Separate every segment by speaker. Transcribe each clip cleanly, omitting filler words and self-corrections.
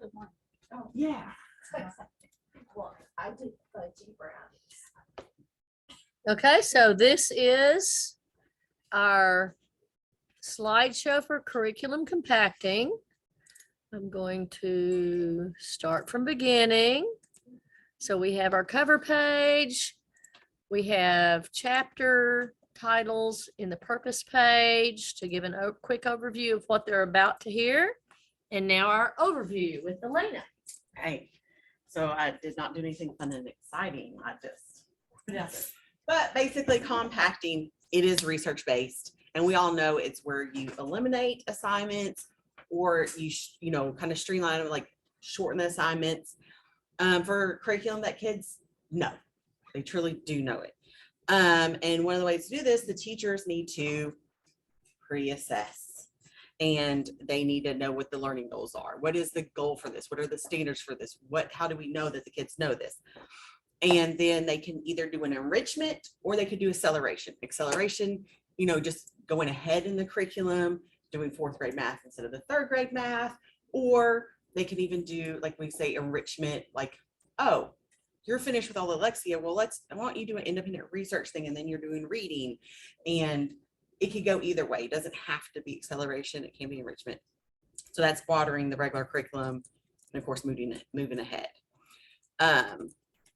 Speaker 1: Oh, yeah.
Speaker 2: Well, I did fudgy brownies.
Speaker 3: Okay, so this is our slideshow for curriculum compacting. I'm going to start from beginning. So we have our cover page. We have chapter titles in the purpose page to give a quick overview of what they're about to hear. And now our overview with Elena.
Speaker 1: Hey, so I did not do anything fun and exciting. I just, but basically compacting, it is research-based. And we all know it's where you eliminate assignments or you know, kind of streamline them, like shorten the assignments for curriculum that kids know. They truly do know it. And one of the ways to do this, the teachers need to pre-assess and they need to know what the learning goals are. What is the goal for this? What are the standards for this? How do we know that the kids know this? And then they can either do an enrichment or they could do acceleration. Acceleration, you know, just going ahead in the curriculum, doing 4th grade math instead of the 3rd grade math, or they can even do, like we say, enrichment, like, oh, you're finished with all the Lexia. Well, I want you to do an independent research thing and then you're doing reading. And it could go either way. It doesn't have to be acceleration. It can be enrichment. So that's broadening the regular curriculum and of course, moving ahead.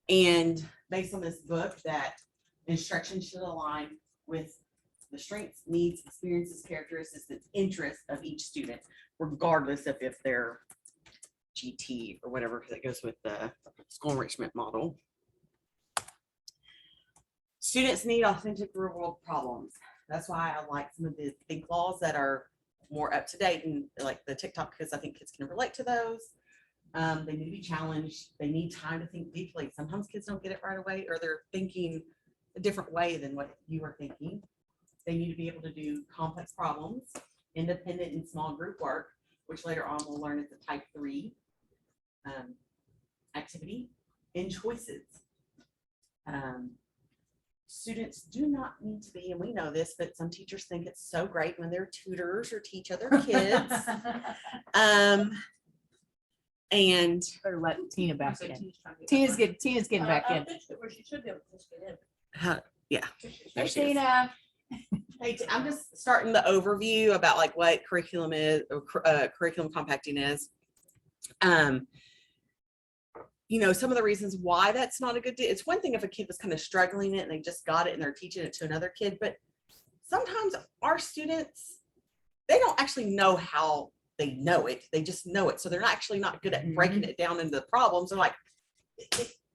Speaker 1: And based on this book, that instruction should align with the strengths, needs, experiences, characteristics, and interests of each student, regardless of if they're GT or whatever, because it goes with the school enrichment model. Students need authentic real world problems. That's why I like some of the think laws that are more up to date and like the TikTok, because I think kids can relate to those. They need to be challenged. They need time to think deeply. Sometimes kids don't get it right away, or they're thinking a different way than what you are thinking. They need to be able to do complex problems, independent and small group work, which later on we'll learn is a type 3 activity, and choices. Students do not need to be, and we know this, but some teachers think it's so great when they're tutors or teach other kids. And
Speaker 4: Better let Tina back in. Tina's getting back in.
Speaker 2: She should be able to just get in.
Speaker 1: yeah.
Speaker 4: Hey, Tina.
Speaker 1: Hey, I'm just starting the overview about like what curriculum is, or curriculum compacting is. You know, some of the reasons why that's not a good deal. It's one thing if a kid was kind of struggling it and they just got it and they're teaching it to another kid, but sometimes our students, they don't actually know how they know it. They just know it. So they're actually not good at breaking it down into the problems. They're like,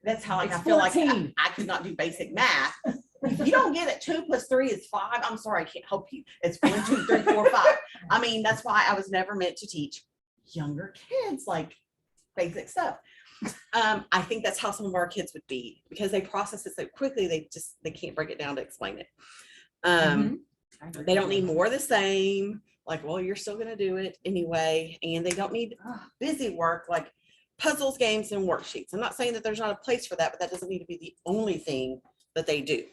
Speaker 1: that's how like, I feel like I could not do basic math. If you don't get it, 2 + 3 is 5. I'm sorry, I can't help you. It's 1, 2, 3, 4, 5. I mean, that's why I was never meant to teach younger kids like basic stuff. I think that's how some of our kids would be, because they process it so quickly, they can't break it down to explain it. They don't need more of the same, like, well, you're still going to do it anyway. And they don't need busy work like puzzles, games, and worksheets. I'm not saying that there's not a place for that, but that doesn't need to be the only thing that they do.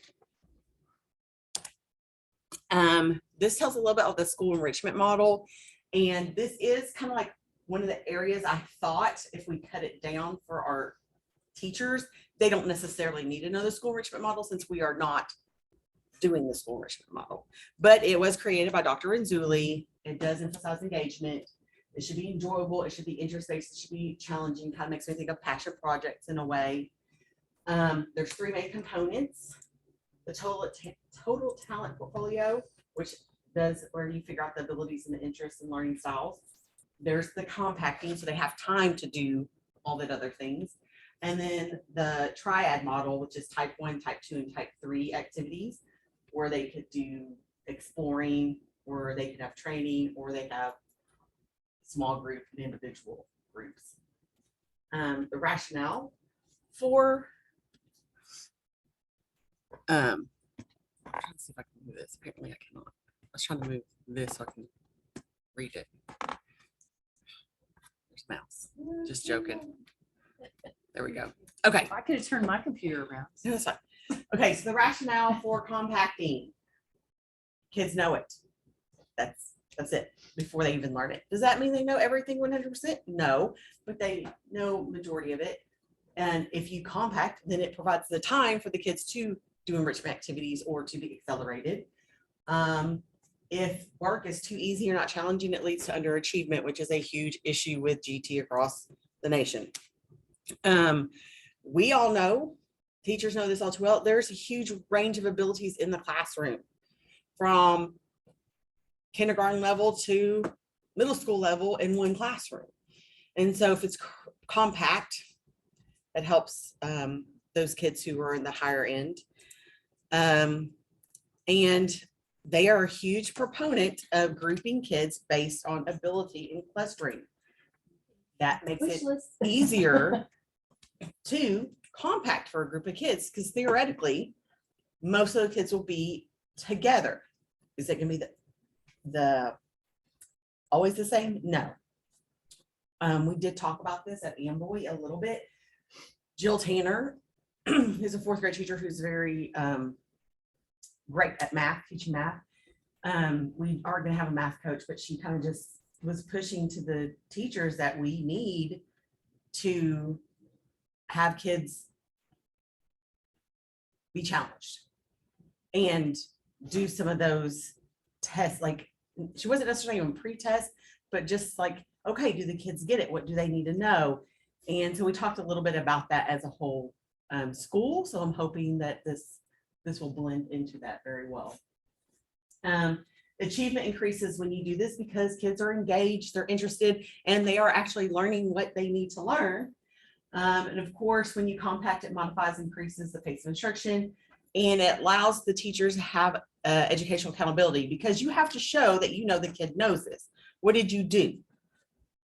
Speaker 1: This tells a little bit of the school enrichment model. And this is kind of like one of the areas I thought if we cut it down for our teachers, they don't necessarily need to know the school enrichment model since we are not doing the school enrichment model. But it was created by Dr. Renzulli. It does emphasize engagement. It should be enjoyable. It should be interest-based. It should be challenging. Kind of makes me think of passion projects in a way. There's 3 main components. The total talent portfolio, which does where you figure out the abilities and the interests and learning styles. There's the compacting, so they have time to do all that other things. And then the triad model, which is type 1, type 2, and type 3 activities, where they could do exploring, or they could have training, or they have small group and individual groups. The rationale for I'm trying to see if I can move this. Apparently I cannot. I was trying to move this so I can read it. There's mouse. Just joking. There we go. Okay.
Speaker 4: I could have turned my computer around.
Speaker 1: No, that's fine. Okay, so the rationale for compacting. Kids know it. That's That's it, before they even learn it. Does that mean they know everything 100%? No, but they know majority of it. And if you compact, then it provides the time for the kids to do enrichment activities or to be accelerated. If work is too easy or not challenging, it leads to underachievement, which is a huge issue with GT across the nation. We all know, teachers know this all too well, there's a huge range of abilities in the classroom, from kindergarten level to middle school level in one classroom. And so if it's compact, it helps those kids who are in the higher end. And they are a huge proponent of grouping kids based on ability and clustering. That makes it easier to compact for a group of kids, because theoretically, most of the kids will be together. Is it going to be the always the same? No. We did talk about this at Amboy a little bit. Jill Tanner, who's a fourth grade teacher who's very great at math, teaching math. We are going to have a math coach, but she kind of just was pushing to the teachers that we need to have kids be challenged and do some of those tests. Like, she wasn't necessarily even pre-test, but just like, okay, do the kids get it? What do they need to know? And so we talked a little bit about that as a whole school. So I'm hoping that this will blend into that very well. Achievement increases when you do this because kids are engaged, they're interested, and they are actually learning what they need to learn. And of course, when you compact, it modifies, increases the pace of instruction, and it allows the teachers to have educational accountability, because you have to show that you know the kid knows this. What did you do?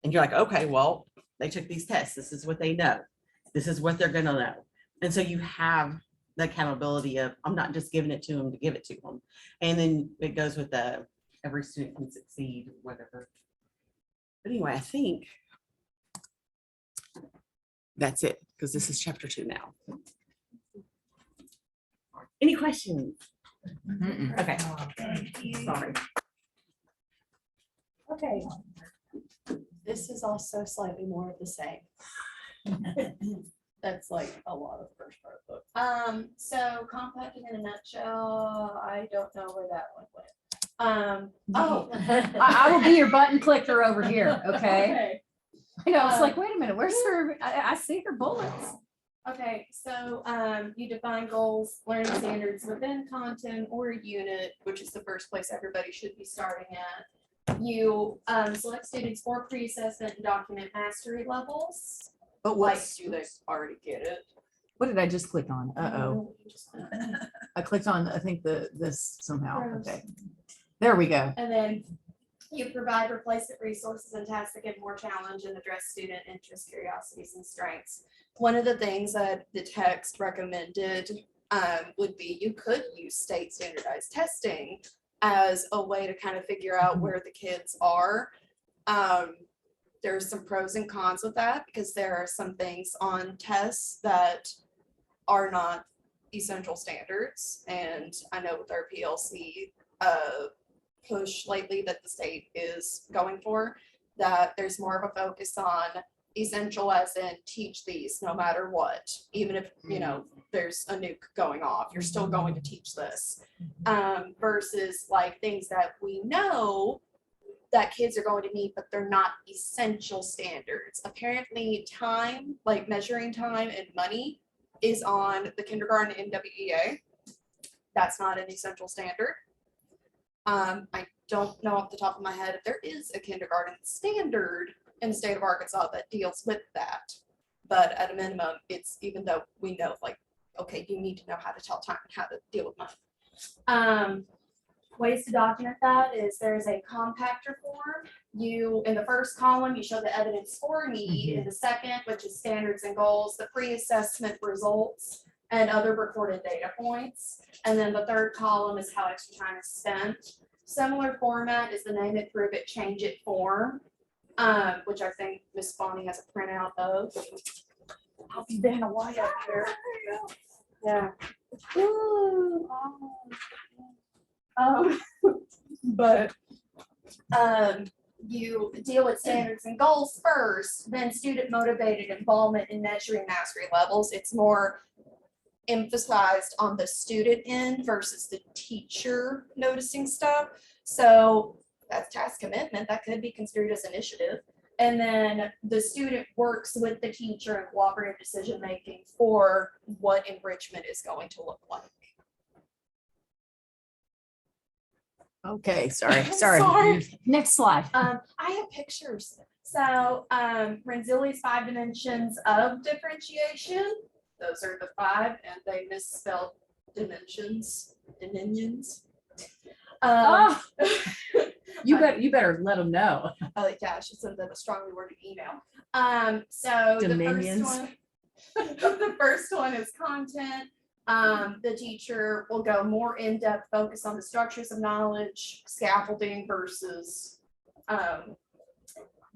Speaker 1: And you're like, okay, well, they took these tests. This is what they know. This is what they're going to know. And so you have the accountability of, I'm not just giving it to them to give it to them. And then it goes with the every student can succeed, whatever. But anyway, I think that's it, because this is chapter 2 now. Any questions? Okay. Sorry.
Speaker 2: Okay. This is also slightly more of the same. That's like a lot of the first part of the book. So compacting in a nutshell, I don't know where that one went. Oh.
Speaker 4: I will be your button clicker over here, okay?
Speaker 2: Okay.
Speaker 4: I know, it's like, wait a minute, where's her, I see her bullets.
Speaker 2: Okay, so you define goals, learning standards within content or unit, which is the first place everybody should be starting at. You select students for pre-assessment and document mastery levels.
Speaker 4: But
Speaker 2: Like, do they already get it?
Speaker 4: What did I just click on? Uh-oh. I clicked on, I think this somehow,
Speaker 2: Gross.
Speaker 4: okay. There we go.
Speaker 2: And then you provide replacement resources and tasks that give more challenge and address student interests, curiosities, and strengths. One of the things that the text recommended would be you could use state standardized testing as a way to kind of figure out where the kids are. There's some pros and cons with that, because there are some things on tests that are not essential standards. And I know with our PLC push lately that the state is going for, that there's more of a focus on essential as in teach these no matter what, even if, you know, there's a nuke going off, you're still going to teach this, versus like things that we know that kids are going to need, but they're not essential standards. Apparently time, like measuring time and money, is on the kindergarten NWEA. That's not an essential standard. I don't know off the top of my head if there is a kindergarten standard in the state of Arkansas that deals with that. But at a minimum, it's, even though we know, like, okay, you need to know how to tell time and how to deal with money. Ways to document that is there's a compactor form. You, in the first column, you show the evidence for need. In the second, which is standards and goals, the pre-assessment results and other recorded data points. And then the third column is how extra time is spent. Similar format is the name it, prove it, change it form, which I think Miss Bonnie has a printout of. I'll be Vanna White up here. Yeah. Ooh. But You deal with standards and goals first, then student motivated involvement in measuring mastery levels. It's more emphasized on the student end versus the teacher noticing stuff. So that's task commitment. That could be construed as initiative. And then the student works with the teacher in cooperative decision making for what enrichment is going to look like.
Speaker 4: Okay, sorry.
Speaker 2: Sorry.
Speaker 4: Next slide.
Speaker 2: I have pictures. So Renzilli's 5 dimensions of differentiation. Those are the 5, and they misspelled dimensions.
Speaker 4: Oh, you better let them know.
Speaker 2: Oh, yeah, I should send them a strongly worded email. So
Speaker 4: Dominions.
Speaker 2: the first one is content. The teacher will go more in-depth focus on the structures of knowledge, scaffolding versus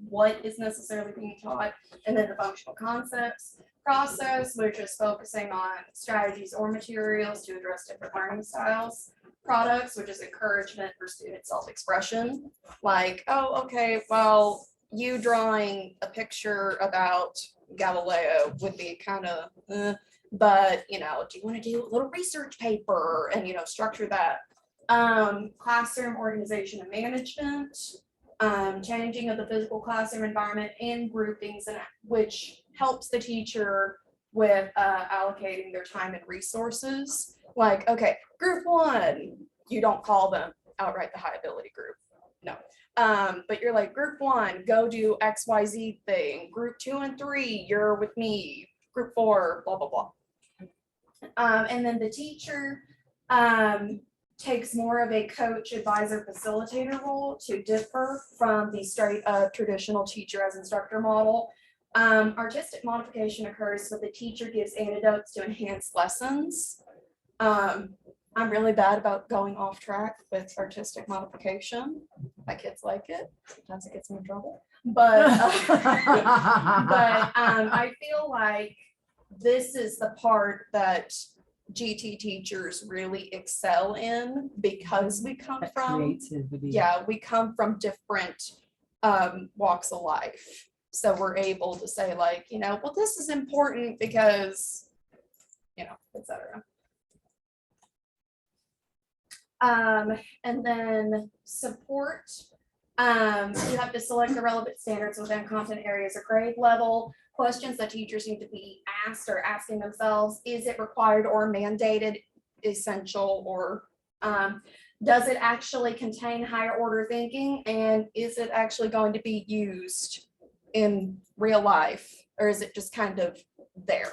Speaker 2: what is necessarily being taught, and then the functional concepts. Process, which is focusing on strategies or materials to address different learning styles. Products, which is encouragement for student self-expression, like, oh, okay, well, you drawing a picture about Galileo would be kind of, but, you know, do you want to do a little research paper and, you know, structure that? Classroom organization and management, changing of the physical classroom environment and groupings, and which helps the teacher with allocating their time and resources. Like, okay, group 1, you don't call them outright the high ability group, no. But you're like, group 1, go do XYZ thing. Group 2 and 3, you're with me. Group 4, blah, blah, blah. And then the teacher takes more of a coach, advisor, facilitator role to differ from the straight up traditional teacher as instructor model. Artistic modification occurs when the teacher gives antidotes to enhance lessons. I'm really bad about going off track with artistic modification. My kids like it. Sometimes it gets me in trouble. But I feel like this is the part that GT teachers really excel in because we come from,
Speaker 4: Creativity.
Speaker 2: yeah, we come from different walks of life. So we're able to say like, you know, well, this is important because, you know, et cetera. And then support, you have to select the relevant standards within content areas or grade level. Questions that teachers need to be asked or asking themselves, is it required or mandated, essential, or does it actually contain higher order thinking? And is it actually going to be used in real life, or is it just kind of there?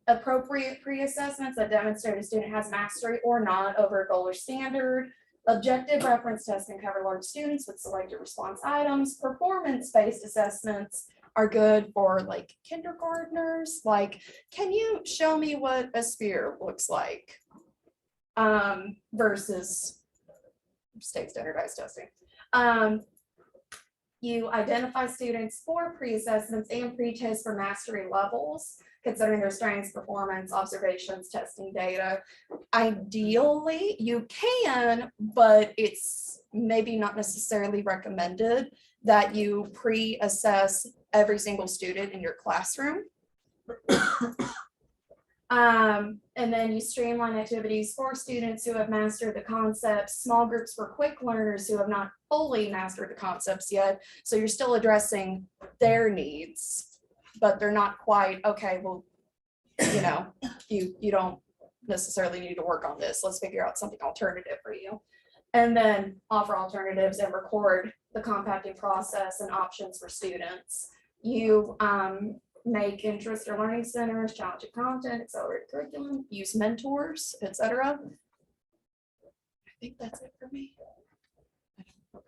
Speaker 2: Appropriate pre-assessments that demonstrate a student has mastery or not over a goal or standard. Objective reference tests can cover large students with selected response items. Performance-based assessments are good for like kindergartners. Like, can you show me what a sphere looks like? Versus state standardized testing. You identify students for pre-assessments and pre-tests for mastery levels, considering their strengths, performance, observations, testing data. Ideally, you can, but it's maybe not necessarily recommended that you pre-assess every single student in your classroom. And then you streamline activities for students who have mastered the concepts, small groups for quick learners who have not fully mastered the concepts yet. So you're still addressing their needs, but they're not quite, okay, well, you know, you don't necessarily need to work on this. Let's figure out something alternative for you. And then offer alternatives and record the compacting process and options for students. You make interest or learning centers, challenging content, accelerate curriculum, use mentors, etc. I think that's it for me.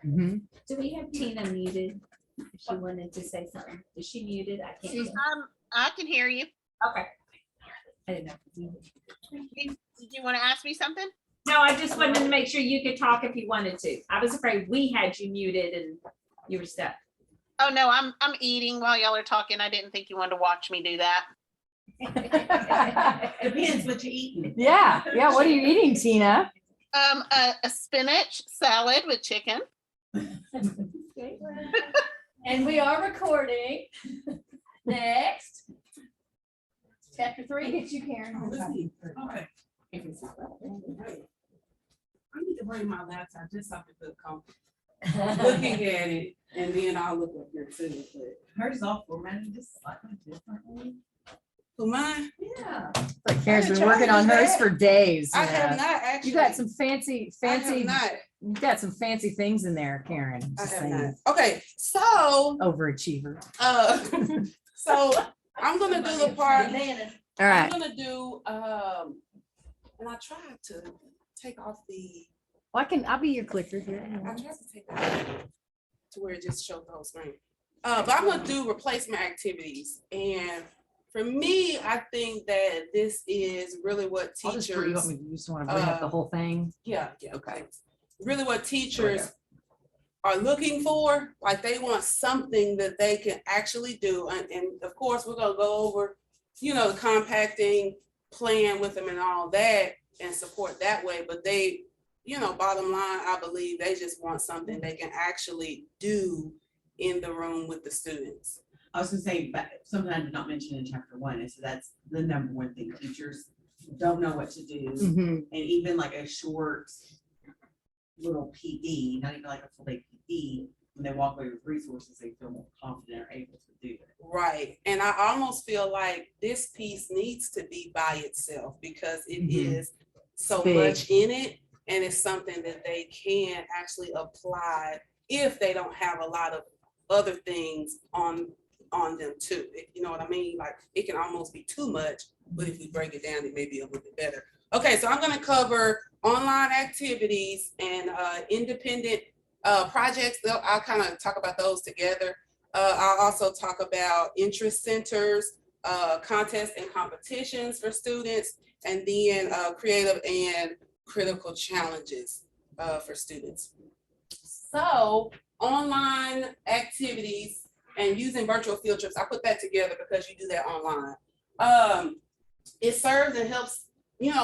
Speaker 4: Mhm.
Speaker 5: Do we have Tina muted? If she wanted to say something, is she muted? I can't.
Speaker 6: She's,
Speaker 5: tell.
Speaker 6: I can hear you.
Speaker 5: Okay. I didn't know.
Speaker 6: Did you want to ask me something?
Speaker 5: No, I just wanted to make sure you could talk if you wanted to. I was afraid we had you muted and you were stuck.
Speaker 6: Oh, no, I'm eating while y'all are talking. I didn't think you wanted to watch me do that.
Speaker 7: Depends what you eat.
Speaker 4: Yeah, what are you eating, Tina?
Speaker 6: A spinach salad with chicken.
Speaker 3: And we are recording. Next. Chapter 3.
Speaker 7: Get you, Karen.
Speaker 8: Okay. I need to bring my laptop just so I can feel comfortable looking at it, and then I'll look up here too.
Speaker 7: Hers is all formatted just slightly differently.
Speaker 8: For mine,
Speaker 7: Yeah.
Speaker 4: Like Karen's
Speaker 8: been
Speaker 4: been
Speaker 8: working
Speaker 4: working
Speaker 8: on
Speaker 4: on hers
Speaker 8: hers
Speaker 4: for days.
Speaker 8: I have not actually.
Speaker 4: You got some fancy,
Speaker 8: I have not.
Speaker 4: you got some fancy things in there, Karen.
Speaker 8: I
Speaker 4: Just
Speaker 8: have
Speaker 4: saying.
Speaker 8: not. Okay, so,
Speaker 4: Overachiever.
Speaker 8: so I'm gonna do the part.
Speaker 4: All
Speaker 8: I'm
Speaker 4: right.
Speaker 8: gonna do, and I tried to take off the,
Speaker 4: Well, I'll be your clicker here.
Speaker 8: I tried to take that to where it just showed the whole screen. But I'm gonna do replacement activities, and for me, I think that this is really what
Speaker 4: I'll just, you want
Speaker 8: teachers,
Speaker 4: me to just want to bring up the whole thing?
Speaker 8: yeah,
Speaker 4: Okay.
Speaker 8: really what teachers are looking for. Like, they want something that they can actually do, and of course, we're gonna go over, the compacting plan with them and all that, and support that way. But they, bottom line, I believe they just want something they can actually do in the room with the students.
Speaker 7: I was gonna say, but something I did not mention in chapter 1 is that's the number one thing. Teachers don't know what to do.
Speaker 4: Mhm.
Speaker 7: And even like a short little PD, not even like a full day PD, when they walk away with resources, they feel more confident or able to do it.
Speaker 8: Right. And I almost feel like this piece needs to be by itself, because it
Speaker 4: Mhm.
Speaker 8: is so
Speaker 4: Big.
Speaker 8: much in it, and it's something that they can actually apply if they don't have a lot of other things on them too. You know what I mean? Like, it can almost be too much, but if we break it down, it may be a little bit better. Okay, so I'm gonna cover online activities and independent projects. I'll kind of talk about those together. I'll also talk about interest centers, contests and competitions for students, and then creative and critical challenges for students. So, online activities and using virtual field trips, I put that together because you do that online. It serves and helps,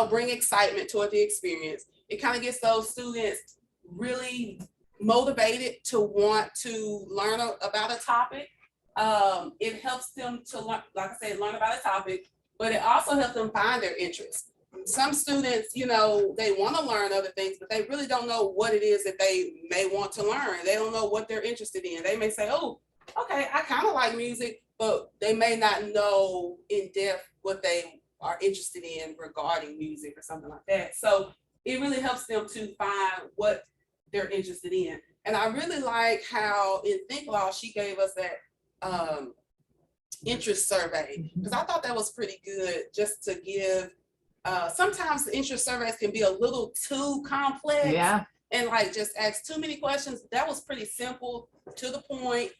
Speaker 8: bring excitement toward the experience. It kind of gets those students really motivated to want to learn about a topic. It helps them to learn, like I said, learn about a topic, but it also helps them find their interests. Some students, they want to learn other things, but they really don't know what it is that they may want to learn. They don't know what they're interested in. They may say, oh, okay, I kind of like music, but they may not know in depth what they are interested in regarding music or something like that. So it really helps them to find what they're interested in. And I really like how in Think Law, she gave us that interest survey, because I thought that was pretty good, just to give, sometimes the interest surveys can be a little too complex.
Speaker 4: Yeah.
Speaker 8: And like just ask too many questions. That was pretty simple, to the point.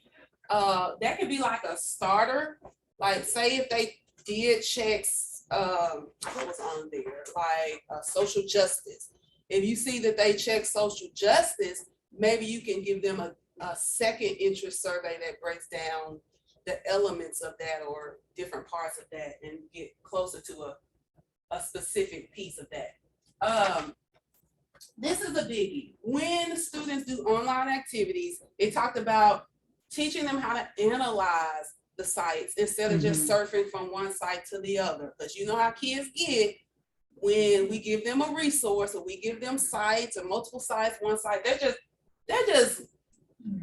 Speaker 8: That could be like a starter. Like, say if they did checks, what was on there, like social justice. If you see that they check social justice, maybe you can give them a second interest survey that breaks down the elements of that or different parts of that, and get closer to a specific piece of that. This is a biggie. When students do online activities, it talked about teaching them how to analyze the sites instead of just surfing from one site to the other. Because you know how kids get when we give them a resource, or we give them sites or multiple sites, one site, they're just,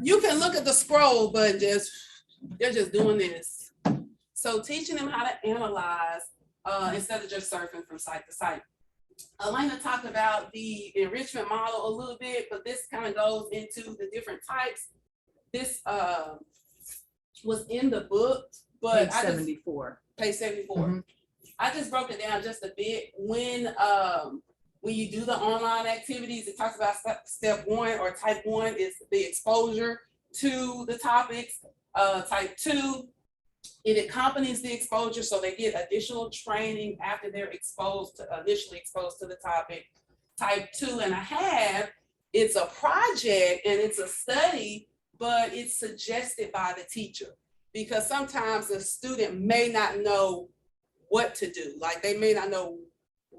Speaker 8: you can look at the scroll, but they're just doing this. So teaching them how to analyze instead of just surfing from site to site. Elena talked about the enrichment model a little bit, but this kind of goes into the different types. This was in the book, but
Speaker 4: Page 74.
Speaker 8: Page 74. I just broke it down just a bit. When you do the online activities, it talks about step 1 or type 1 is the exposure to the topics. Type 2, it accompanies the exposure, so they get additional training after they're initially exposed to the topic. Type 2.5, it's a project and it's a study, but it's suggested by the teacher, because sometimes the student may not know what to do. Like, they may not know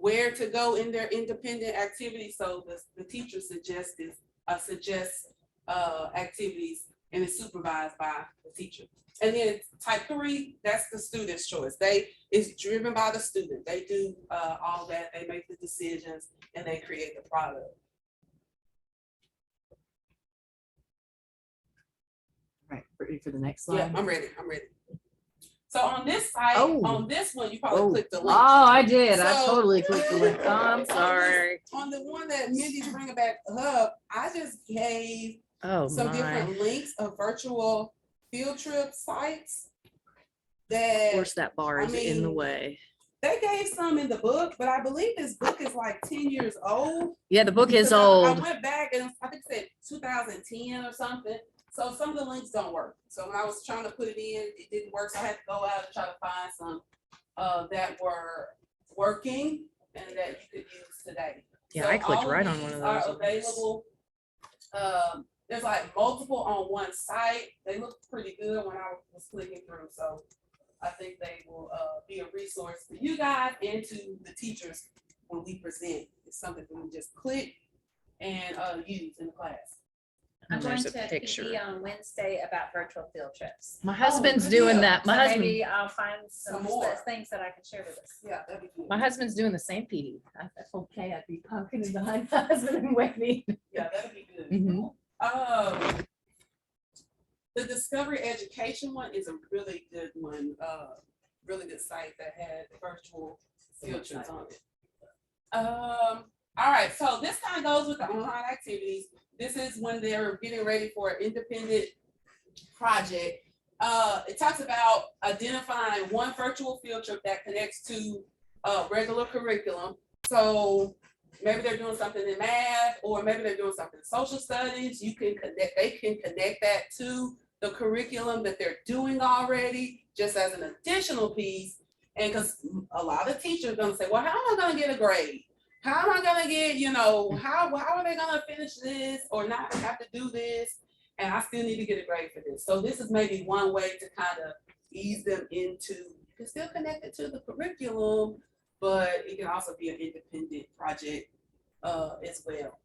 Speaker 8: where to go in their independent activities. So the teacher suggests activities and it's supervised by the teacher. And then type 3, that's the student's choice. It's driven by the student. They do all that. They make the decisions and they create the product.
Speaker 4: Right, ready for the next
Speaker 8: Yeah,
Speaker 4: slide?
Speaker 8: I'm ready. So on this site,
Speaker 3: Oh.
Speaker 8: on this one, you probably
Speaker 3: Oh,
Speaker 8: clicked the
Speaker 3: oh,
Speaker 8: link.
Speaker 3: I did. I
Speaker 8: So-
Speaker 3: totally clicked the link. Oh, I'm sorry.
Speaker 8: On the one that Mindy's bringing back up, I just gave
Speaker 3: Oh,
Speaker 8: some
Speaker 3: my.
Speaker 8: different links of virtual field trip sites
Speaker 3: Of
Speaker 8: that
Speaker 3: course, that bar
Speaker 8: I
Speaker 3: is in the
Speaker 8: mean,
Speaker 3: way.
Speaker 8: they gave some in the book, but I believe this book is like 10 years old.
Speaker 3: Yeah, the book is
Speaker 8: Because I
Speaker 3: old.
Speaker 8: went back and I think it said 2010 or something. So some of the links don't work. So when I was trying to put it in, it didn't work. So I had to go out and try to find some that were working and that you could use today.
Speaker 3: Yeah,
Speaker 8: So
Speaker 3: I clicked
Speaker 8: all
Speaker 3: right on
Speaker 8: these
Speaker 3: one of
Speaker 8: are
Speaker 3: those.
Speaker 8: available. There's like multiple on one site. They look pretty good when I was clicking through. So I think they will be a resource to you guys and to the teachers when we present. It's something we can just click and use in the class.
Speaker 5: I'm
Speaker 3: And
Speaker 5: going
Speaker 3: there's
Speaker 5: to
Speaker 3: a picture.
Speaker 5: PD on Wednesday about virtual field trips.
Speaker 3: My husband's
Speaker 8: good
Speaker 3: doing
Speaker 8: deal.
Speaker 3: that. My
Speaker 5: So
Speaker 3: husband,
Speaker 5: maybe I'll find
Speaker 8: Some
Speaker 5: some
Speaker 8: more.
Speaker 5: things that I can share with us.
Speaker 8: Yeah, that'd be good.
Speaker 4: My husband's doing the same PD. I told Kay I'd be poking behind my husband and waving.
Speaker 8: Yeah, that'd be good.
Speaker 3: Mhm.
Speaker 8: The Discovery Education one is a really good one, really good site that had virtual field trips on it. All right, so this kind of goes with the online activities. This is when they're getting ready for an independent project. It talks about identifying one virtual field trip that connects to regular curriculum. So maybe they're doing something in math, or maybe they're doing something in social studies. They can connect that to the curriculum that they're doing already, just as an additional piece. And because a lot of teachers are gonna say, well, how am I gonna get a grade? How am I gonna get, how are they gonna finish this or not have to do this? And I still need to get a grade for this. So this is maybe one way to kind of ease them into, you can still connect it to the curriculum, but it can also be an independent project as well.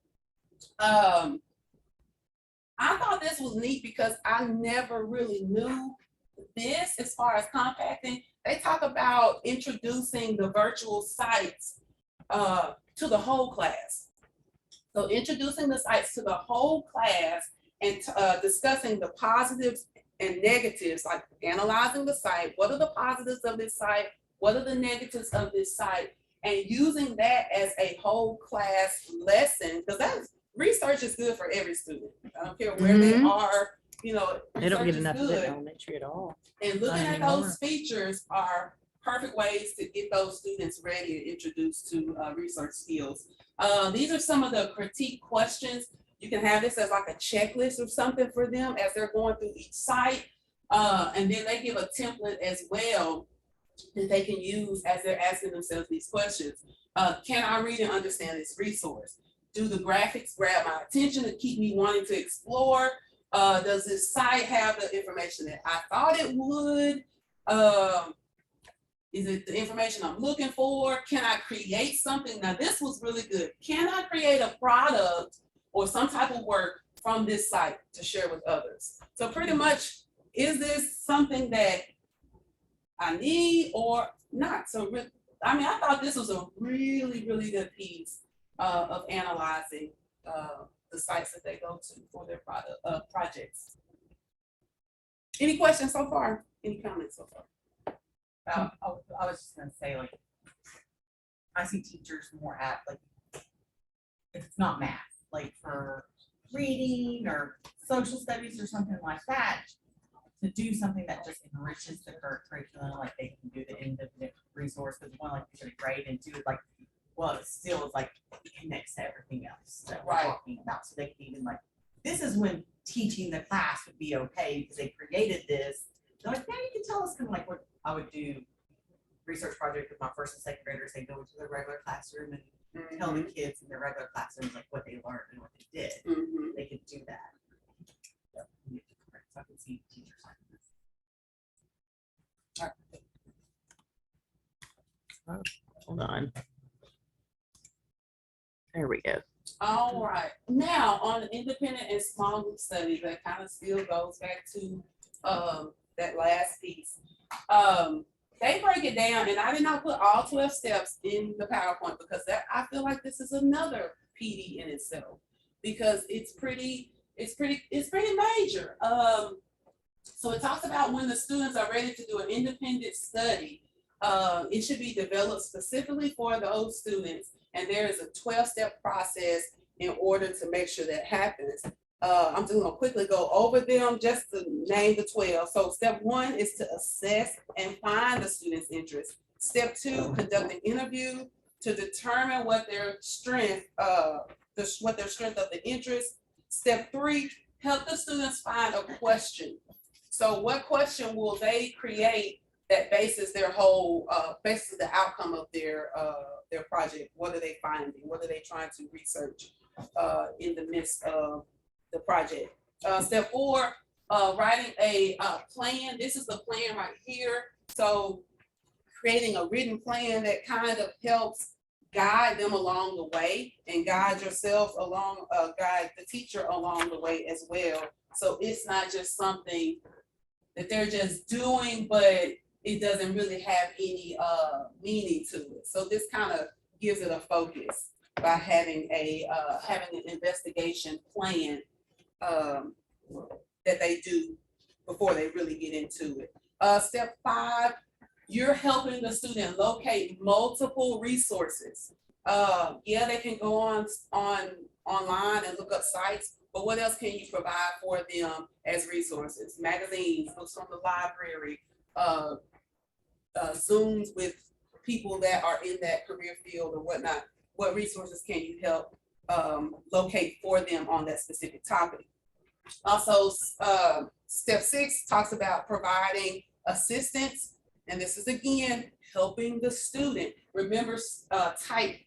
Speaker 8: I thought this was neat because I never really knew this as far as compacting. They talk about introducing the virtual sites to the whole class. So introducing the sites to the whole class and discussing the positives and negatives, like analyzing the site. What are the positives of this site? What are the negatives of this site? And using that as a whole class lesson, because that's research is good for every student. I don't care where they
Speaker 3: Mhm.
Speaker 8: are,
Speaker 3: They don't
Speaker 8: research
Speaker 3: get
Speaker 8: is
Speaker 3: enough of it in
Speaker 8: good.
Speaker 3: elementary at all.
Speaker 8: And looking
Speaker 3: Not
Speaker 8: at
Speaker 3: anymore.
Speaker 8: those features are perfect ways to get those students ready and introduced to research skills. These are some of the critique questions. You can have this as like a checklist or something for them as they're going through each site. And then they give a template as well that they can use as they're asking themselves these questions. Can I read and understand this resource? Do the graphics grab my attention to keep me wanting to explore? Does this site have the information that I thought it would? Is it the information I'm looking for? Can I create something? Now, this was really good. Can I create a product or some type of work from this site to share with others? So pretty much, is this something that I need or not? So, I thought this was a really, really good piece of analyzing the sites that they go to for their projects. Any questions so far? Any comments so far?
Speaker 7: I was just gonna say, like, I see teachers more apt, like, if it's not math, like for reading or social studies or something like that, to do something that just enriches the curriculum, like they can do the independent resource, because one, like, you should grade, and two, like, well, it still is like, it connects to everything else that we're
Speaker 8: Right.
Speaker 7: talking about, so they can even like, this is when teaching the class would be okay, because they created this. They're like, yeah, you can tell us kind of like what I would do research project with my first and second graders. They go into their regular classroom and tell the kids in their regular classrooms like what they learned and what they did.
Speaker 8: Mhm.
Speaker 7: They could do that. Yep. So I can see teachers like this.
Speaker 3: Hold on.
Speaker 8: All right, now on the independent and small group studies, that kind of still goes back to that last piece. They break it down, and I did not put all 12 steps in the PowerPoint because that I feel like this is another PD in itself because it's pretty major. So it talks about when the students are ready to do an independent study, it should be developed specifically for those students, and there is a 12-step process in order to make sure that happens. I'm just gonna quickly go over them just to name the 12. So step 1 is to assess and find the student's interest. Step 2, conduct an interview to determine what their strength of the interest. Step 3, help the students find a question. So what question will they create that bases their whole, bases the outcome of their project? What are they finding? What are they trying to research in the midst of the project? Step 4, writing a plan. This is the plan right here. So creating a written plan that kind of helps guide them along the way and guide yourself along, guide the teacher along the way as well. So it's not just something that they're just doing, but it doesn't really have any meaning to it. So this kind of gives it a focus by having an investigation plan that they do before they really get into it. Step 5, you're helping the student locate multiple resources. Yeah, they can go online and look up sites, but what else can you provide for them as resources? Magazines, books from the library, Zooms with people that are in that career field or whatnot. What resources can you help locate for them on that specific topic? Also, step 6 talks about providing assistance. And this is again, helping the student. Remember, type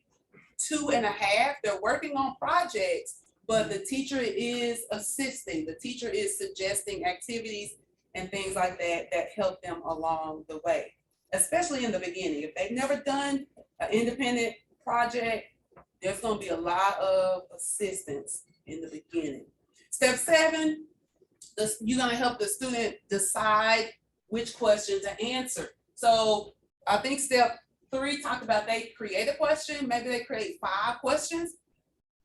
Speaker 8: 2.5, they're working on projects, but the teacher is assisting. The teacher is suggesting activities and things like that that help them along the way, especially in the beginning. If they've never done an independent project, there's gonna be a lot of assistance in the beginning. Step 7, you're gonna help the student decide which question to answer. So I think step 3 talked about they create a question, maybe they create 5 questions,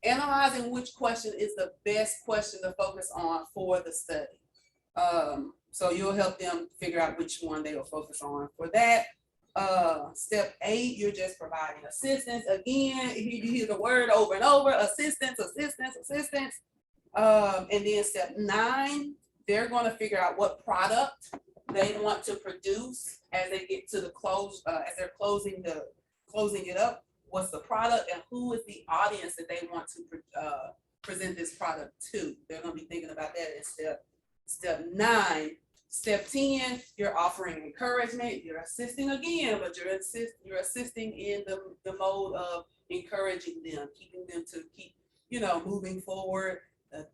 Speaker 8: analyzing which question is the best question to focus on for the study. So you'll help them figure out which one they will focus on for that. Step 8, you're just providing assistance. Again, if you hear the word over and over, assistance, assistance, assistance. And then step 9, they're going to figure out what product they want to produce as they get to the close, as they're closing it up. What's the product and who is the audience that they want to present this product to? They're going to be thinking about that in step 9. Step 10, you're offering encouragement. You're assisting again, but you're assisting in the mode of encouraging them, keeping them to keep, moving forward,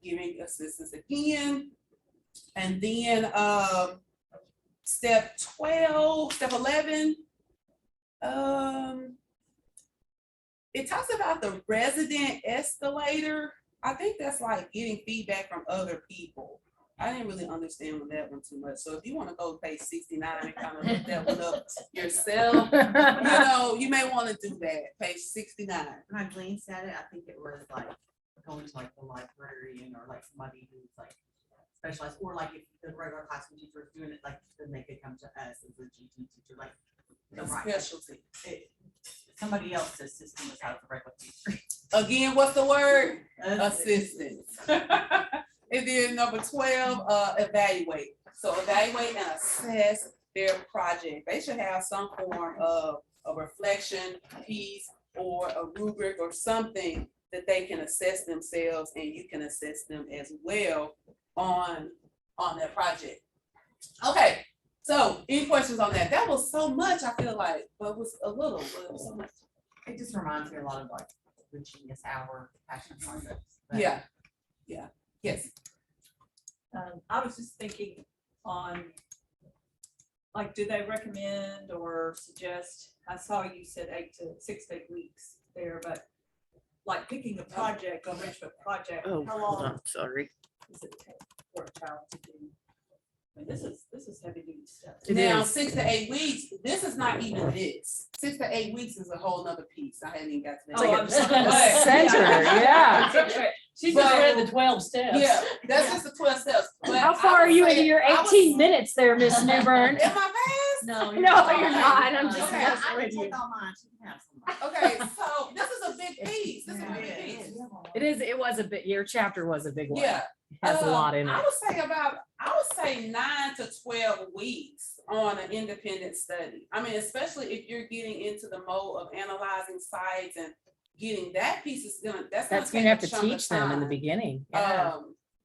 Speaker 8: giving assistance again. And then step 11, it talks about the resident escalator. I think that's like getting feedback from other people. I didn't really understand on that one too much. So if you want to go to page 69 and kind of look that one up yourself, you may want to do that. Page 69.
Speaker 1: When I glanced at it, I think it was like going to like the librarian or like somebody who's like specialized, or like if the regular classroom teacher is doing it, like then they could come to us as a GT teacher, like
Speaker 8: The specialty.
Speaker 1: Somebody else assisting us out the regular teacher.
Speaker 8: Again, what's the word? Assistance. And then number 12, evaluate. So evaluate and assess their project. They should have some form of a reflection piece or a rubric or something that they can assess themselves, and you can assess them as well on their project. Okay, so any questions on that? That was so much, I feel like, but it was a little, but it was so much.
Speaker 7: It just reminds me a lot of like the Genius Hour passion projects.
Speaker 8: Yeah, yes.
Speaker 9: I was just thinking on, like, do they recommend or suggest, I saw you said 6 to 8 weeks there, but like picking a project, a Richmond project,
Speaker 3: Oh,
Speaker 9: how
Speaker 3: hold
Speaker 9: long
Speaker 3: on, sorry.
Speaker 9: does it take for a child to do? I mean, this is heavy duty stuff.
Speaker 3: It
Speaker 8: Now,
Speaker 3: is.
Speaker 8: 6 to 8 weeks, this is not even this. 6 to 8 weeks is a whole nother piece. I hadn't even got to that.
Speaker 3: It's like
Speaker 9: Oh,
Speaker 3: a
Speaker 9: I'm sorry.
Speaker 3: center, yeah.
Speaker 9: She
Speaker 8: just read
Speaker 9: the
Speaker 3: 12 steps.
Speaker 8: Yeah, that's just the 12 steps. But
Speaker 3: How
Speaker 8: I
Speaker 3: far are
Speaker 8: would
Speaker 3: you
Speaker 8: say-
Speaker 3: into your
Speaker 8: I would-
Speaker 3: 18 minutes there, Miss Newbern?
Speaker 8: Am I fast?
Speaker 3: No, you're not. I'm just
Speaker 8: Okay.
Speaker 3: messing
Speaker 1: I
Speaker 3: with
Speaker 1: can
Speaker 3: you.
Speaker 1: take all mine. She can have some.
Speaker 8: Okay, so this is a big piece. This is a
Speaker 1: Yeah,
Speaker 8: big
Speaker 1: it
Speaker 8: piece.
Speaker 1: is.
Speaker 3: It was a bit, your chapter was a big one.
Speaker 8: Yeah.
Speaker 3: Has a lot in
Speaker 8: I
Speaker 3: it.
Speaker 8: would say 9 to 12 weeks on an independent study. I mean, especially if you're getting into the mode of analyzing sites and getting that piece is that's
Speaker 3: That's
Speaker 8: gonna
Speaker 3: gonna have
Speaker 8: take
Speaker 3: to
Speaker 8: a chunk of
Speaker 3: teach them in the
Speaker 8: time.
Speaker 3: beginning. Yeah.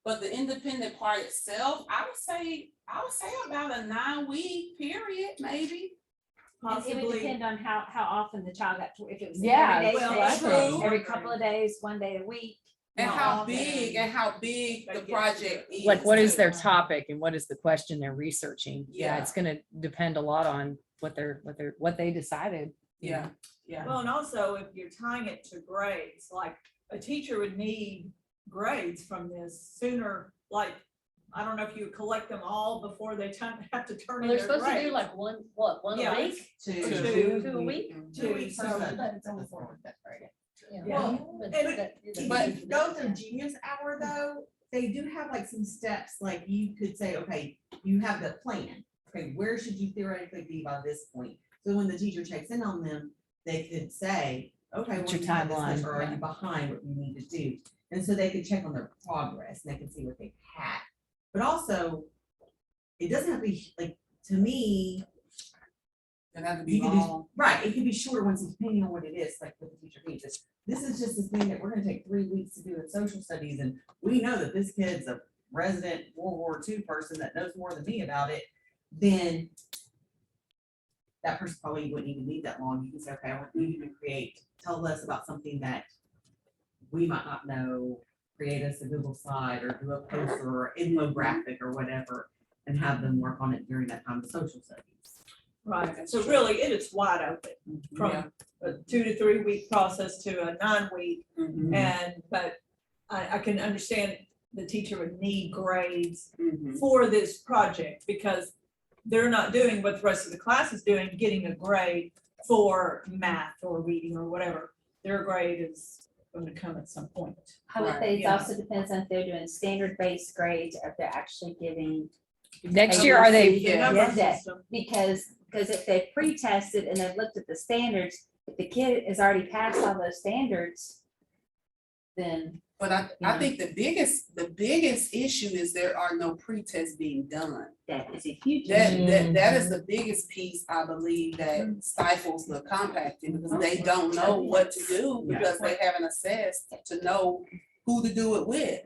Speaker 8: But the independent part itself, I would say about a 9-week period, maybe.
Speaker 5: It would
Speaker 9: Possibly.
Speaker 5: depend on how often the child got to, if it was an
Speaker 3: Yeah,
Speaker 5: every day
Speaker 9: well,
Speaker 5: thing,
Speaker 9: that's
Speaker 8: true.
Speaker 5: every couple of days, one day a week.
Speaker 8: And
Speaker 9: No,
Speaker 8: how
Speaker 9: okay.
Speaker 8: big the
Speaker 9: That gets
Speaker 8: project
Speaker 9: to it.
Speaker 8: is.
Speaker 3: Like, what is
Speaker 8: too.
Speaker 3: their topic and what is the question they're researching? Yeah,
Speaker 8: Yeah.
Speaker 3: it's gonna depend a lot on what they decided. you
Speaker 8: Yeah,
Speaker 3: know.
Speaker 8: yeah.
Speaker 9: Well, and also if you're tying it to grades, like a teacher would need grades from this sooner, like, I don't know if you collect them all before they have to turn in their grades.
Speaker 3: one
Speaker 9: Yeah.
Speaker 3: a week?
Speaker 9: Two.
Speaker 3: Two a week?
Speaker 9: 2 weeks.
Speaker 1: So-
Speaker 9: Well,
Speaker 1: And
Speaker 9: and
Speaker 1: If you go through Genius Hour though, they do have like some steps, like you could say, okay, you have the plan. Okay, where should you theoretically be by this point? So when the teacher checks in on them, they could say, okay,
Speaker 3: What's
Speaker 1: well,
Speaker 3: your
Speaker 1: you have this much,
Speaker 3: timeline?
Speaker 1: or are
Speaker 3: Yeah.
Speaker 1: you behind what you need to do? And so they could check on their progress and they can see what they've had. But also, it doesn't have to be, like, to me,
Speaker 8: It have to
Speaker 1: you
Speaker 8: be
Speaker 1: could do,
Speaker 8: long.
Speaker 1: right, it could be shorter ones depending on what it is, like what the teacher needs. This is just this thing that we're gonna take 3 weeks to do in social studies, and we know that this kid's a resident World War II person that knows more than me about it, then that person probably wouldn't even need that long. You can say, okay, I want you to tell us about something that we might not know, create us a Google slide or do a poster or infographic or whatever, and have them work on it during that time of social studies.
Speaker 9: right, so really it is wide open
Speaker 8: Yeah.
Speaker 9: from a 2 to 3 week process to a 9-week.
Speaker 8: Mhm,
Speaker 9: But I can understand the teacher would need grades
Speaker 8: mhm.
Speaker 9: for this project because they're not doing what the rest of the class is doing, getting a grade for math or reading or whatever. Their grade is going to come at some point.
Speaker 10: I would say it
Speaker 9: Yeah.
Speaker 10: also depends on if they're doing standard-based grades or if they're actually giving,
Speaker 3: Next year, are they,
Speaker 9: The
Speaker 8: Yeah.
Speaker 9: number
Speaker 10: Yes, yes.
Speaker 9: system.
Speaker 10: because if they pre-tested and they've looked at the standards, if the kid has already passed all those standards, then
Speaker 8: But I
Speaker 10: Yeah.
Speaker 8: think the biggest issue is there are no pre-tests being done.
Speaker 10: that is a huge
Speaker 8: That,
Speaker 10: issue.
Speaker 8: that is the biggest piece, I believe, that stifles the compacting, because they don't know what to do, because they haven't assessed to know who to do it with.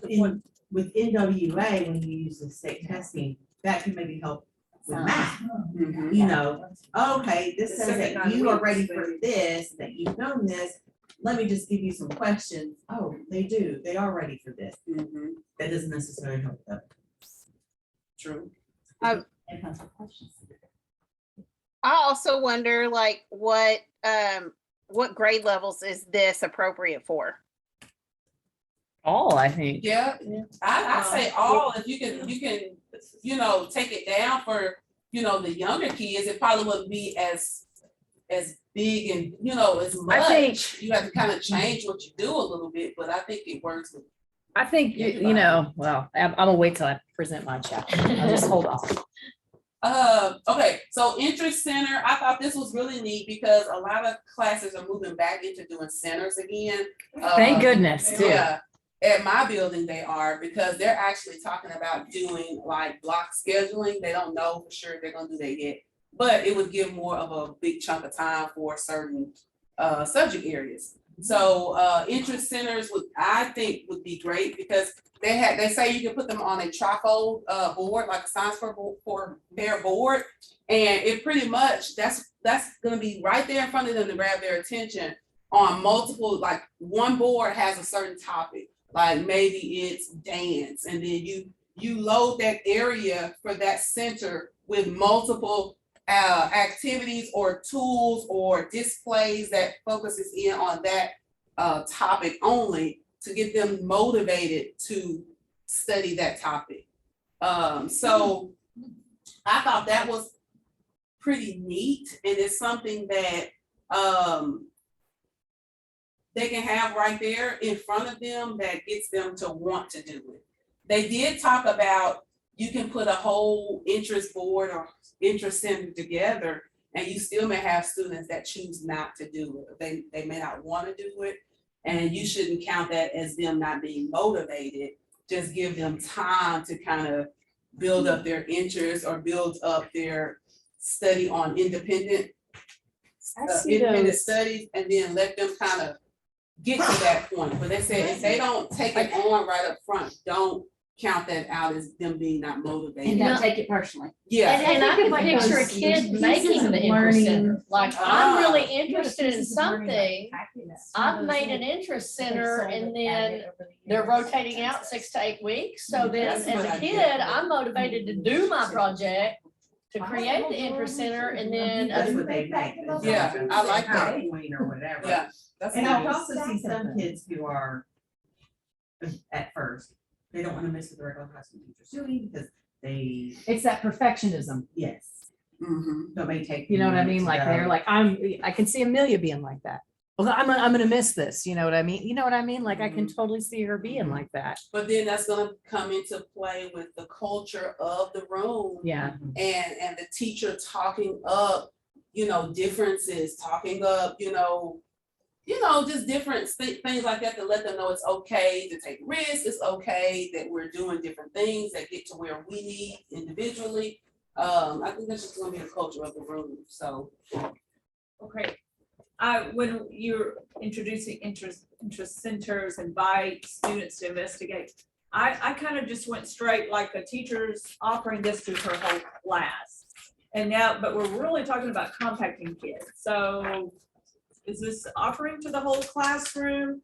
Speaker 1: In, with NWA, when you use the state testing, that can maybe help with math.
Speaker 8: Mhm.
Speaker 1: You know, okay, this says
Speaker 9: Specific
Speaker 1: that
Speaker 9: on
Speaker 1: you are
Speaker 9: weeks,
Speaker 1: ready
Speaker 9: but-
Speaker 1: for this, that you've known this. Let me just give you some questions. Oh, they are ready for this.
Speaker 8: Mhm.
Speaker 1: That doesn't necessarily help them.
Speaker 8: True.
Speaker 10: And comes with questions.
Speaker 6: I also wonder like what grade levels is this appropriate for?
Speaker 3: all, I think.
Speaker 8: Yeah, I say all, if you can, take it down for, the younger kids, it probably wouldn't be as big and, as
Speaker 3: I think,
Speaker 8: much. You have to kind of change what you do a little bit, but I think it works with.
Speaker 3: well, I'm gonna wait till I present my chapter. I'll just hold off.
Speaker 8: Okay, so interest center, I thought this was really neat because a lot of classes are moving back into doing centers again.
Speaker 3: Thank goodness, too.
Speaker 8: Yeah, at my building they are, because they're actually talking about doing like block scheduling. They don't know for sure if they're gonna do that yet. But it would give more of a big chunk of time for certain subject areas. So interest centers I think would be great, because they say you can put them on a trifold board, like a science fair board. And it pretty much, that's gonna be right there in front of them to grab their attention on multiple, like one board has a certain topic, like maybe it's dance, and then you load that area for that center with multiple activities or tools or displays that focuses in on that topic only to get them motivated to study that topic. So I thought that was pretty neat, and it's something that they can have right there in front of them that gets them to want to do it. They did talk about you can put a whole interest board or interest center together, and you still may have students that choose not to do it. They may not want to do it, and you shouldn't count that as them not being motivated. Just give them time to kind of build up their interest or build up their study on independent studies, and then let them kind of get to that point. But they said if they don't take it on right up front, don't count that out as them being not
Speaker 10: And
Speaker 8: motivated.
Speaker 10: don't take it personally.
Speaker 8: Yeah,
Speaker 3: And I can picture a kid making the interest center, like, I'm really
Speaker 4: Yeah,
Speaker 3: interested in something. I've made an interest center and then they're rotating out 6 to 8 weeks. So then
Speaker 8: That's
Speaker 3: as
Speaker 8: what
Speaker 3: a
Speaker 8: I
Speaker 3: kid,
Speaker 8: get.
Speaker 3: I'm motivated to do my project, to create the interest center, and then
Speaker 1: That's what they make.
Speaker 8: Yeah, I like that.
Speaker 1: PowerPoint or whatever.
Speaker 8: yeah. That's
Speaker 1: And I've
Speaker 8: nice.
Speaker 1: also seen some kids who are, at first, they don't want to mess with the regular high school teachers doing because they,
Speaker 4: It's that perfectionism.
Speaker 1: yes,
Speaker 8: Mhm.
Speaker 1: so it may take.
Speaker 4: You know what I
Speaker 1: minutes
Speaker 4: mean?
Speaker 1: to
Speaker 4: Like
Speaker 1: go.
Speaker 4: they're like, I can see Amelia being like that. Well, I'm gonna miss this. You know what I mean? You know what I mean? Like I can totally see her being like that.
Speaker 8: But then that's gonna come into play with the culture of the room.
Speaker 4: Yeah.
Speaker 8: And the teacher talking up, differences, talking up, just different things like that to let them know it's okay to take risks. It's okay that we're doing different things that get to where we need individually. I think that's just gonna be the culture of the room. So
Speaker 9: Okay. When you're introducing interest centers, invite students to investigate, I kind of just went straight like a teacher's offering this to her whole class. And now, but we're really talking about compacting kids. So is this offering to the whole classroom?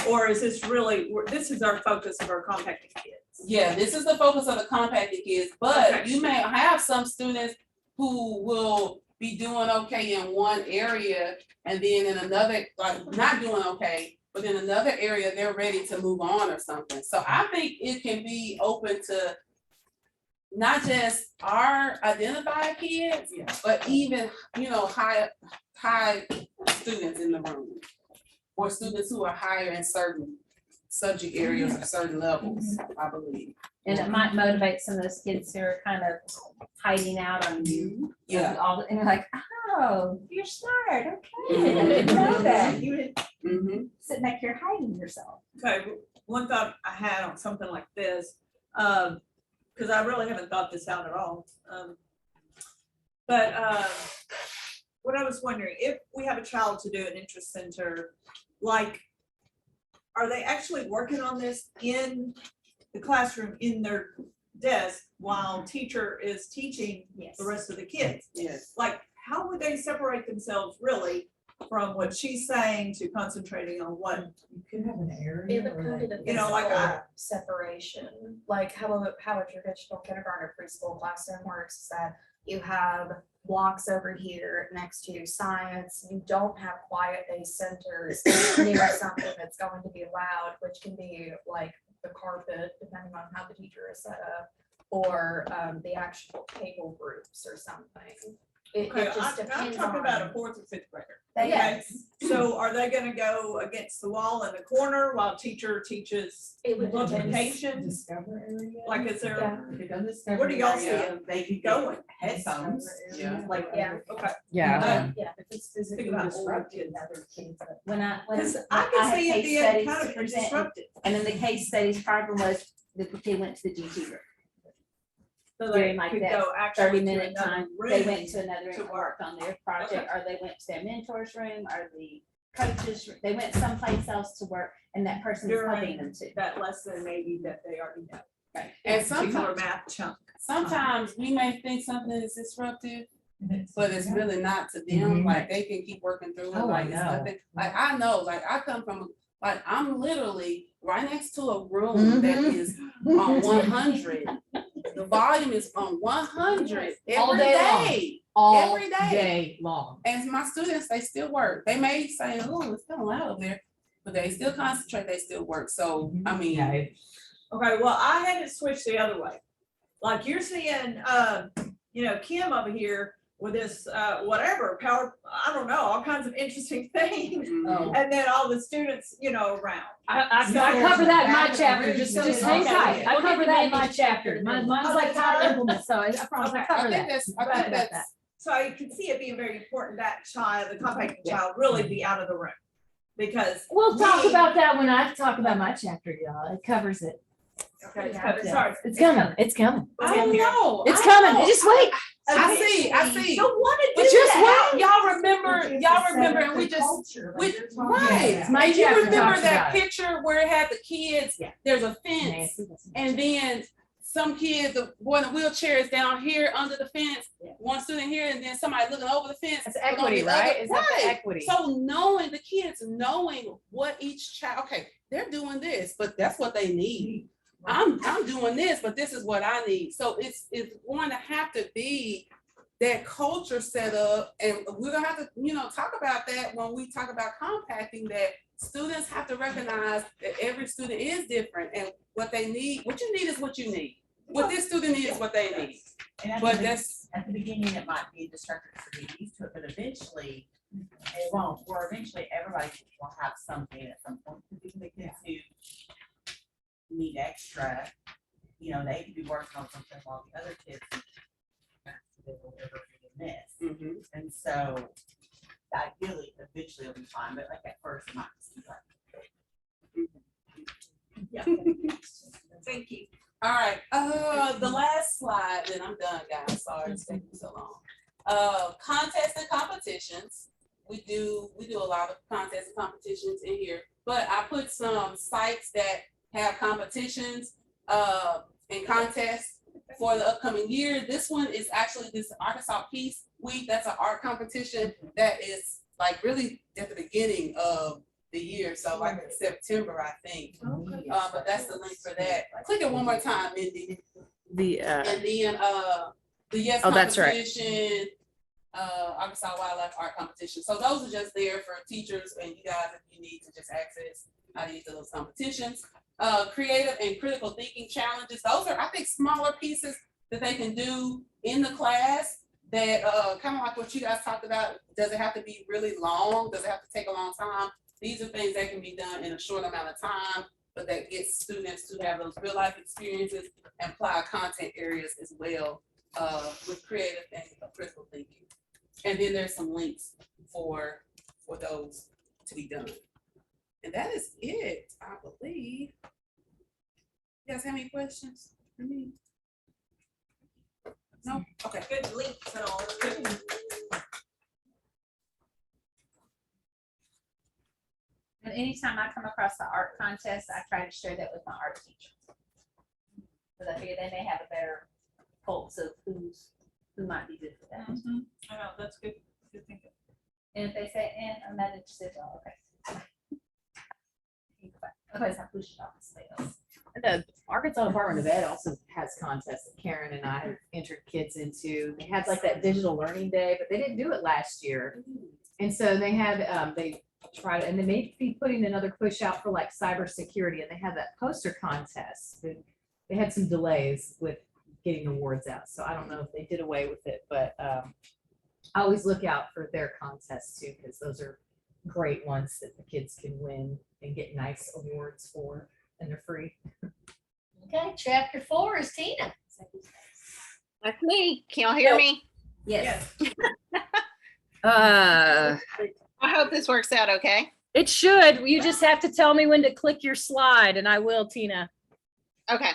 Speaker 9: Or is this really, this is our focus of our compacting kids?
Speaker 8: yeah, this is the focus of the compacted kids, but
Speaker 9: Okay.
Speaker 8: you may have some students who will be doing okay in one area and then in another, like not doing okay, but in another area, they're ready to move on or something. So I think it can be open to not just our identified kids,
Speaker 1: Yeah.
Speaker 8: but even, high students in the room. Or students who are higher in certain subject areas or certain levels, I believe.
Speaker 10: And it might motivate some of those kids who are kind of hiding out on you.
Speaker 8: Yeah.
Speaker 10: And they're like, oh, you're smart, okay, I didn't know that. You were
Speaker 8: Mm-hmm.
Speaker 10: sitting back here hiding yourself.
Speaker 9: Okay, one thought I had on something like this, because I really haven't thought this out at all. But what I was wondering, if we have a child to do an interest center, like, are they actually working on this in the classroom, in their desk, while teacher is teaching
Speaker 10: Yes.
Speaker 9: the rest of the kids?
Speaker 8: Yes.
Speaker 9: Like, how would they separate themselves really from what she's saying to concentrating on what?
Speaker 1: You could have an area.
Speaker 2: It would kind of
Speaker 9: You know, like I-
Speaker 2: separation, like how a traditional kindergarten or preschool classroom works, is that you have blocks over here next to science. You don't have quiet day centers near something that's going to be loud, which can be like the carpet, depending on how the teacher is set up, or the actual table groups or something. It
Speaker 9: Okay,
Speaker 2: just
Speaker 9: I'm
Speaker 2: depends
Speaker 9: talking about a
Speaker 2: on.
Speaker 9: 4th or 5th grader.
Speaker 2: Yes.
Speaker 9: Okay, so are they gonna go against the wall in the corner while teacher teaches
Speaker 2: It would depend.
Speaker 9: multiplication?
Speaker 1: Discover area.
Speaker 9: Like, is there,
Speaker 2: Yeah.
Speaker 1: If it goes to discover
Speaker 9: What do y'all
Speaker 1: area, they could
Speaker 9: Going.
Speaker 1: go headphones.
Speaker 8: Yeah.
Speaker 1: Like,
Speaker 2: Yeah.
Speaker 9: okay,
Speaker 4: Yeah.
Speaker 2: Yeah.
Speaker 10: If it's
Speaker 9: Think about older kids.
Speaker 10: When I
Speaker 9: because I
Speaker 10: had
Speaker 9: can see it
Speaker 10: case
Speaker 9: being
Speaker 10: studies
Speaker 9: kind
Speaker 10: to
Speaker 9: of
Speaker 10: present,
Speaker 9: disruptive.
Speaker 10: and then the case studies problem was the kid went to the GT room.
Speaker 9: So
Speaker 10: During
Speaker 9: they
Speaker 10: like
Speaker 9: could
Speaker 10: that
Speaker 9: go actually
Speaker 10: 30-minute
Speaker 9: to another
Speaker 10: time, they
Speaker 9: room.
Speaker 10: went to another room
Speaker 9: to
Speaker 10: and
Speaker 9: work.
Speaker 10: worked on their project, or they went to their mentor's room, or the coaches, they went someplace else to work, and that person is helping them too.
Speaker 9: That lesson maybe that they already know.
Speaker 10: Right.
Speaker 8: And
Speaker 9: Particular
Speaker 8: sometimes,
Speaker 9: math chunk.
Speaker 8: sometimes we may think something is disruptive, but it's really not to them.
Speaker 4: Mhm.
Speaker 8: Like they can keep working through it.
Speaker 4: Oh, I
Speaker 8: Like it's
Speaker 4: know.
Speaker 8: nothing. Like I know, like I come from, like I'm literally right next to a room that is on 100. The volume is on 100
Speaker 4: All
Speaker 8: every
Speaker 4: day long.
Speaker 8: day.
Speaker 4: All
Speaker 8: Every day.
Speaker 4: day long.
Speaker 8: And my students, they still work. They may say, oh, it's kind of loud up there. but they still concentrate, they still work. So, I mean,
Speaker 4: Yeah,
Speaker 9: Okay, well, I had it switched the other way. Like you're seeing, Kim over here with this, whatever, power, I don't know, all kinds of interesting things.
Speaker 4: Oh.
Speaker 9: And then all the students, around.
Speaker 4: I
Speaker 9: So-
Speaker 4: cover that in my
Speaker 9: Back
Speaker 4: chapter,
Speaker 9: and
Speaker 4: just
Speaker 9: really
Speaker 4: hang
Speaker 9: so-
Speaker 4: tight. I
Speaker 5: We'll get
Speaker 4: cover
Speaker 5: the
Speaker 4: that in my
Speaker 5: managed
Speaker 4: chapter. Mine's like how to implement, so I promise I
Speaker 9: Okay.
Speaker 4: cover
Speaker 8: I think
Speaker 4: that.
Speaker 8: I think
Speaker 4: Right about
Speaker 8: that's,
Speaker 9: So you can see it being very important that child, the compacting child, really be out of the room. Because.
Speaker 4: We'll talk
Speaker 9: we-
Speaker 4: about that when I talk about my chapter, y'all. It covers it.
Speaker 9: Okay,
Speaker 4: Yeah.
Speaker 9: sorry.
Speaker 4: It's coming, it's coming.
Speaker 8: I don't know.
Speaker 4: It's
Speaker 8: I don't
Speaker 4: coming.
Speaker 8: know.
Speaker 4: Just wait.
Speaker 8: I see.
Speaker 9: Don't wanna do
Speaker 8: But just
Speaker 9: that.
Speaker 8: wait, y'all remember, and we just, right.
Speaker 4: It's my
Speaker 8: And you
Speaker 4: chapter
Speaker 8: remember
Speaker 4: talks
Speaker 8: that
Speaker 4: about it.
Speaker 8: picture where it had the kids,
Speaker 4: Yeah.
Speaker 8: there's a fence, and then some kid, the boy in the wheelchair is down here under the fence,
Speaker 4: Yeah.
Speaker 8: one student here, and then somebody looking over the fence.
Speaker 4: It's
Speaker 8: but on
Speaker 4: equity,
Speaker 8: the other-
Speaker 4: right? Is that the
Speaker 8: Right.
Speaker 4: equity?
Speaker 8: So knowing, the kids knowing what each child, okay, they're doing this, but that's what they need. I'm doing this, but this is what I need. So it's going to have to be that culture set up, and we're gonna have to, talk about that when we talk about compacting, that students have to recognize that every student is different, and what they need, what you need is what you need. What this student needs is what they need.
Speaker 7: And at
Speaker 8: But
Speaker 7: the,
Speaker 8: that's,
Speaker 7: at the beginning, it might be distracted to be used to it, but eventually it won't, or eventually everybody will have something at some point. Because even the kids who need extra, they could be working on something while the other kids will ever miss. And so ideally, eventually it'll be fine, but like at first it might just be like.
Speaker 9: Yeah.
Speaker 5: Thank you.
Speaker 8: all right, the last slide, then I'm done, guys, sorry it's taking so long. Contests and competitions, we do a lot of contests and competitions in here, but I put some sites that have competitions, and contests for the upcoming year. This one is actually this Arkansas Peace Week. That's an art competition that is like really at the beginning of the year. So like in September, I think. But that's the link for that. Click it one more time, Mindy.
Speaker 3: The,
Speaker 8: And then the yes
Speaker 3: Oh, that's right.
Speaker 8: competition, Arkansas Wildlife Art Competition. So those are just there for teachers and you guys if you need to just access how to use those competitions. Creative and critical thinking challenges. Those are, I think, smaller pieces that they can do in the class that kind of like what you guys talked about. Does it have to be really long? Does it have to take a long time? These are things that can be done in a short amount of time, but that gets students to have those real life experiences and apply content areas as well with creative and critical thinking. And then there's some links for those to be done. And that is it, I believe. You guys have any questions for me? No? Okay.
Speaker 9: Good links and all. Good.
Speaker 10: And anytime I come across the art contest, I try to share that with my art teacher. Because I figure they may have a better pulse of who might be good for that.
Speaker 9: I know, that's good. Good thinking.
Speaker 10: And if they say, I'm not interested, oh, okay. Otherwise, I push it off the scales.
Speaker 4: The Arkansas Department of Ed also has contests that Karen and I have entered kids into. They had like that digital learning day, but they didn't do it last year. And so they had, they tried, and they may be putting another push out for like cybersecurity, and they had that poster contest. They had some delays with getting awards out, so I don't know if they did away with it, but I always look out for their contests too, because those are great ones that the kids can win and get nice awards for, and they're free.
Speaker 3: okay, chapter 4 is Tina.
Speaker 6: That's me. Can y'all hear me?
Speaker 10: Yes.
Speaker 3: Uh,
Speaker 6: I hope this works out okay.
Speaker 3: it should. You just have to tell me when to click your slide and I will, Tina.
Speaker 6: Okay.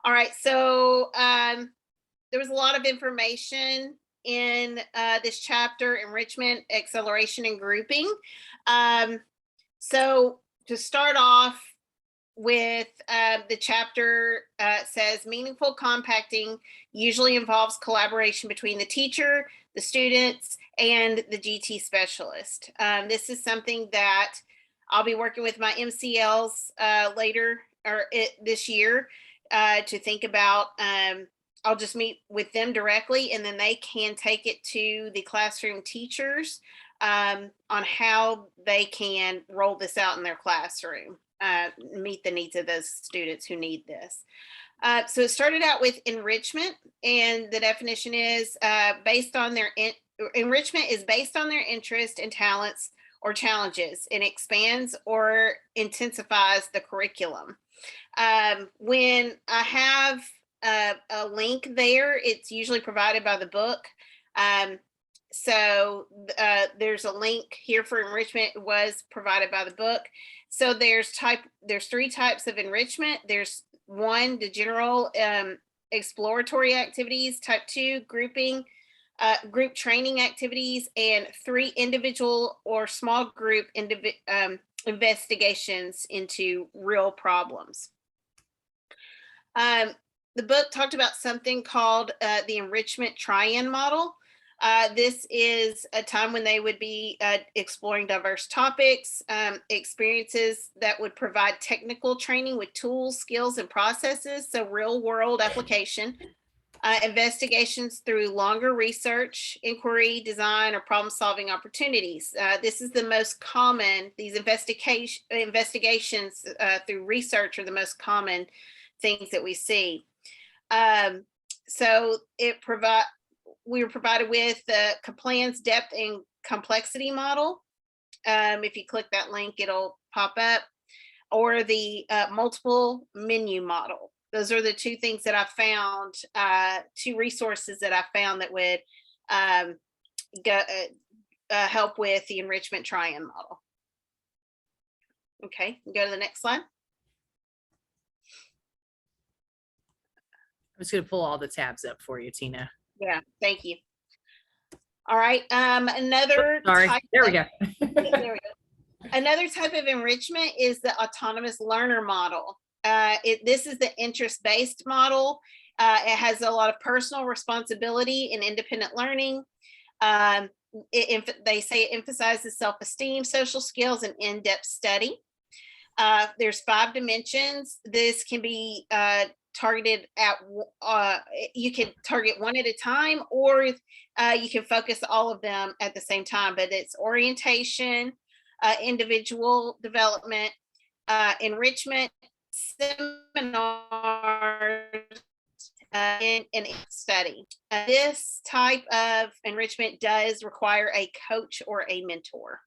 Speaker 6: All right. So there was a lot of information in this chapter, enrichment, acceleration, and grouping. So to start off with, the chapter says meaningful compacting usually involves collaboration between the teacher, the students, and the GT specialist. This is something that I'll be working with my MCLs later or this year to think about. I'll just meet with them directly, and then they can take it to the classroom teachers on how they can roll this out in their classroom, meet the needs of those students who need this. So it started out with enrichment, and the definition is based on their enrichment is based on their interest and talents or challenges, and expands or intensifies the curriculum. When I have a link there, it's usually provided by the book. So there's a link here for enrichment. It was provided by the book. So there's three types of enrichment. There's one, the general exploratory activities, type two, group training activities, and three, individual or small group investigations into real problems. The book talked about something called the enrichment triad model. This is a time when they would be exploring diverse topics, experiences that would provide technical training with tools, skills, and processes, so real world application, investigations through longer research, inquiry, design, or problem solving opportunities. This is the most common, these investigations through research are the most common things that we see. So we were provided with the Kaplan's depth and complexity model. If you click that link, it'll pop up, or the multiple menu model. Those are the two things that I found, two resources that I found that would help with the enrichment triad model. Okay, go to the next slide.
Speaker 4: I'm just gonna pull all the tabs up for you, Tina.
Speaker 6: Yeah, thank you. All right, another
Speaker 4: Sorry,
Speaker 6: type
Speaker 4: there we
Speaker 6: of-
Speaker 4: go.
Speaker 6: there we go. Another type of enrichment is the autonomous learner model. This is the interest-based model. It has a lot of personal responsibility and independent learning. They say it emphasizes self-esteem, social skills, and in-depth study. There's 5 dimensions. This can be targeted at, you can target one at a time, or you can focus all of them at the same time, but it's orientation, individual development, enrichment, seminars, and study. This type of enrichment does require a coach or a mentor.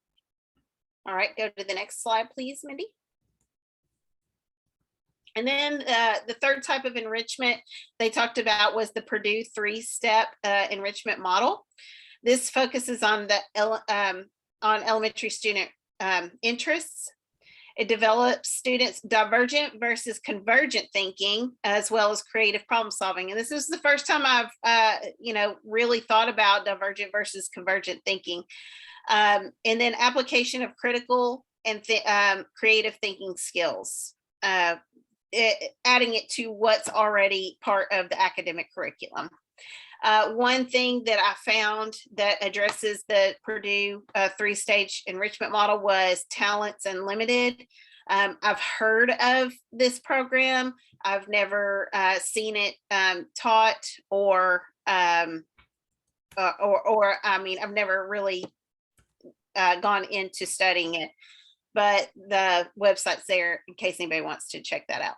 Speaker 6: All right, go to the next slide, please, Mindy. And then the third type of enrichment they talked about was the Purdue 3-step enrichment model. This focuses on the on elementary student interests. It develops students' divergent versus convergent thinking, as well as creative problem solving. And this is the first time I've really thought about divergent versus convergent thinking. And then application of critical and creative thinking skills. Adding it to what's already part of the academic curriculum. One thing that I found that addresses the Purdue 3-stage enrichment model was Talents Unlimited. I've heard of this program. I've never seen it taught or I mean, I've never really gone into studying it, but the website's there in case anybody wants to check that out.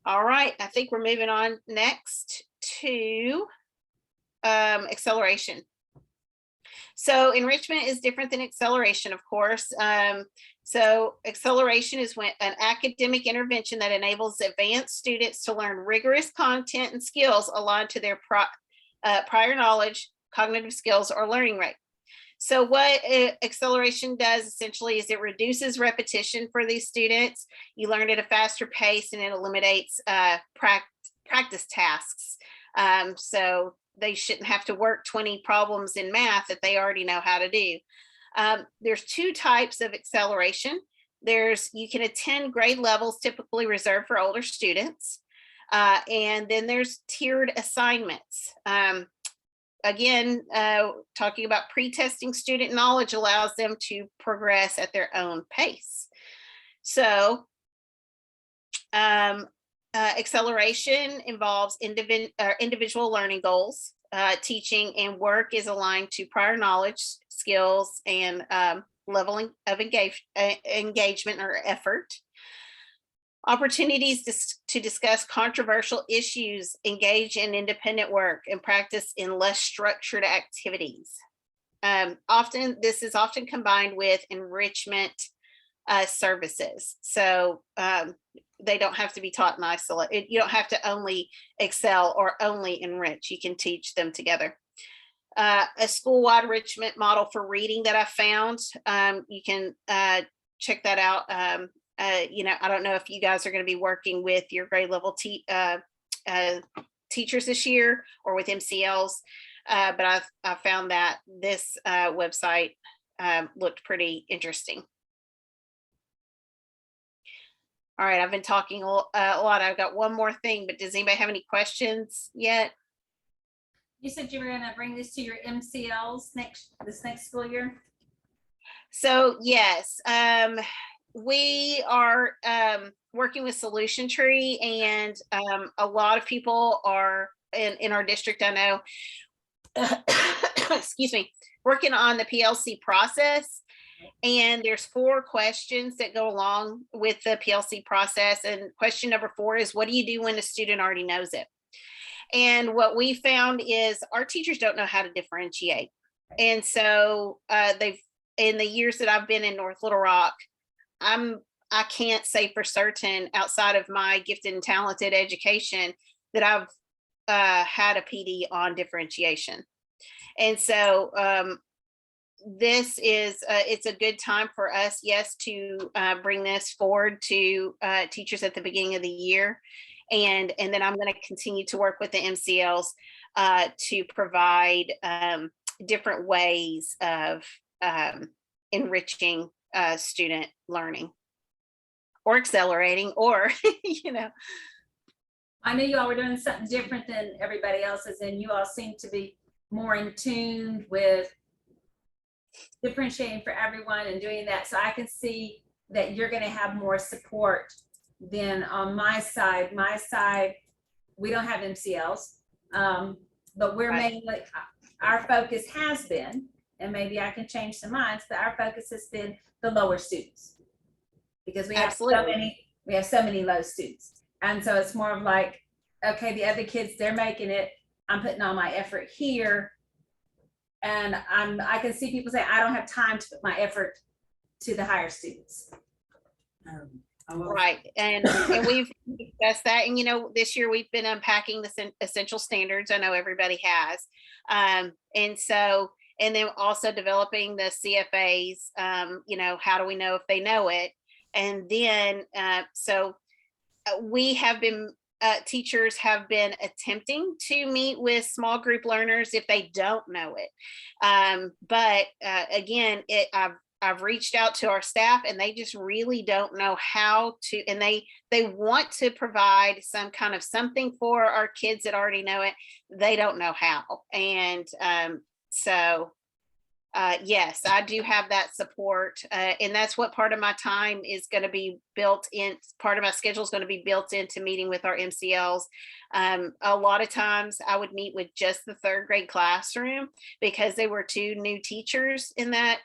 Speaker 6: All right, I think we're moving on next to acceleration. So enrichment is different than acceleration, of course. So acceleration is when an academic intervention that enables advanced students to learn rigorous content and skills aligned to their prior knowledge, cognitive skills, or learning rate. So what acceleration does essentially is it reduces repetition for these students. You learn at a faster pace, and it eliminates practice tasks. So they shouldn't have to work 20 problems in math that they already know how to do. There's 2 types of acceleration. You can attend grade levels typically reserved for older students. And then there's tiered assignments. Again, talking about pre-testing student knowledge allows them to progress at their own pace. So acceleration involves individual learning goals. teaching and work is aligned to prior knowledge, skills, and leveling of engagement or effort. Opportunities to discuss controversial issues, engage in independent work, and practice in less structured activities. This is often combined with enrichment services. So they don't have to be taught in isolation. You don't have to only excel or only enrich. You can teach them together. A school-wide enrichment model for reading that I found. You can check that out. I don't know if you guys are going to be working with your grade level teachers this year or with MCLs, but I found that this website looked pretty interesting. All right, I've been talking a lot. I've got one more thing, but does anybody have any questions yet?
Speaker 10: You said you were gonna bring this to your MCLs this next school year?
Speaker 6: So yes, we are working with Solution Tree, and a lot of people are in our district, I know, excuse me, working on the PLC process. And there's 4 questions that go along with the PLC process. And question number 4 is, what do you do when a student already knows it? And what we found is our teachers don't know how to differentiate. And so in the years that I've been in North Little Rock, I can't say for certain, outside of my gifted and talented education, that I've had a PD on differentiation. And so this is it's a good time for us, yes, to bring this forward to teachers at the beginning of the year, and then I'm going to continue to work with the MCLs to provide different ways of enriching student learning or accelerating, or
Speaker 10: I knew you all were doing something different than everybody else's, and you all seem to be more in tune with differentiating for everyone and doing that. So I can see that you're going to have more support than on my side. My side, we don't have MCLs, but we're mainly, our focus has been, and maybe I can change some minds, but our focus has been the lower students, because we have so many low students. And so it's more of like, okay, the other kids, they're making it, I'm putting all my effort here. And I can see people say, I don't have time to put my effort to the higher students.
Speaker 6: Right. And we've discussed that. And, this year we've been unpacking the essential standards. I know everybody has. And then also developing the CFAs, how do we know if they know it? And then, we have been, teachers have been attempting to meet with small group learners if they don't know it. But again, I've reached out to our staff, and they just really don't know how to, and they want to provide some kind of something for our kids that already know it. They don't know how. And yes, I do have that support. And that's what part of my time is going to be built in. Part of my schedule is going to be built into meeting with our MCLs. A lot of times I would meet with just the 3rd grade classroom, because they were 2 new teachers in that,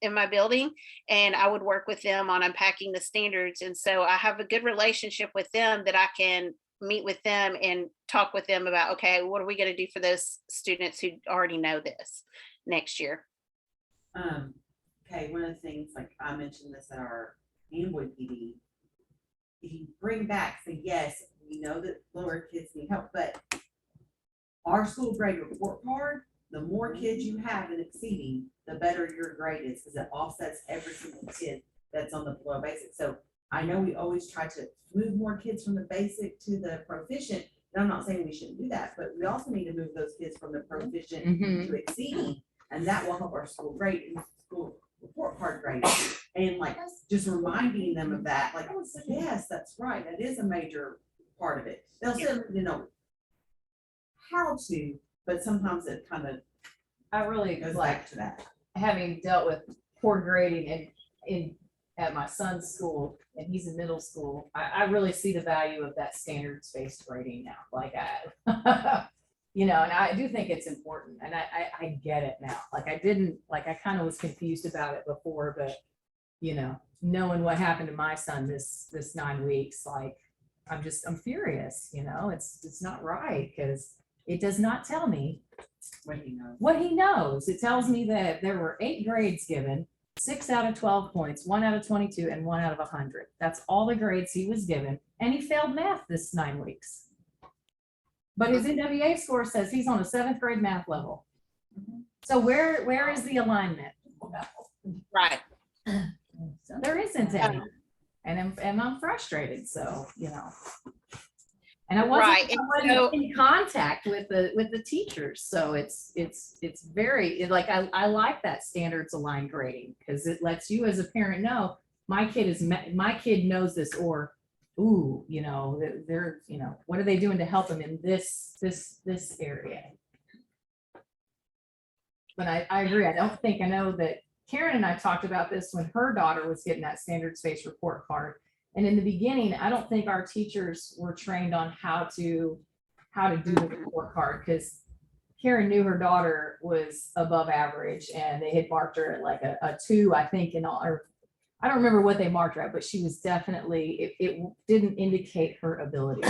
Speaker 6: in my building, and I would work with them on unpacking the standards. And so I have a good relationship with them that I can meet with them and talk with them about, okay, what are we going to do for those students who already know this next year?
Speaker 1: Okay, one of the things, like I mentioned this at our Amboy PD, if you bring back, say, yes, we know that lower kids need help, but our school grade report card, the more kids you have in exceeding, the better your grade is, because it offsets every single kid that's on the below basic. So I know we always try to move more kids from the basic to the proficient, and I'm not saying we shouldn't do that, but we also need to move those kids from the proficient to exceeding. And that will help our school grade and school report card grade. And like just reminding them of that, like, oh, yes, that's right. That is a major part of it. They'll still, how to, but sometimes it kind of
Speaker 4: I really
Speaker 1: goes
Speaker 4: like
Speaker 1: back to that.
Speaker 4: having dealt with poor grading at my son's school, and he's in middle school. I really see the value of that standards-based grading now. Like you know, and I do think it's important, and I get it now. Like I didn't, like I kind of was confused about it before, but you know, knowing what happened to my son this 9 weeks, like I'm furious, you know, it's not right because it does not tell me
Speaker 7: What he knows.
Speaker 4: what he knows. It tells me that there were 8 grades given, 6 out of 12 points, 1 out of 22, and 1 out of 100. That's all the grades he was given, and he failed math this 9 weeks. But his NWA score says he's on a 7th grade math level. So where is the alignment?
Speaker 6: Right.
Speaker 4: So there isn't any, and I'm frustrated. So you know, and I wasn't,
Speaker 6: Right,
Speaker 4: I
Speaker 6: and
Speaker 4: wasn't
Speaker 6: so-
Speaker 4: in contact with the teachers. So it's very like I like that standards aligned grading because it lets you as a parent know my kid knows this, or ooh, you know, they're you know, what are they doing to help them in this area? But I agree. I know that Karen and I talked about this when her daughter was getting that standards-based report card. And in the beginning, I don't think our teachers were trained on how to do the report card because Karen knew her daughter was above average and they had marked her at like a 2, I think, in all, or I don't remember what they marked her at, but she was definitely, it didn't indicate her ability.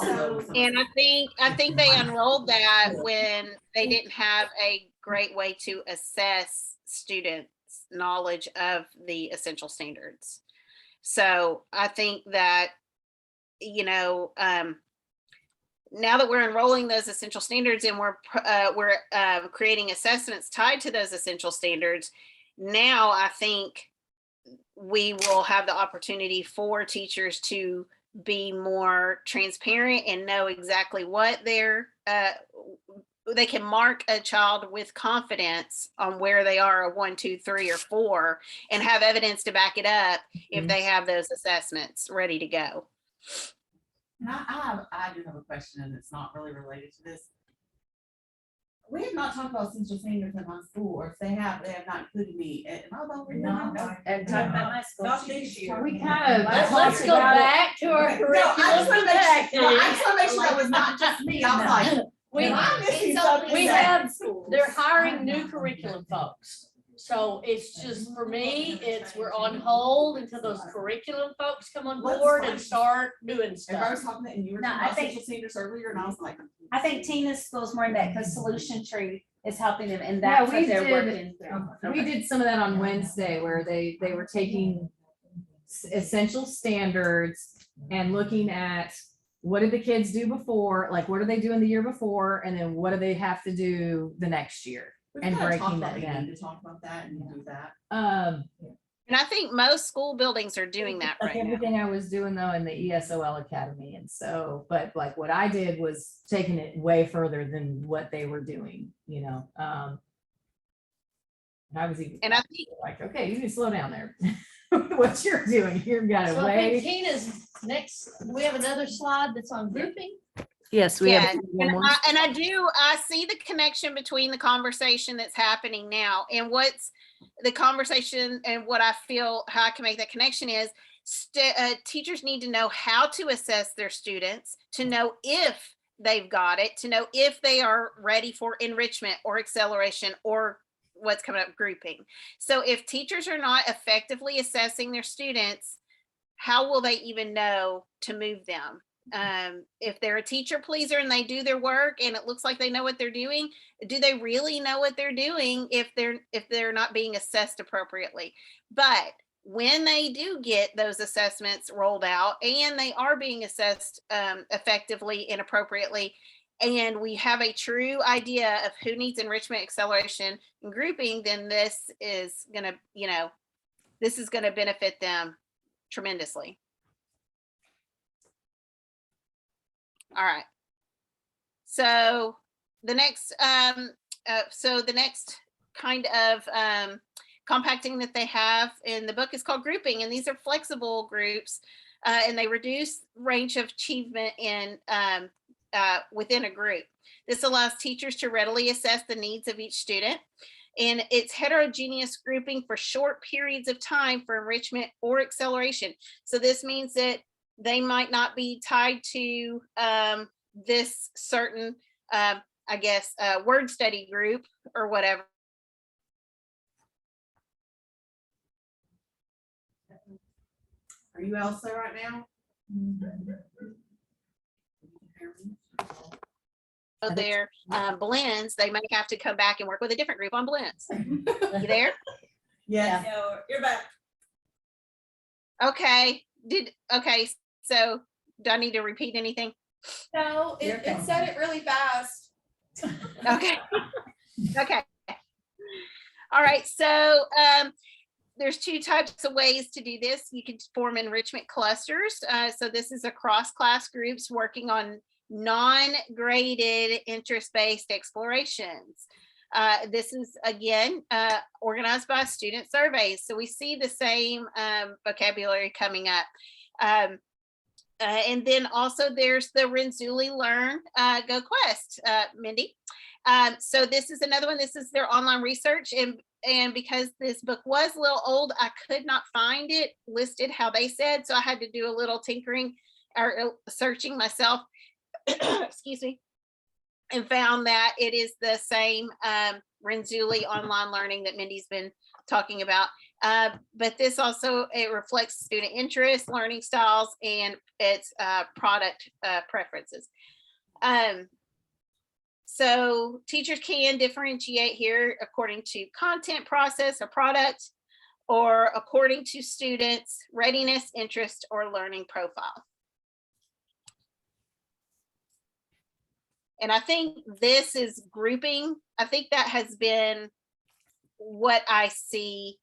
Speaker 6: And I think they unrolled that when they didn't have a great way to assess students' knowledge of the essential standards. So I think that, you know, now that we're enrolling those essential standards and we're creating assessments tied to those essential standards, now I think we will have the opportunity for teachers to be more transparent and know exactly what they can mark a child with confidence on where they are a 1, 2, 3, or 4, and have evidence to back it up if they have those assessments ready to go.
Speaker 7: And I do have a question, and it's not really related to this. We have not talked about essential standards in my school, or if they have not included me. Am I about to?
Speaker 9: No.
Speaker 10: And talk about my school.
Speaker 9: Not this year.
Speaker 4: We kind of
Speaker 3: Let's go back to our
Speaker 1: I just want to make
Speaker 3: curriculum.
Speaker 1: sure, I just want to make sure that was not just me. I was like,
Speaker 3: We,
Speaker 1: am I missing something?
Speaker 3: we have, they're hiring new curriculum folks. So it's just, for me, we're on hold until those curriculum folks come on
Speaker 1: What's
Speaker 3: board
Speaker 1: fine.
Speaker 3: and start doing
Speaker 1: Everybody
Speaker 3: stuff.
Speaker 1: was talking that, and you were
Speaker 10: No,
Speaker 1: talking
Speaker 10: I
Speaker 1: about
Speaker 10: think-
Speaker 1: essential standards earlier, and I was like.
Speaker 10: I think Tina's school's more in that because Solution Tree is helping them and
Speaker 4: Yeah,
Speaker 10: that's
Speaker 4: we
Speaker 10: what they're
Speaker 4: did-
Speaker 10: working through.
Speaker 4: We did some of that on Wednesday where they were taking essential standards and looking at what did the kids do before, like what are they doing the year before, and then what do they have to do the next year?
Speaker 1: We've
Speaker 4: And
Speaker 1: kinda
Speaker 4: breaking
Speaker 1: talked
Speaker 4: that
Speaker 1: about
Speaker 4: down.
Speaker 1: needing to talk about that and do that.
Speaker 6: And I think most school buildings are doing that
Speaker 4: Like
Speaker 6: right now.
Speaker 4: everything I was doing though in the ESOL Academy, and so, but like what I did was taking it way further than what they were doing, you know. And I was even
Speaker 6: And I think
Speaker 4: like, okay, you can slow down there. What you're doing, you've got
Speaker 3: So
Speaker 4: to
Speaker 3: I think
Speaker 4: wait.
Speaker 3: Tina's next, we have another slide that's on grouping.
Speaker 4: Yes,
Speaker 6: yeah, and I see the connection between the conversation that's happening now and what's the conversation, and what I feel how I can make that connection is teachers need to know how to assess their students, to know if they've got it, to know if they are ready for enrichment or acceleration or what's coming up, grouping. So if teachers are not effectively assessing their students, how will they even know to move them? If they're a teacher pleaser and they do their work and it looks like they know what they're doing, do they really know what they're doing if they're not being assessed appropriately? But when they do get those assessments rolled out and they are being assessed effectively and appropriately, and we have a true idea of who needs enrichment, acceleration, and grouping, then this is gonna benefit them tremendously. All right. So the next kind of compacting that they have in the book is called grouping, and these are flexible groups, and they reduce range of achievement in within a group. This allows teachers to readily assess the needs of each student, and it's heterogeneous grouping for short periods of time for enrichment or acceleration. So this means that they might not be tied to this certain I guess, word study group or whatever.
Speaker 1: Are you Elsa right now?
Speaker 6: So their blends, they might have to come back and work with a different group on blends. You there?
Speaker 1: Yes.
Speaker 9: No, you're back.
Speaker 6: Okay, okay, so do I need to repeat anything?
Speaker 2: No, it said it really fast.
Speaker 6: Okay. Okay. All right, so there's two types of ways to do this. You can form enrichment clusters. So this is across class groups working on non-graded interest-based explorations. This is again organized by student surveys. So we see the same vocabulary coming up. And then also there's the Renzulli Learn Go Quest, Mindy. So this is another one. This is their online research. And because this book was a little old, I could not find it listed how they said. So I had to do a little tinkering or searching myself, excuse me, and found that it is the same Renzulli online learning that Mindy's been talking about. But this also, it reflects student interest, learning styles, and its product preferences. So teachers can differentiate here according to content, process, or product, or according to students' readiness, interest, or learning profile. And I think this is grouping. I think that has been what I see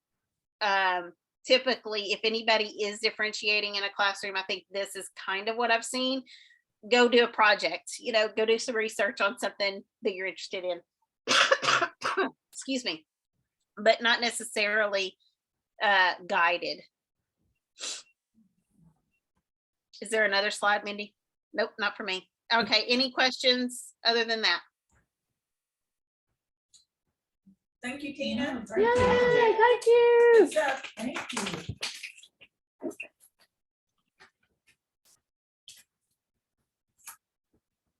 Speaker 6: typically. If anybody is differentiating in a classroom, I think this is kind of what I've seen. Go do a project, go do some research on something that you're interested in. Excuse me, but not necessarily guided. Is there another slide, Mindy? Nope, not for me. Okay, any questions other than that?
Speaker 9: Thank you, Tina.
Speaker 3: Yay, thank you.
Speaker 9: Good job. Thank you.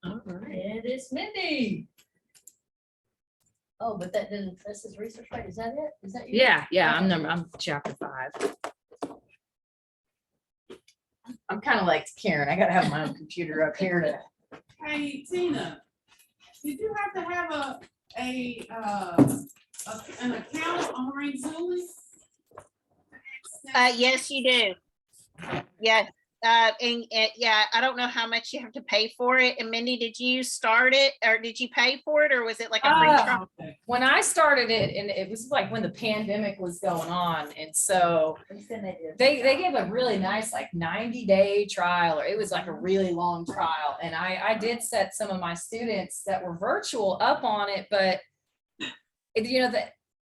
Speaker 3: All right.
Speaker 10: It is Mindy.
Speaker 3: Oh, but that didn't, this is research, right? Is that it? Is that you?
Speaker 4: Yeah, I'm chapter 5. I'm kind of like Karen. I gotta have my own computer up here to.
Speaker 8: Hey, Tina, did you have to have an account on Renzulli?
Speaker 6: Yes, you do. Yes. And yeah, I don't know how much you have to pay for it. And Mindy, did you start it or did you pay for it or was it like a free trial?
Speaker 4: When I started it, and it was like when the pandemic was going on, and so they gave a really nice like 90-day trial, or it was like a really long trial. And I did set some of my students that were virtual up on it, but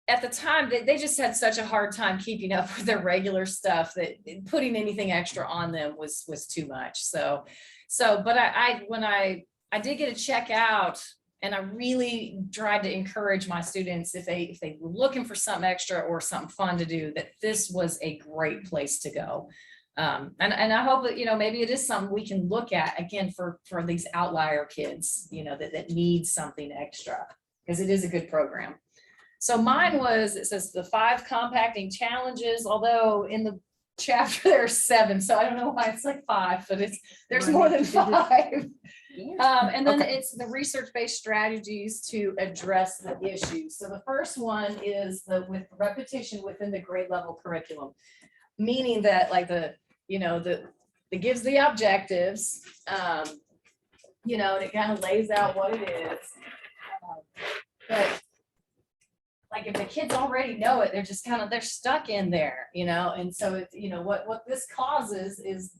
Speaker 4: at the time they just had such a hard time keeping up with their regular stuff that putting anything extra on them was too much. So but when I did get a check out, and I really tried to encourage my students, if they were looking for something extra or something fun to do, that this was a great place to go. And I hope that, maybe it is something we can look at again for these outlier kids, that need something extra, because it is a good program. So mine it says the 5 compacting challenges, although in the chapter there are 7, so I don't know why it's like 5, but there's more than 5. And then it's the research-based strategies to address the issues. So the first one is with repetition within the grade level curriculum, meaning that like it gives the objectives, and it kind of lays out what it is. But like if the kids already know it, they're just they're stuck in there, and so it's, what this causes is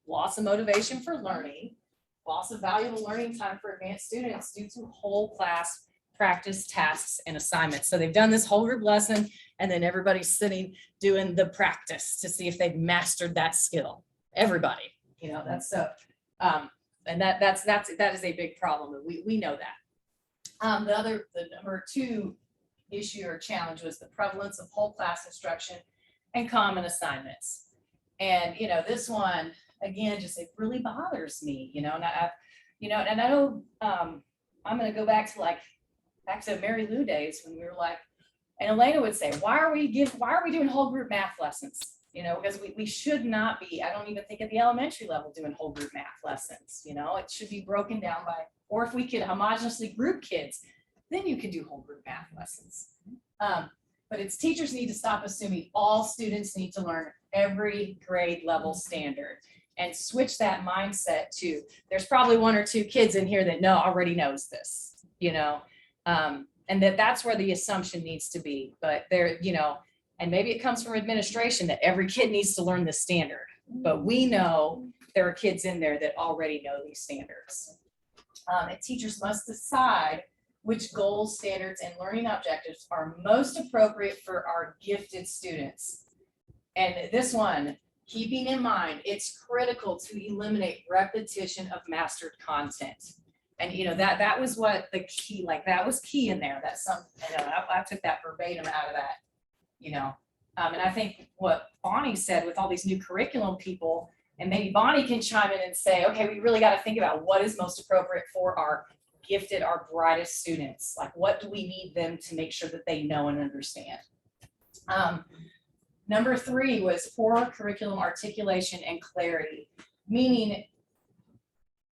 Speaker 4: loss of motivation for learning, loss of valuable learning time for advanced students due to whole class practice tasks and assignments. So they've done this whole group lesson, and then everybody's sitting doing the practice to see if they've mastered that skill. Everybody, that's so, and that is a big problem, and we know that. The number 2 issue or challenge was the prevalence of whole class instruction and common assignments. And, this one, again, it really bothers me, and I know,
Speaker 11: I'm gonna go back to Mary Lou days when we were like, and Elena would say, why are we doing whole group math lessons? You know, because we should not be, I don't even think at the elementary level doing whole group math lessons, you know, it should be broken down by, or if we could homogeneously group kids, then you can do whole group math lessons. But it's teachers need to stop assuming all students need to learn every grade level standard and switch that mindset to, there's probably one or two kids in here that already knows this, you know, and that's where the assumption needs to be. But there, you know, and maybe it comes from administration that every kid needs to learn this standard, but we know there are kids in there that already know these standards. And teachers must decide which goals, standards, and learning objectives are most appropriate for our gifted students. And this one, keeping in mind, it's critical to eliminate repetition of mastered content. And you know, that was what the key, like that was key in there. That's something, you know, I took that verbatim out of that, you know. And I think what Bonnie said with all these new curriculum people, and maybe Bonnie can chime in and say, okay, we really got to think about what is most appropriate for our gifted, our brightest students. Like, what do we need them to make sure that they know and understand? Number 3 was poor curriculum articulation and clarity, meaning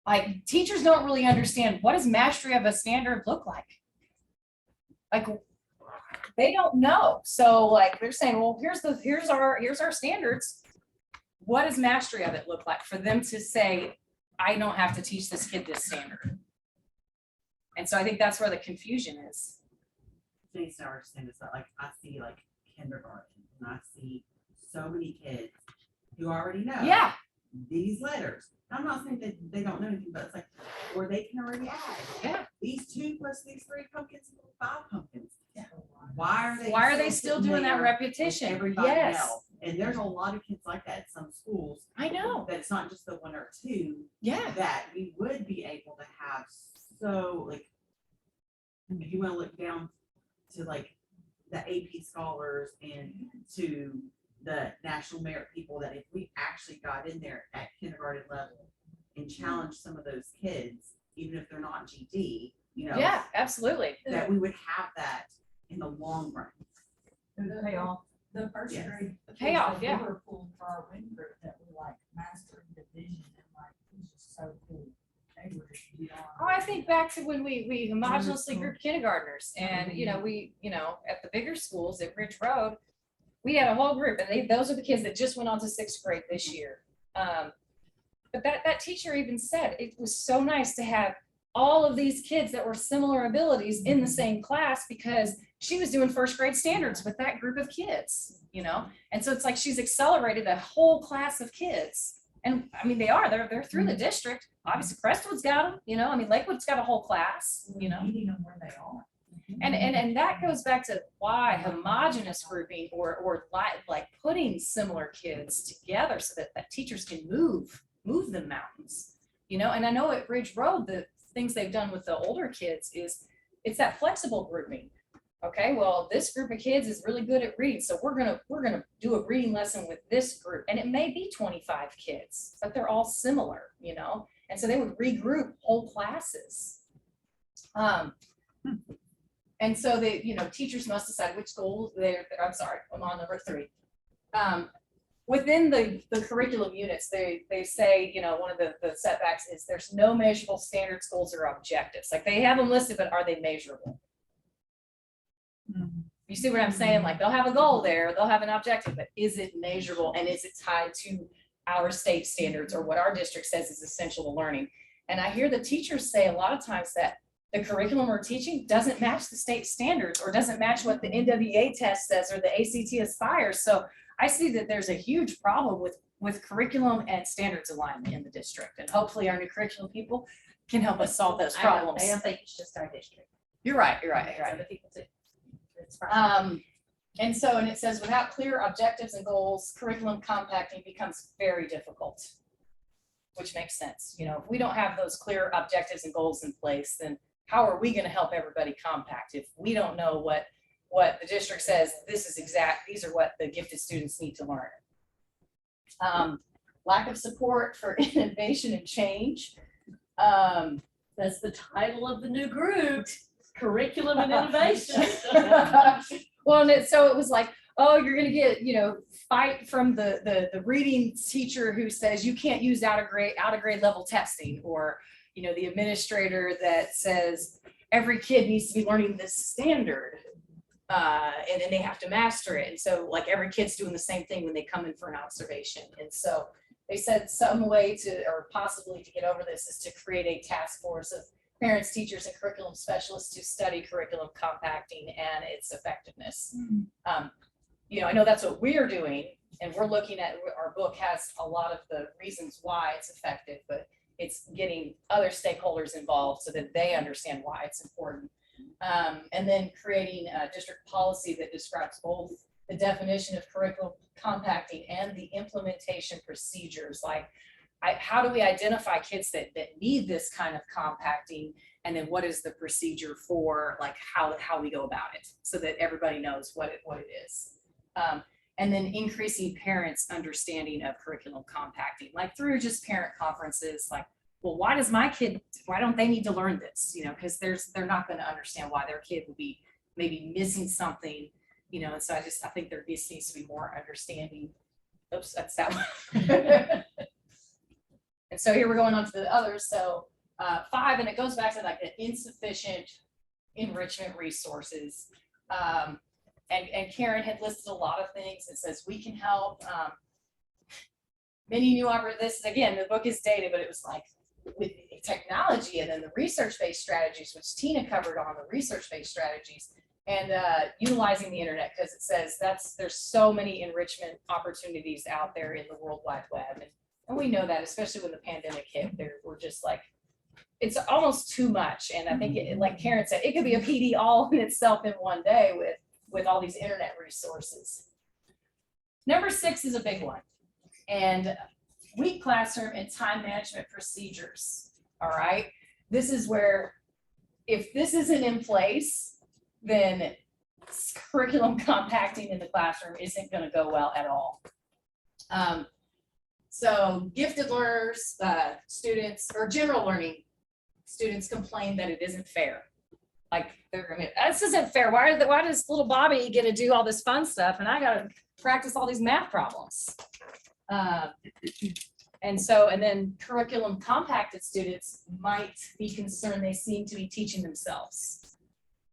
Speaker 11: like teachers don't really understand what does mastery of a standard look like. Like they don't know. So like they're saying, well, here's our standards. What does mastery of it look like for them to say, I don't have to teach this kid this standard? And so I think that's where the confusion is.
Speaker 7: They need to understand is that like I see like kindergarten and I see so many kids who already know these letters. I'm not saying that they don't know anything, but it's like, or they can already add these 2 plus these 3 pumpkins, 5 pumpkins.
Speaker 11: Yeah.
Speaker 7: Why are they
Speaker 11: still doing that repetition?
Speaker 7: Everybody
Speaker 11: Yes.
Speaker 7: else? And there's a lot of kids like that at some schools.
Speaker 11: I know.
Speaker 7: That it's not just the 1 or 2.
Speaker 11: Yeah.
Speaker 7: That we would be able to have. So like, if you want to look down to like the AP scholars and to the national merit people, that if we actually got in there at kindergarten level and challenged some of those kids, even if they're not GD, you know,
Speaker 11: Yeah, absolutely.
Speaker 7: that we would have that in the long run.
Speaker 9: The payoff. The first
Speaker 7: Yes.
Speaker 9: grade.
Speaker 11: The payoff,
Speaker 9: kids that
Speaker 11: yeah.
Speaker 9: we were pulling for our wing group that were like mastering division and like, it was just so cool. They were just beyond.
Speaker 11: Oh, I think back to when we homogeneously grouped kindergarters and, you know, at the bigger schools at Ridge Road, we had a whole group and those are the kids that just went on to 6th grade this year. But that teacher even said it was so nice to have all of these kids that were similar abilities in the same class because she was doing 1st grade standards with that group of kids, you know? And so it's like she's accelerated a whole class of kids. And I mean, they're through the district. Obviously Crestwood's got them, you know, I mean, Lakewood's got a whole class, you know?
Speaker 9: Meeting them where they are.
Speaker 11: And that goes back to why homogeneous grouping or like putting similar kids together so that teachers can move the mountains, you know? And I know at Ridge Road, the things they've done with the older kids is it's that flexible grouping. Okay, well, this group of kids is really good at reading, so we're gonna do a reading lesson with this group, and it may be 25 kids, but they're all similar, you know? And so they would regroup whole classes. And so they, you know, teachers must decide which goals I'm on number 3. Within the curriculum units, they say, you know, one of the setbacks is there's no measurable standards, goals, or objectives. Like they have them listed, but are they measurable? You see what I'm saying? Like they'll have a goal there, they'll have an objective, but is it measurable and is it tied to our state standards or what our district says is essential to learning? And I hear the teachers say a lot of times that the curriculum we're teaching doesn't match the state standards or doesn't match what the NWA test says or the ACT aspires. So I see that there's a huge problem with curriculum and standards alignment in the district. And hopefully our new curriculum people can help us solve those problems.
Speaker 10: I don't think it's just our district.
Speaker 11: You're right.
Speaker 10: It's other people too. It's fine.
Speaker 11: And it says without clear objectives and goals, curriculum compacting becomes very difficult, which makes sense. You know, if we don't have those clear objectives and goals in place, then how are we going to help everybody compact if we don't know what the district says these are what the gifted students need to learn? Lack of support for innovation and change.
Speaker 3: That's the title of the new group, Curriculum and Innovation.
Speaker 11: Well, and so it was like, oh, you're gonna get, fight from the reading teacher who says you can't use out of grade level testing, or, the administrator that says every kid needs to be learning this standard. And then they have to master it. And so like every kid's doing the same thing when they come in for an observation. And so they said some way to, or possibly to get over this, is to create a task force of parents, teachers, and curriculum specialists to study curriculum compacting and its effectiveness. I know that's what we're doing, and we're looking at, our book has a lot of the reasons why it's effective, but it's getting other stakeholders involved so that they understand why it's important. And then creating a district policy that describes both the definition of curriculum compacting and the implementation procedures. Like, how do we identify kids that need this kind of compacting? And then what is the procedure for, like, how we go about it, so that everybody knows what it is. And then increasing parents' understanding of curriculum compacting, like through just parent conferences, like, well, why don't they need to learn this? Because they're not going to understand why their kid would be maybe missing something, and so I think there needs to be more understanding. Oops, that's that one. And so here we're going on to the others. So 5, and it goes back to like the insufficient enrichment resources. And Karen had listed a lot of things. It says we can help. Many new this is, again, the book is dated, but it was like with technology, and then the research-based strategies, which Tina covered on the research-based strategies, and utilizing the internet, because it says there's so many enrichment opportunities out there in the World Wide Web. And we know that, especially when the pandemic hit, we're just like, it's almost too much. And I think like Karen said, it could be a PD all in itself in one day with all these internet resources. Number 6 is a big one. And weak classroom and time management procedures. All right. This is where, if this isn't in place, then curriculum compacting in the classroom isn't going to go well at all. So gifted learners, students, or general learning students complain that it isn't fair. Like, this isn't fair. Why does little Bobby get to do all this fun stuff and I got to practice all these math problems? And then curriculum compacted students might be concerned they seem to be teaching themselves.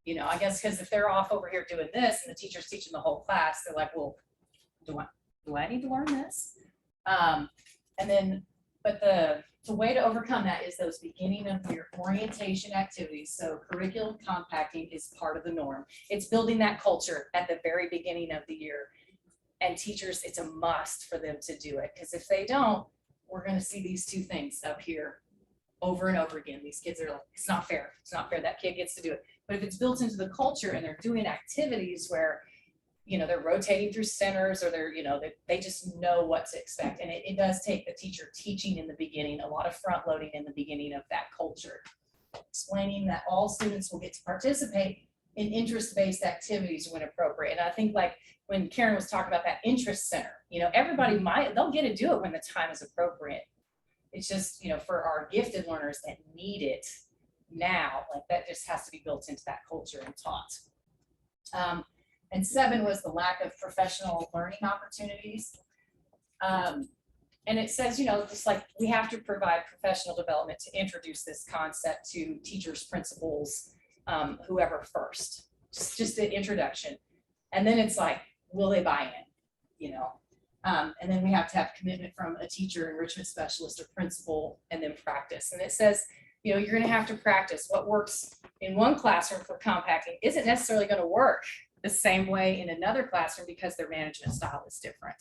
Speaker 11: I guess because if they're off over here doing this and the teacher's teaching the whole class, they're like, well, do I need to learn this? But the way to overcome that is those beginning of your orientation activities. So curriculum compacting is part of the norm. It's building that culture at the very beginning of the year. And teachers, it's a must for them to do it, because if they don't, we're going to see these two things up here over and over again. These kids are like, it's not fair. It's not fair. That kid gets to do it. But if it's built into the culture and they're doing activities where, they're rotating through centers, or they just know what to expect. And it does take the teacher teaching in the beginning, a lot of front loading in the beginning of that culture, explaining that all students will get to participate in interest-based activities when appropriate. And I think, like when Karen was talking about that interest center, everybody they'll get to do it when the time is appropriate. It's just, for our gifted learners that need it now, like that just has to be built into that culture and taught. And 7 was the lack of professional learning opportunities. And it says, just like we have to provide professional development to introduce this concept to teachers, principals, whoever first, just an introduction. And then it's like, will they buy in, and then we have to have commitment from a teacher, enrichment specialist, or principal, and then practice. And it says, you're going to have to practice. What works in one classroom for compacting isn't necessarily going to work the same way in another classroom, because their management style is different.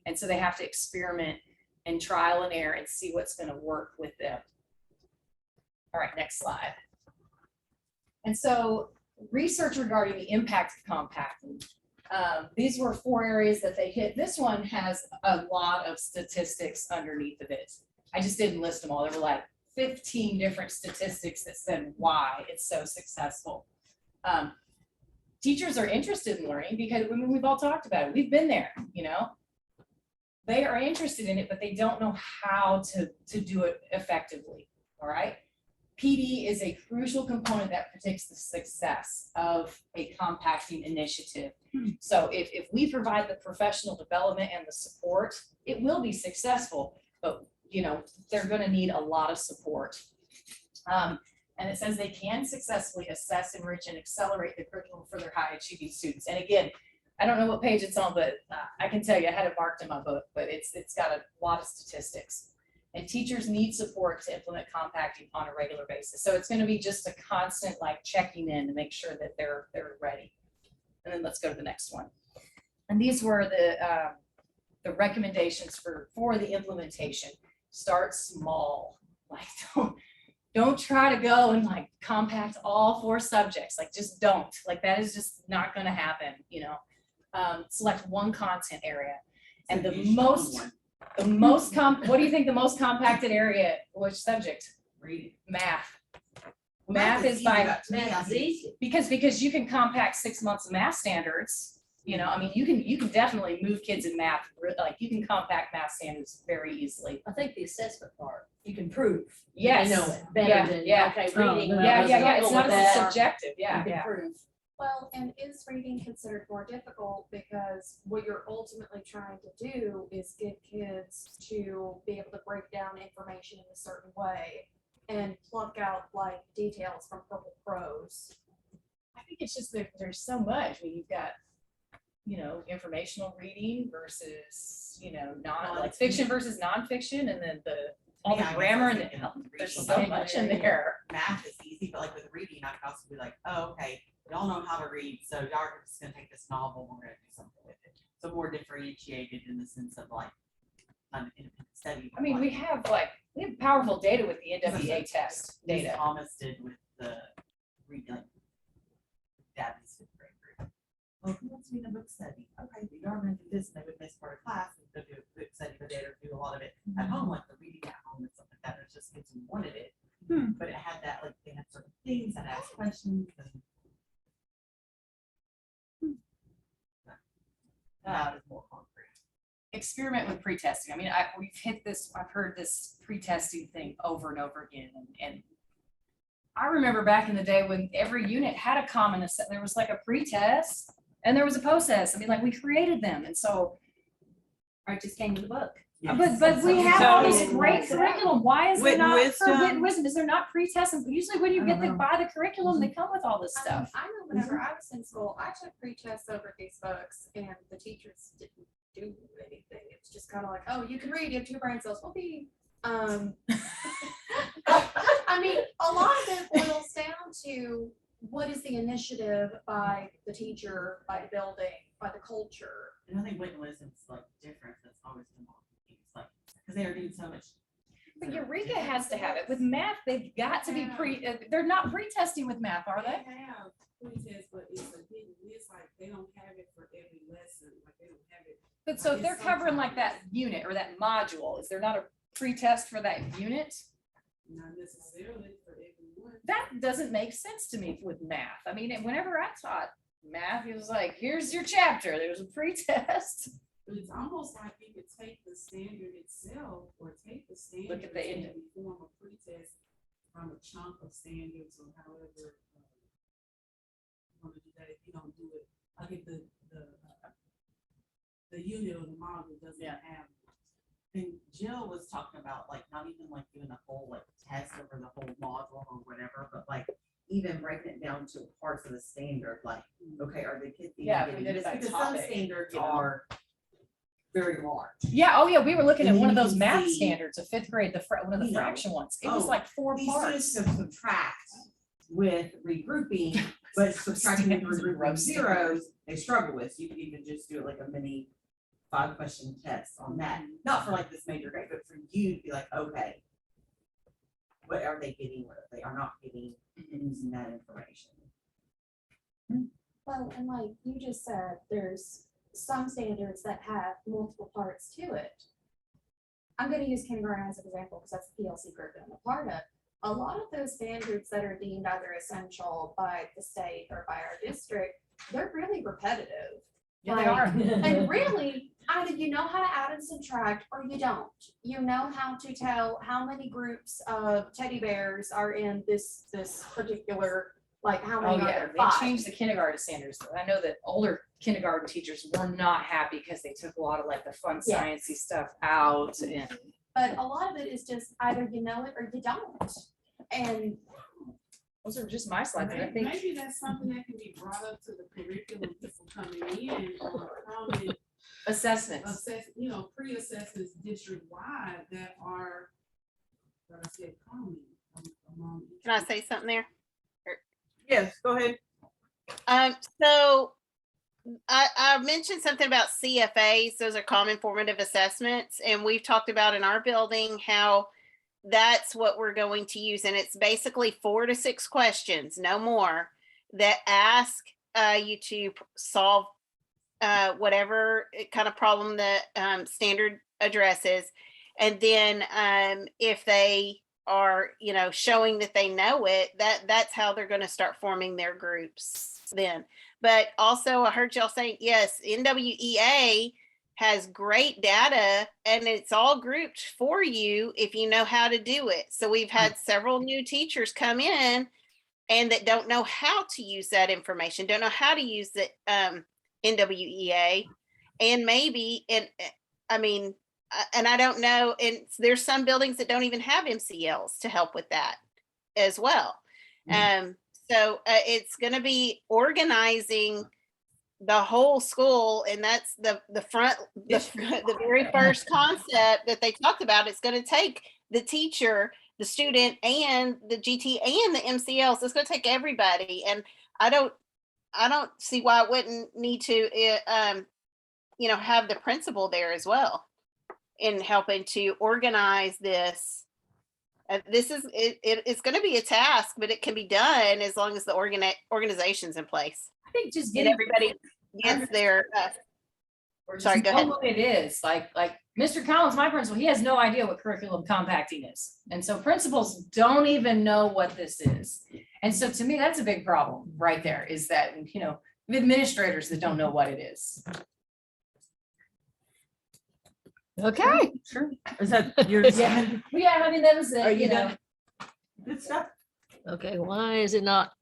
Speaker 11: And so they have to experiment and trial and error and see what's going to work with them. All right, next slide. And so research regarding the impact of compacting. These were 4 areas that they hit. This one has a lot of statistics underneath of it. I just didn't list them all. There were like 15 different statistics that said why it's so successful. Teachers are interested in learning because we've all talked about it. We've been there, They are interested in it, but they don't know how to do it effectively, all right? PD is a crucial component that predicts the success of a compacting initiative. So if we provide the professional development and the support, it will be successful, but you know, they're gonna need a lot of support. And it says they can successfully assess, enrich, and accelerate the curriculum for their high achieving students. And again, I don't know what page it's on, but I can tell you, I had it marked in my book, but it's got a lot of statistics. And teachers need support to implement compacting on a regular basis. So it's gonna be just a constant like checking in to make sure that they're ready. And then let's go to the next one. And these were the recommendations for the implementation. Start small, like don't try to go and like compact all 4 subjects, like just don't, like that is just not gonna happen, you know. Select one content area. And what do you think the most compacted area, which subject?
Speaker 7: Reading.
Speaker 11: Math. Math is by,
Speaker 1: Math is easy.
Speaker 11: because you can compact 6 months of math standards, you know, I mean, you can definitely move kids in math, like you can compact math standards very easily.
Speaker 3: I think the assessment part, you can prove.
Speaker 11: Yes.
Speaker 3: They know it better
Speaker 11: Yeah,
Speaker 3: than,
Speaker 11: yeah.
Speaker 3: okay,
Speaker 10: Oh,
Speaker 3: reading.
Speaker 10: no,
Speaker 11: Yeah,
Speaker 3: well,
Speaker 11: it's not
Speaker 3: with
Speaker 11: as
Speaker 3: that.
Speaker 11: subjective,
Speaker 3: You
Speaker 11: yeah,
Speaker 3: can
Speaker 11: yeah.
Speaker 3: prove.
Speaker 2: Well, and is reading considered more difficult because what you're ultimately trying to do is get kids to be able to break down information in a certain way and pluck out like details from purple prose.
Speaker 11: I think it's just that there's so much, I mean, you've got, you know, informational reading versus, you know, like fiction versus nonfiction, and then all the
Speaker 7: Yeah, I guess
Speaker 11: grammar
Speaker 7: I
Speaker 11: and
Speaker 7: was thinking
Speaker 11: there's
Speaker 7: reading.
Speaker 11: so much in there.
Speaker 7: Math is easy, but like with reading, I could also be like, oh, okay, y'all know how to read, so y'all are just gonna take this novel, we're gonna do something with it. So more differentiated in the sense of like an independent study.
Speaker 11: I mean, we have powerful data with the NWA test data.
Speaker 7: Thomas did with the reading, like, Daddy's 5th grade group. Well, who wants to read a book study? Okay, we are gonna do this, and they would miss part of class, and go do a book study, but they'd do a lot of it at home, like the reading at home and stuff like that, it's just kids who wanted it. But it had that, like, they had certain things, and asked questions, and that is more concrete.
Speaker 11: Experiment with pre-testing. I mean, I've heard this pre-testing thing over and over again. And I remember back in the day when every unit had a common, there was like a pre-test and there was a post-test. I mean, like we created them. And so,
Speaker 10: Or it just came in the book.
Speaker 11: but we have all this
Speaker 1: So-
Speaker 11: great curriculum. Why is there
Speaker 1: Wit and
Speaker 11: not, for wit
Speaker 1: wisdom.
Speaker 11: and wisdom, is there not pre-tests? And usually when you get them by the curriculum, they come with all this stuff.
Speaker 2: I know whenever I was in school, I took pre-tests over these books and the teachers didn't do anything. It's just kind of like, oh, you can read, you have 2 brain cells, we'll be, I mean, a lot of it boils down to what is the initiative by the teacher, by the building, by the culture.
Speaker 7: And I think wit and wisdom's like different, that's always been more, it's like, because they are doing so much.
Speaker 11: But Eureka has to have it. With math, they've got to be they're not pre-testing with math, are they?
Speaker 8: They have pre-test, but it's a hidden, it's like they don't have it for every lesson, like they don't have it.
Speaker 11: But so if they're covering like that unit or that module, is there not a pre-test for that unit?
Speaker 8: Not necessarily for everyone.
Speaker 11: That doesn't make sense to me with math. I mean, whenever I taught math, it was like, here's your chapter, there's a pre-test.
Speaker 8: But it's almost like you could take the standard itself or take the standard.
Speaker 11: Look at the end.
Speaker 8: and form a pretest from a chunk of standards or however. You want to do that if you don't do it. I think the unit or the model doesn't
Speaker 11: Yeah.
Speaker 8: have.
Speaker 7: And Jill was talking about like not even like doing a whole like test over the whole module or whatever, but like even breaking it down to parts of the standard, like, okay, are the kids?
Speaker 11: Yeah, if we did it by
Speaker 7: because some
Speaker 11: topic,
Speaker 7: standards
Speaker 11: you know.
Speaker 7: are very large.
Speaker 11: Yeah, oh yeah, we were looking at
Speaker 7: And
Speaker 11: one of
Speaker 7: you
Speaker 11: those
Speaker 7: can
Speaker 11: math
Speaker 7: see,
Speaker 11: standards of 5th grade, one of the
Speaker 7: you know,
Speaker 11: fraction ones. It was
Speaker 7: oh,
Speaker 11: like 4
Speaker 7: These
Speaker 11: parts.
Speaker 7: students can subtract with regrouping, but subtracting with
Speaker 11: Standards are
Speaker 7: regrouping
Speaker 11: gross
Speaker 7: zeros, they struggle with. So you could even just do it like a mini 5-question test on that. Not for like this major grade, but for you to be like, okay, what are they getting, what they are not getting, and using that information.
Speaker 2: Well, and like you just said, there's some standards that have multiple parts to it. I'm gonna use kindergarten as an example because that's the PLC group that I'm a part of. A lot of those standards that are deemed either essential by the state or by our district, they're really repetitive.
Speaker 11: Yeah, they are.
Speaker 2: And really, either you know how to add and subtract or you don't. You know how to tell how many groups of teddy bears are in this particular, like how
Speaker 11: Oh,
Speaker 2: many are
Speaker 11: yeah,
Speaker 2: there?
Speaker 11: they
Speaker 2: 5.
Speaker 11: changed the kindergarten standards. I know that older kindergarten teachers were not happy because they took a lot of like the fun
Speaker 2: Yeah.
Speaker 11: sciencey stuff out and.
Speaker 2: But a lot of it is just either you know it or you don't. And
Speaker 11: Those are just my slides, and I think.
Speaker 12: Maybe that's something that can be brought up to the curriculum people coming in, or how
Speaker 11: Assessments.
Speaker 12: assess, pre-assessments district-wide that are, what I said, common among.
Speaker 6: Can I say something there?
Speaker 1: Yes, go ahead.
Speaker 6: So I mentioned something about CFAs. Those are common formative assessments. And we've talked about in our building how that's what we're going to use. And it's basically 4 to 6 questions, no more, that ask you to solve whatever kind of problem the standard addresses. And then if they are, showing that they know it, that's how they're going to start forming their groups then. But also I heard y'all saying, yes, NWEA has great data and it's all grouped for you if you know how to do it. So we've had several new teachers come in and that don't know how to use that information, don't know how to use the NWEA, and maybe, and I don't know, and there's some buildings that don't even have MCLs to help with that as well. So it's going to be organizing the whole school, and that's the very first concept that they talked about. It's going to take the teacher, the student, and the GT and the MCLs. It's going to take everybody, and I don't see why it wouldn't need to have the principal there as well in helping to organize this. This is it's going to be a task, but it can be done as long as the organization's in place.
Speaker 11: I think just
Speaker 6: And
Speaker 11: getting
Speaker 6: everybody gets their
Speaker 11: or
Speaker 6: sorry,
Speaker 11: just
Speaker 6: go
Speaker 11: know
Speaker 6: ahead.
Speaker 11: what it is. Like Mr. Collins, my principal, he has no idea what curriculum compacting is. And so principals don't even know what this is. And so to me, that's a big problem right there, is that, administrators that don't know what it is.
Speaker 3: Okay.
Speaker 11: Sure.
Speaker 1: Is that yours?
Speaker 11: Yeah. Yeah, I mean, that was,
Speaker 1: Are you done? Good stuff.
Speaker 3: Okay, why is it not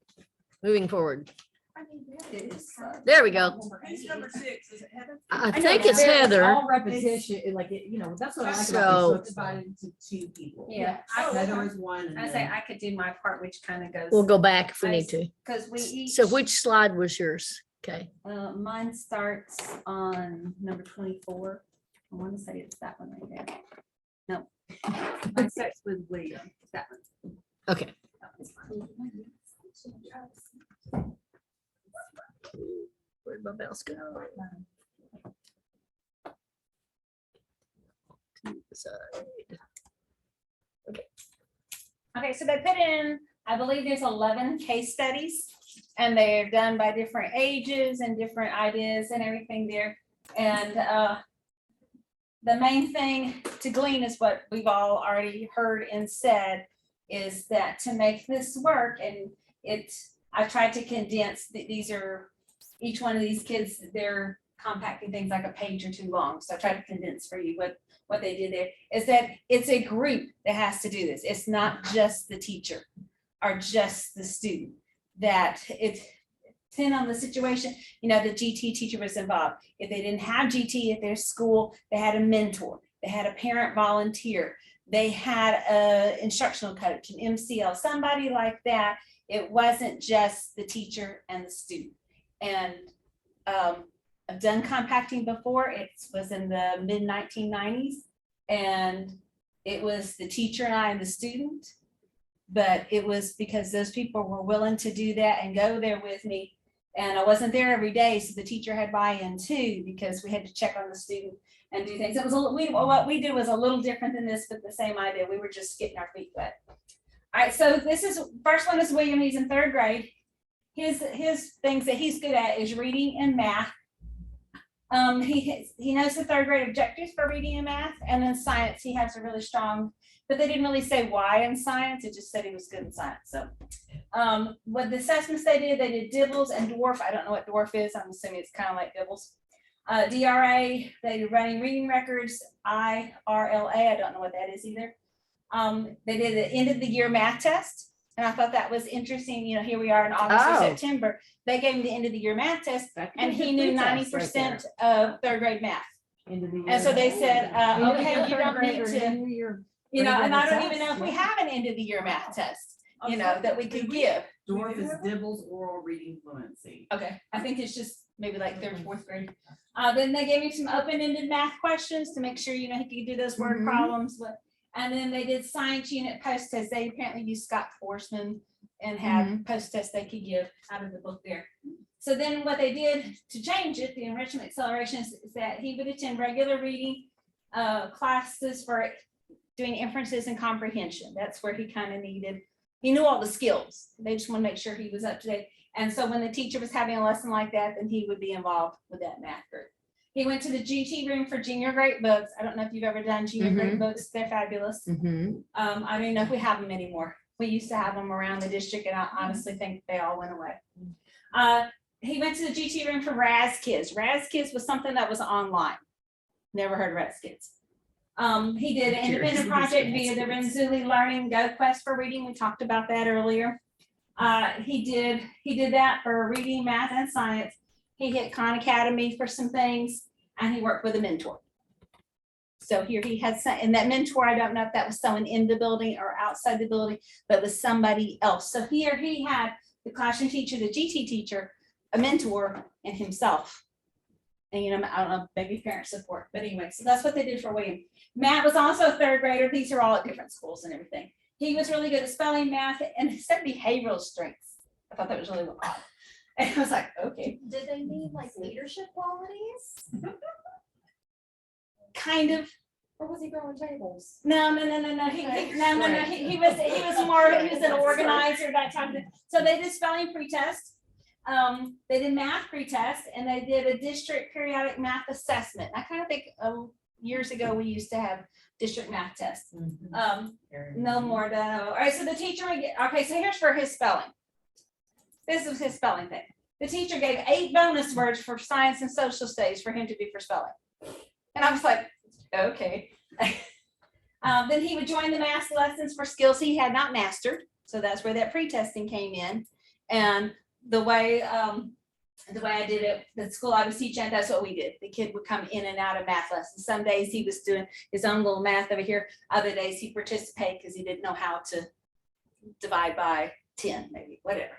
Speaker 3: moving forward?
Speaker 2: I mean, there is.
Speaker 3: There we go.
Speaker 9: Who's number 6? Is it Heather?
Speaker 3: I
Speaker 4: know,
Speaker 3: think it's
Speaker 4: there-
Speaker 3: Heather.
Speaker 4: All repetition, that's what I like about
Speaker 3: So-
Speaker 4: it. It's divided into 2 people.
Speaker 10: Yeah,
Speaker 1: Heather is one. and
Speaker 10: I say
Speaker 1: then-
Speaker 10: I could do my part, which kind of goes.
Speaker 3: We'll go back if we need to.
Speaker 10: Because we each.
Speaker 3: So which slide was yours? Okay.
Speaker 10: Mine starts on number 24. I want to say it's that one right there. No. Mine starts with William. That one.
Speaker 3: Okay. Where'd my mouse go? To the side.
Speaker 10: Okay, so they put in, I believe there's 11 case studies, and they're done by different ages and different ideas and everything there. And the main thing to glean is what we've all already heard and said, is that to make this work, and I tried to condense, these are, each one of these kids, they're compacting things like a page or 2 long. So I tried to condense for you what they did there, is that it's a group that has to do this. It's not just the teacher or just the student, that it's depending on the situation, the GT teacher was involved. If they didn't have GT at their school, they had a mentor, they had a parent volunteer, they had a instructional coach, an MCL, somebody like that. It wasn't just the teacher and the student. And I've done compacting before. It was in the mid 1990s, and it was the teacher and I and the student. But it was because those people were willing to do that and go there with me. And I wasn't there every day, so the teacher had buy-in too, because we had to check on the student and do things. It was what we did was a little different than this, but the same idea. We were just getting our feet wet. All right, so first one is William. He's in 3rd grade. His things that he's good at is reading and math. He knows the 3rd grade objectives for reading and math, and then science. He has a really strong, but they didn't really say why in science. It just said he was good in science. So, what the assessments they did Dibbles and dwarf. I don't know what dwarf is. I'm assuming it's kind of like Dibbles. DRA, they're running reading records, IRLA, I don't know what that is either. They did the end of the year math test, and I thought that was interesting. You know, here we are in August or
Speaker 3: Oh.
Speaker 10: September. They gave him the end of the year math test,
Speaker 4: That could
Speaker 10: and
Speaker 4: be
Speaker 10: he
Speaker 4: a
Speaker 10: knew
Speaker 4: good test
Speaker 10: 90%
Speaker 4: right
Speaker 10: of third grade math.
Speaker 4: there. End of the year.
Speaker 10: And so they said,
Speaker 4: End of the
Speaker 10: okay,
Speaker 4: year
Speaker 10: you
Speaker 4: third
Speaker 10: don't need
Speaker 4: grader,
Speaker 10: to,
Speaker 4: end of the year
Speaker 10: you know,
Speaker 4: grade
Speaker 10: and I
Speaker 4: level
Speaker 10: don't even know
Speaker 4: test,
Speaker 10: if we
Speaker 4: yeah.
Speaker 10: have an end of the year math test, you know, that we could give.
Speaker 7: Dwarf is Dibble's oral reading fluency.
Speaker 10: Okay, I think it's just maybe like third, fourth grade. Then they gave me some open-ended math questions to make sure, you know, he could do those word
Speaker 3: Mhm.
Speaker 10: problems, but, and then they did science unit post tests. They apparently used Scott Forsman and had post tests they could give out of the book there. So then what they did to change it, the enrichment acceleration is that he would attend regular reading classes for doing inferences and comprehension. That's where he kind of needed, he knew all the skills. They just want to make sure he was up to date. And so when the teacher was having a lesson like that, then he would be involved with that math group. He went to the GT room for junior grade books. I don't know if you've ever done junior grade books. They're fabulous.
Speaker 3: Mhm.
Speaker 10: I don't even know if we have them anymore. We used to have them around the district, and I honestly think they all went away. He went to the GT room for Raz Kids. Raz Kids was something that was online. Never heard of Raz Kids. He did an independent project via the Renzulli Learning Go Quest for Reading. We talked about that earlier. He did that for reading, math, and science. He hit Khan Academy for some things, and he worked with a mentor. So here he had some, and that mentor, I don't know if that was someone in the building or outside the building, but was somebody else. So here he had the classroom teacher, the GT teacher, a mentor, and himself. And, you know, I don't know, maybe parent support, but anyway, so that's what they did for William. Matt was also a third grader. These are all at different schools and everything. He was really good at spelling, math, and he said behavioral strengths. I thought that was really odd. And I was like, okay.
Speaker 2: Did they need like leadership qualities?
Speaker 10: Kind of.
Speaker 2: Or was he throwing tables?
Speaker 10: No. He was more, he was an organizer, that type of thing. So they did spelling pretest. They did math pretest, and they did a district periodic math assessment. I kind of think years ago we used to have district math tests. No more done. All right, so the teacher would get, okay, so here's for his spelling. This is his spelling thing. The teacher gave 8 bonus words for science and social studies for him to do for spelling. And I was like, okay. Then he would join the math lessons for skills he had not mastered. So that's where that pre-testing came in. And the way I did it, the school I was teaching, that's what we did. The kid would come in and out of math lessons. Some days he was doing his own little math over here. Other days he participated because he didn't know how to divide by 10, maybe, whatever.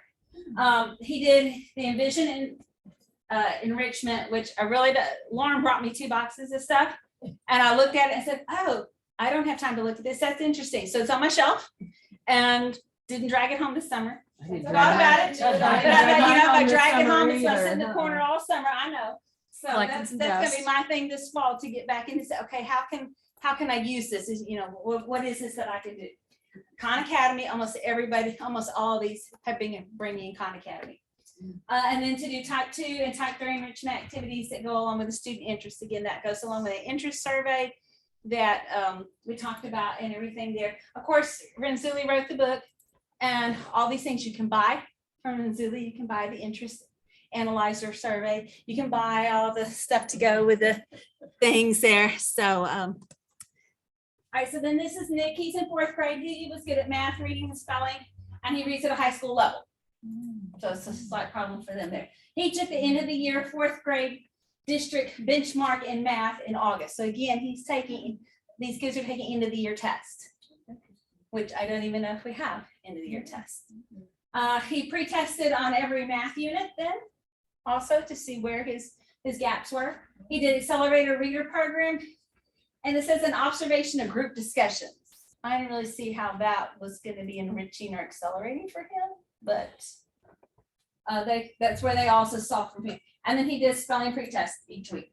Speaker 10: He did the envision and enrichment, which I really, Lauren brought me 2 boxes of stuff. And I looked at it and said, oh, I don't have time to look at this. That's interesting. So it's on my shelf and didn't drag it home this summer. Thought about it. But, you know, if I drag it home, it's gonna sit in the corner all summer. I know. So that's gonna be my thing this fall, to get back into say, okay, how can I use this? Is, you know, what is this that I can do? Khan Academy, almost everybody, almost all of these have been bringing Khan Academy. And then to do type 2 and type 3 enrichment activities that go along with the student interest. Again, that goes along with the interest survey that we talked about and everything there. Of course, Renzulli wrote the book, and all these things you can buy from Renzulli. You can buy the interest analyzer survey. You can buy all the stuff to go with the things there. So, all right, so then this is Nick. He's in 4th grade. He was good at math, reading, and spelling, and he reads at a high school level. So it's a slight problem for them there. He took the end of the year 4th grade district benchmark in math in August. So again, these kids are taking end of the year test, which I don't even know if we have end of the year test. He pre-tested on every math unit then also to see where his gaps were. He did accelerator reader program, and it says an observation of group discussions. I didn't really see how that was going to be enriching or accelerating for him, but that's where they also saw from him. And then he did spelling pretest each week.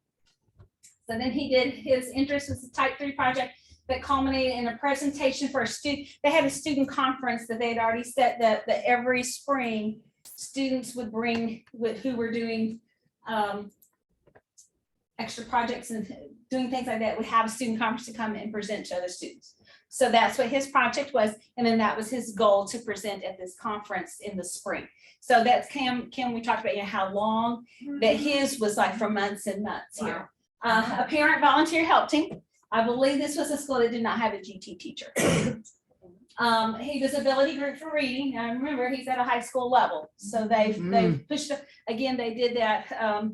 Speaker 10: So then he did, his interest was a type 3 project that culminated in a presentation for a student. They had a student conference that they had already set that every spring students would bring who were doing extra projects and doing things like that, would have a student conference to come and present to other students. So that's what his project was. And then that was his goal to present at this conference in the spring. So that's Kim, we talked about, how long that his was like for months and months here. A parent volunteer helped him. I believe this was a school that did not have a GT teacher. He was ability group for reading. Now remember, he's at a high school level. So they've pushed, again, they did that.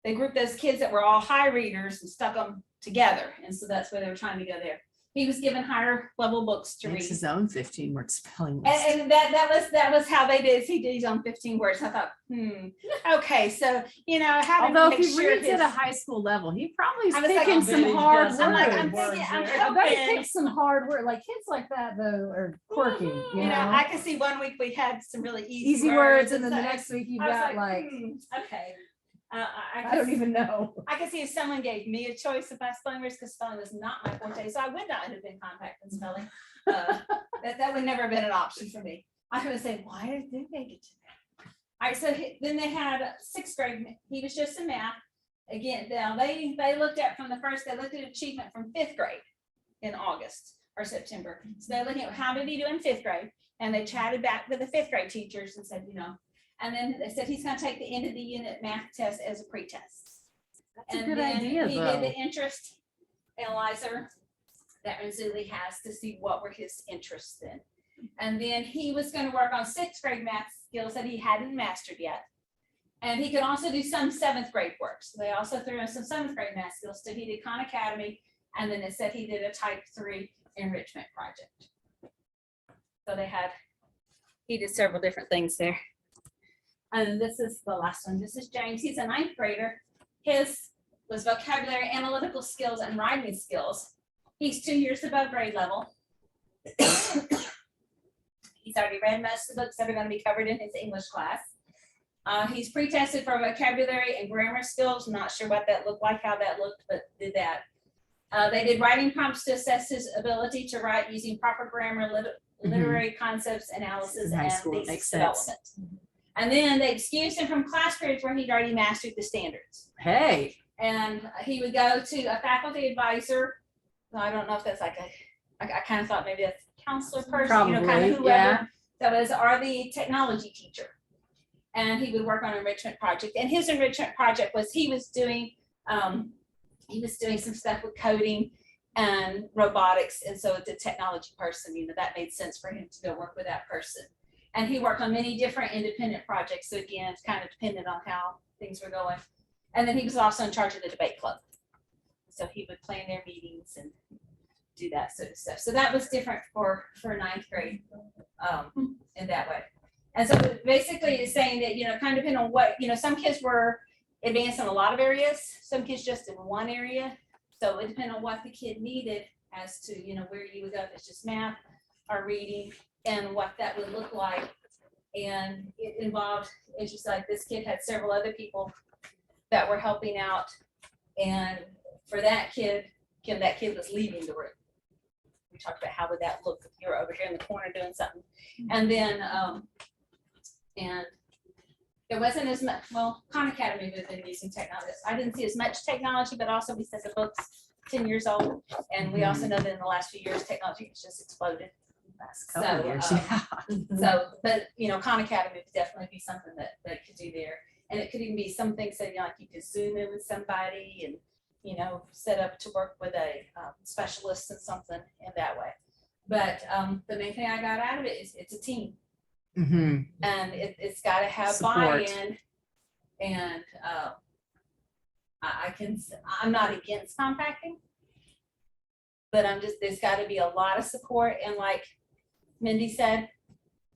Speaker 10: They grouped those kids that were all high readers and stuck them together. And so that's where they were trying to go there. He was given higher level books to
Speaker 4: Makes
Speaker 10: read.
Speaker 4: his own 15-word spelling list.
Speaker 10: And that was how they did. He did his own 15 words. I thought, okay, so how to
Speaker 4: Although
Speaker 10: make
Speaker 4: if he
Speaker 10: sure
Speaker 4: reads at a high school level, he probably is
Speaker 10: I was like,
Speaker 4: picking
Speaker 10: I
Speaker 4: some
Speaker 10: bet he
Speaker 4: hard
Speaker 10: does.
Speaker 4: words.
Speaker 10: I'm like, I'm thinking, I'm
Speaker 4: I bet he
Speaker 10: hoping.
Speaker 4: picks some hard words. Like kids like that though are quirky. You know,
Speaker 10: I can see one week we had some really
Speaker 4: easy words, and then the
Speaker 10: so
Speaker 4: next week you've
Speaker 10: I was
Speaker 4: got like
Speaker 10: okay.
Speaker 4: I don't even know.
Speaker 10: I can see if someone gave me a choice of my spelling words, because spelling was not my forte, so I would not have been compacting spelling. That would never have been an option for me. I would say, why did they make it to that? All right, so then they had sixth grade. He was just in math. Again, now they looked at from the first. They looked at achievement from fifth grade in August or September. So they're looking at how did he do in fifth grade, and they chatted back with the fifth grade teachers and said, And then they said he's going to take the end of the unit math test as a pretest.
Speaker 4: That's a
Speaker 10: And
Speaker 4: good
Speaker 10: then
Speaker 4: idea,
Speaker 10: he
Speaker 4: though.
Speaker 10: did the interest analyzer that Mazzulli has to see what were his interests in. And then he was going to work on sixth grade math skills that he hadn't mastered yet. And he could also do some seventh grade work. So they also threw in some seventh grade math skills. So he did Khan Academy, and then it said he did a type 3 enrichment project. So he did several different things there. And this is the last one. This is James. He's a ninth grader. His was vocabulary, analytical skills, and writing skills. He's 2 years above grade level. He's already read most of the books that are going to be covered in his English class. He's pre-tested for vocabulary and grammar skills. Not sure what that looked like, how that looked, but did that. They did writing prompts to assess his ability to write using proper grammar, literary concepts, analysis,
Speaker 4: In high
Speaker 10: and
Speaker 4: school, it
Speaker 10: thesis
Speaker 4: makes sense.
Speaker 10: development. And then they excused him from class periods where he'd already mastered the standards.
Speaker 4: Hey,
Speaker 10: And he would go to a faculty advisor. I don't know if that's like I kind of thought maybe that's a counselor person, kind of
Speaker 4: Probably,
Speaker 10: whoever.
Speaker 4: yeah.
Speaker 10: That was, or the technology teacher. And he would work on an enrichment project. And his enrichment project was he was doing some stuff with coding and robotics. And so it's a technology person, that made sense for him to go work with that person. And he worked on many different independent projects. So again, it's kind of dependent on how things were going. And then he was also in charge of the debate club. So he would plan their meetings and do that sort of stuff. So that was different for ninth grade in that way. And so basically it's saying that, kind of depending on what, some kids were advanced in a lot of areas, some kids just in one area. So it depended on what the kid needed as to, where you would go, if it's just math or reading, and what that would look like. And it involved, it's just like this kid had several other people that were helping out. And for that kid, that kid was leaving the room. We talked about how would that look if you were over here in the corner doing something. And then, and there wasn't as much, Khan Academy would have been using technology. I didn't see as much technology, but also we said the book's 10 years old. And we also know that in the last few years, technology has just exploded.
Speaker 4: couple of years,
Speaker 10: But Khan Academy would definitely be something that could do there. And it could even be some things that, like you could Zoom in with somebody and, set up to work with a specialist and something in that way. But the main thing I got out of it is it's a team.
Speaker 4: Mhm.
Speaker 10: And it's got to have
Speaker 4: Support.
Speaker 10: buy-in. And I'm not against compacting, but there's got to be a lot of support. And like Mindy said,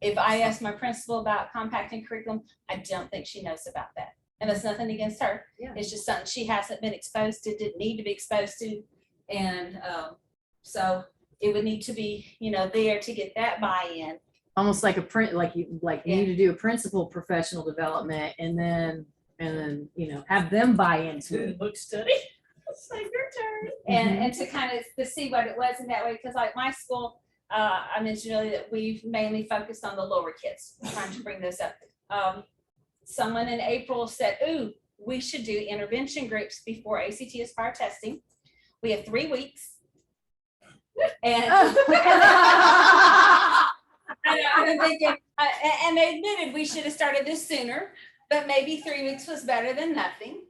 Speaker 10: if I ask my principal about compacting curriculum, I don't think she knows about that. And that's nothing against her.
Speaker 4: Yeah.
Speaker 10: It's just something she hasn't been exposed to, didn't need to be exposed to. And so it would need to be, there to get that buy-in.
Speaker 4: Almost like you need to do a principal professional development and then have them buy into it.
Speaker 3: Book study.
Speaker 10: It's like your turn. And to kind of to see what it was in that way, because like my school, I mentioned earlier that we've mainly focused on the lower kids, trying to bring those up. Someone in April said, ooh, we should do intervention groups before ACT aspire testing. We have 3 weeks. And I'm thinking, and they admitted we should have started this sooner, but maybe 3 weeks was better than nothing.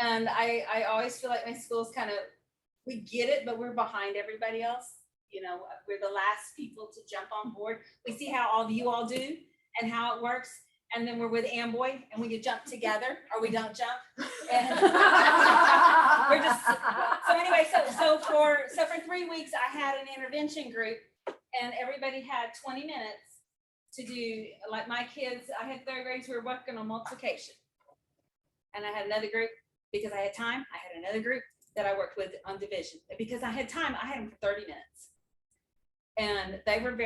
Speaker 10: And I always feel like my school's kind of, we get it, but we're behind everybody else. You know, we're the last people to jump on board. We see how all of you all do and how it works. And then we're with Amboy and we can jump together or we don't jump. And we're just, so anyway, so for 3 weeks, I had an intervention group and everybody had 20 minutes to do, like my kids, I had third graders who were working on multiplication. And I had another group, because I had time, I had another group that I worked with on division. Because I had time, I had them for 30 minutes. And they were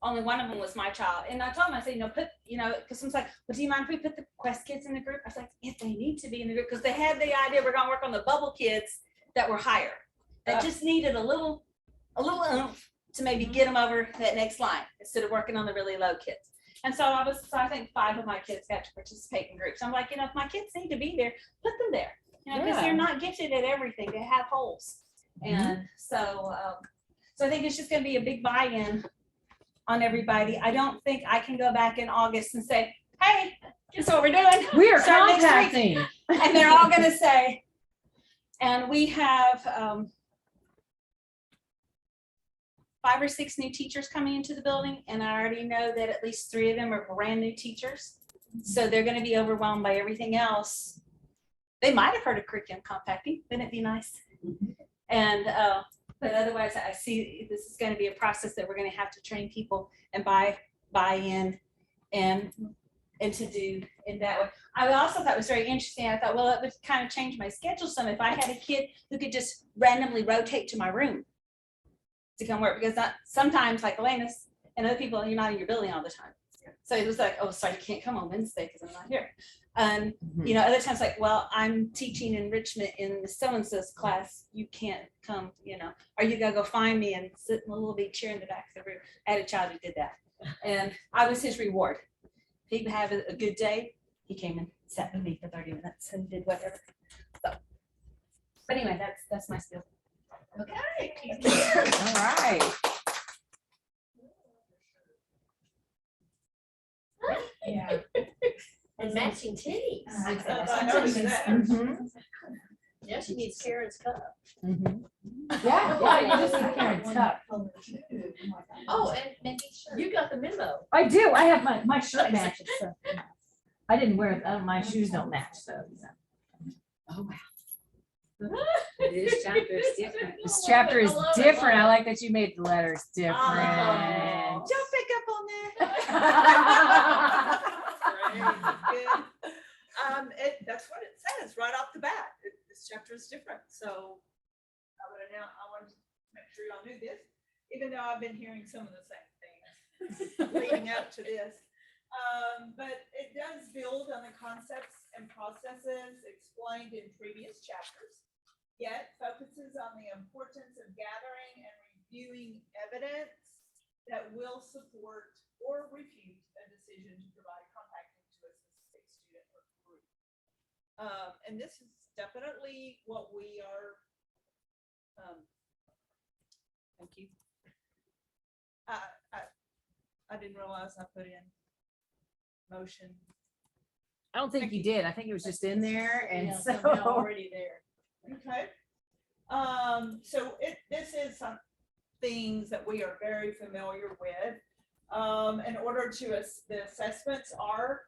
Speaker 10: only one of them was my child. And I told them, I said, because someone's like, well, do you mind if we put the Quest kids in the group? I was like, if they need to be in the group, because they had the idea we're gonna work on the bubble kids that were higher, that just needed a little oomph to maybe get them over that next line instead of working on the really low kids. And so I think 5 of my kids got to participate in groups. I'm like, if my kids need to be there, put them there, because they're not gifted at everything. They have holes. And so I think it's just going to be a big buy-in on everybody. I don't think I can go back in August and say, hey, guess what we're doing?
Speaker 4: We are
Speaker 10: Start next week.
Speaker 4: contacting.
Speaker 10: And they're all going to say, and we have 5 or 6 new teachers coming into the building. And I already know that at least 3 of them are brand new teachers. So they're going to be overwhelmed by everything else. They might have heard of curriculum compacting. Wouldn't it be nice? And, but otherwise, I see this is going to be a process that we're going to have to train people and buy in and to do in that way. I also thought it was very interesting. I thought, well, it would kind of change my schedule some if I had a kid who could just randomly rotate to my room to come work, because sometimes, like Elena's and other people, you're not in your building all the time. So it was like, oh, sorry, you can't come on Wednesday because I'm not here. And other times, like, well, I'm teaching enrichment in the so-and-so's class. You can't come, or you gotta go find me and sit in a little big chair in the back of the room. I had a child who did that. And I was his reward. If he'd have a good day, he came and sat with me for 30 minutes and did whatever. So, but anyway, that's my skill.
Speaker 1: Okay.
Speaker 4: All right.
Speaker 3: Yeah. And matching titties. Yeah, she needs Karen's cup.
Speaker 4: Yeah, you just need Karen's cup.
Speaker 3: Oh, and maybe you got the memo.
Speaker 4: I do. I have my shirt matches. So. I didn't wear it. My shoes don't match. So.
Speaker 3: Oh, wow. This chapter is different.
Speaker 4: This chapter is different. I like that you made the letters different.
Speaker 1: Don't pick up on that. Good. That's what it says right off the bat. This chapter is different. So I wanted to make sure y'all knew this, even though I've been hearing some of the same things leading up to this. But it does build on the concepts and processes explained in previous chapters, yet focuses on the importance of gathering and reviewing evidence that will support or refute a decision to provide compacting to a specific student or group. And this is definitely what we are. Thank you. I didn't realize I put in motion.
Speaker 4: I don't think you did. I think it was just in there, and so
Speaker 3: already there.
Speaker 1: Okay. So this is some things that we are very familiar with. In order to, the assessments are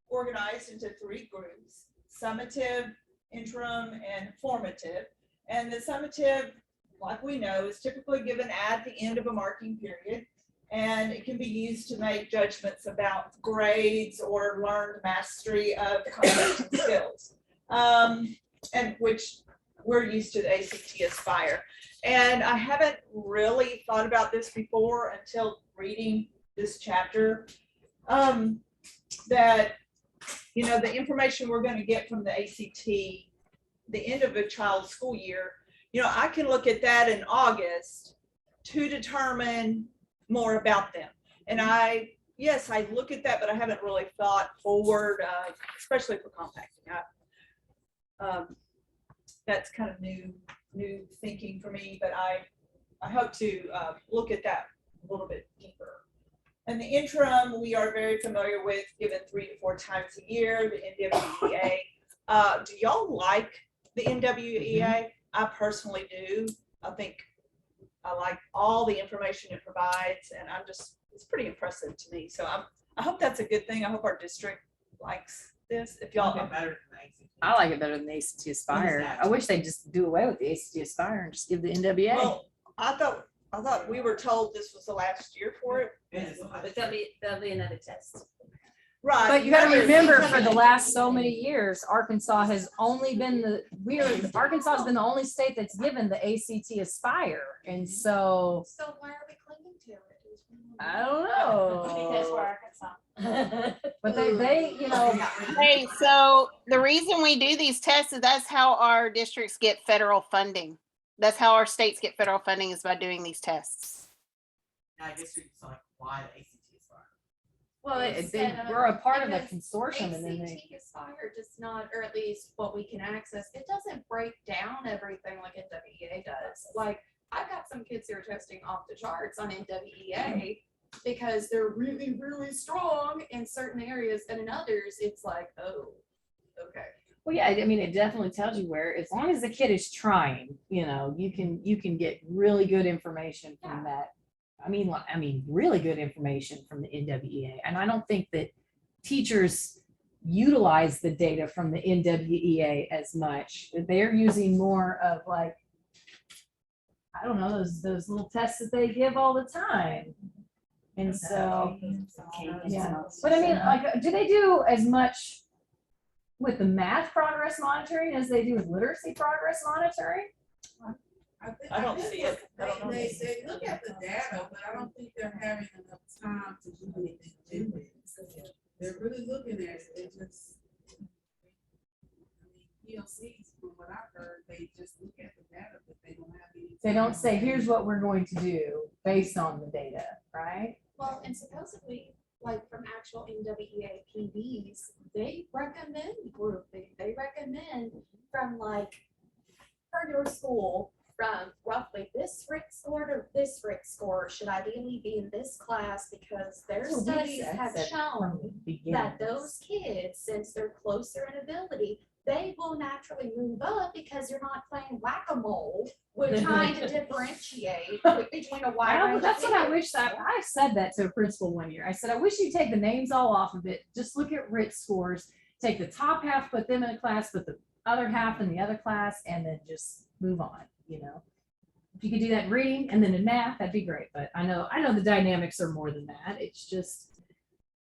Speaker 1: organized into 3 groups: summative, interim, and formative. And the summative, like we know, is typically given at the end of a marking period. And it can be used to make judgments about grades or learned mastery of concepts and skills, and which we're used to the ACT Aspire. And I haven't really thought about this before until reading this chapter, that, the information we're going to get from the ACT, the end of a child's school year, I can look at that in August to determine more about them. And yes, I look at that, but I haven't really thought forward, especially for compacting. That's kind of new thinking for me, but
Speaker 9: I hope to look at that a little bit deeper. In the interim, we are very familiar with given 3 to 4 times a year, the NWEA. Do y'all like the NWEA? I personally do. I think I like all the information it provides, and it's pretty impressive to me. So I hope that's a good thing. I hope our district likes this. If y'all,
Speaker 4: I like it better than the ACT Aspire. I wish they'd just do away with the ACT Aspire and just give the NWA.
Speaker 9: well, I thought we were told this was the last year for it.
Speaker 10: But there'll be another test.
Speaker 9: Right.
Speaker 4: But you gotta remember, for the last so many years, Arkansas has only been Arkansas has been the only state that's given the ACT Aspire. And so,
Speaker 2: So why are we clinging to it?
Speaker 4: I don't know.
Speaker 10: Because we're Arkansas.
Speaker 4: But they, you know,
Speaker 6: Hey, so the reason we do these tests is that's how our districts get federal funding. That's how our states get federal funding, is by doing these tests.
Speaker 7: I guess you're just like, why the ACT is fine.
Speaker 2: Well,
Speaker 4: they were a part of a consortium and then they.
Speaker 2: ACT Aspire does not, or at least what we can access, it doesn't break down everything like NWEA does. Like, I've got some kids who are testing off the charts on NWEA because they're really, really strong in certain areas, and in others, it's like, oh, okay.
Speaker 4: Well, yeah, I mean, it definitely tells you where, as long as the kid is trying, you know, you can get really good information from that. I mean, really good information from the NWEA. And I don't think that teachers utilize the data from the NWEA as much. They're using more of, like, I don't know, those little tests that they give all the time. And so, yeah, but I mean, like, do they do as much with the math progress monitoring as they do with literacy progress monitoring?
Speaker 9: I don't see it. I don't know.
Speaker 12: They look at the data, but I don't think they're having enough time to do anything with it. They're really looking at it, they just, PLCs, from what I've heard, they just look at the data, but they don't have any.
Speaker 4: They don't say, here's what we're going to do based on the data, right?
Speaker 2: Well, and supposedly, like from actual NWEA PDs, they recommend grouping. They recommend from like, for your school, from roughly this RIC score to this RIC score should ideally be in this class because their studies have shown that those kids, since they're closer in ability, they will naturally move up because you're not playing whack-a-mole. We're trying to differentiate between a wide range.
Speaker 4: That's
Speaker 2: of
Speaker 4: what I
Speaker 2: kids.
Speaker 4: wish I said that to a principal one year. I said, I wish you'd take the names all off of it. Just look at RIT scores, take the top half, put them in a class, put the other half in the other class, and then just move on, you know? If you could do that in reading and then in math, that'd be great. But I know the dynamics are more than that. It's just,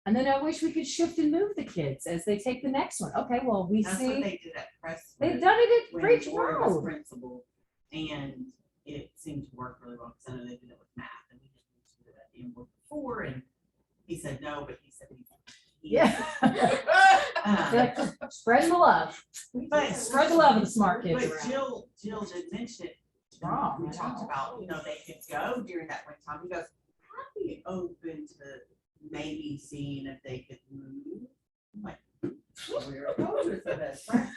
Speaker 4: and then I wish we could shift and move the kids as they take the next one. Okay, well, we
Speaker 7: That's
Speaker 4: see.
Speaker 7: what they did at Press.
Speaker 4: They've done it at
Speaker 7: when
Speaker 4: Ridge
Speaker 7: Roy was
Speaker 4: Road.
Speaker 7: Principal, and it seemed to work really well, because I know they did it with math, and we did it at the end before, and he said no, but he said he.
Speaker 4: Yeah. Like, spread the love.
Speaker 7: But
Speaker 4: Spread the love of the smart kids
Speaker 7: But
Speaker 4: around.
Speaker 7: Jill did mention it. We talked about, they could go during that winter time. He goes, I'd be open to maybe seeing if they could move. I'm like, we're opposed to this, right?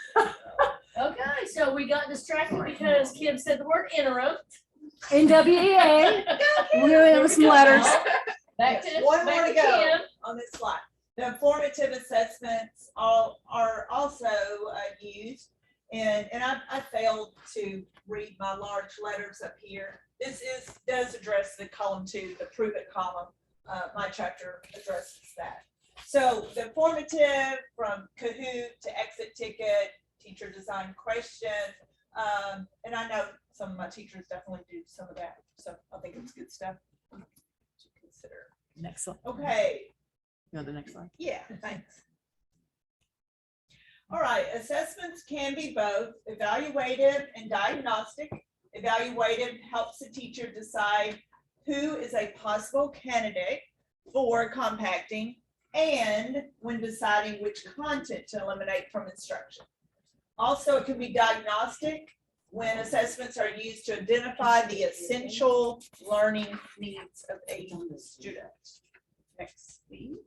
Speaker 3: Okay, so we got distracted because Kim said the word interim.
Speaker 4: NWEA. We're gonna have some letters.
Speaker 3: Back to
Speaker 9: One more to go
Speaker 3: Kim.
Speaker 9: on this slide. The informative assessments are also used. And I failed to read my large letters up here. This does address the column 2, the prove it column. My chapter addresses that. So the formative, from Kahoot to exit ticket, teacher design question. And I know some of my teachers definitely do some of that. So I think it's good stuff to consider.
Speaker 4: Next slide.
Speaker 9: Okay.
Speaker 4: No, the next slide.
Speaker 9: Yeah, thanks. All right, assessments can be both evaluative and diagnostic. Evaluative helps the teacher decide who is a possible candidate for compacting and when deciding which content to eliminate from instruction. Also, it can be diagnostic when assessments are used to identify the essential learning needs of a student. Next, please.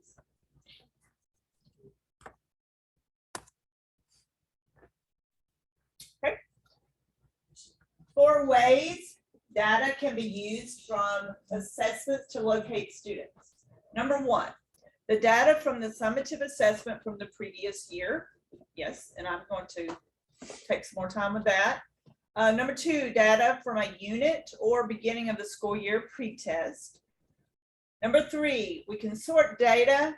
Speaker 9: 4 ways data can be used from assessments to locate students. Number one, the data from the summative assessment from the previous year. Yes, and I'm going to take some more time with that. Number two, data from a unit or beginning of the school year pretest. Number three, we can sort data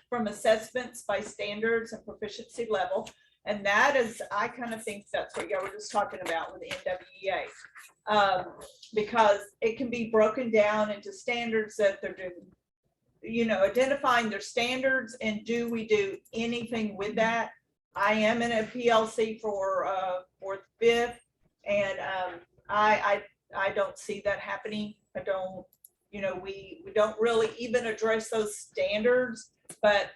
Speaker 9: from assessments by standards and proficiency level. And that is, I kind of think that's what y'all were just talking about with the NWEA. Because it can be broken down into standards that they're doing, you know, identifying their standards and do we do anything with that? I am in a PLC for fourth, fifth, and I don't see that happening. I don't, you know, we don't really even address those standards, but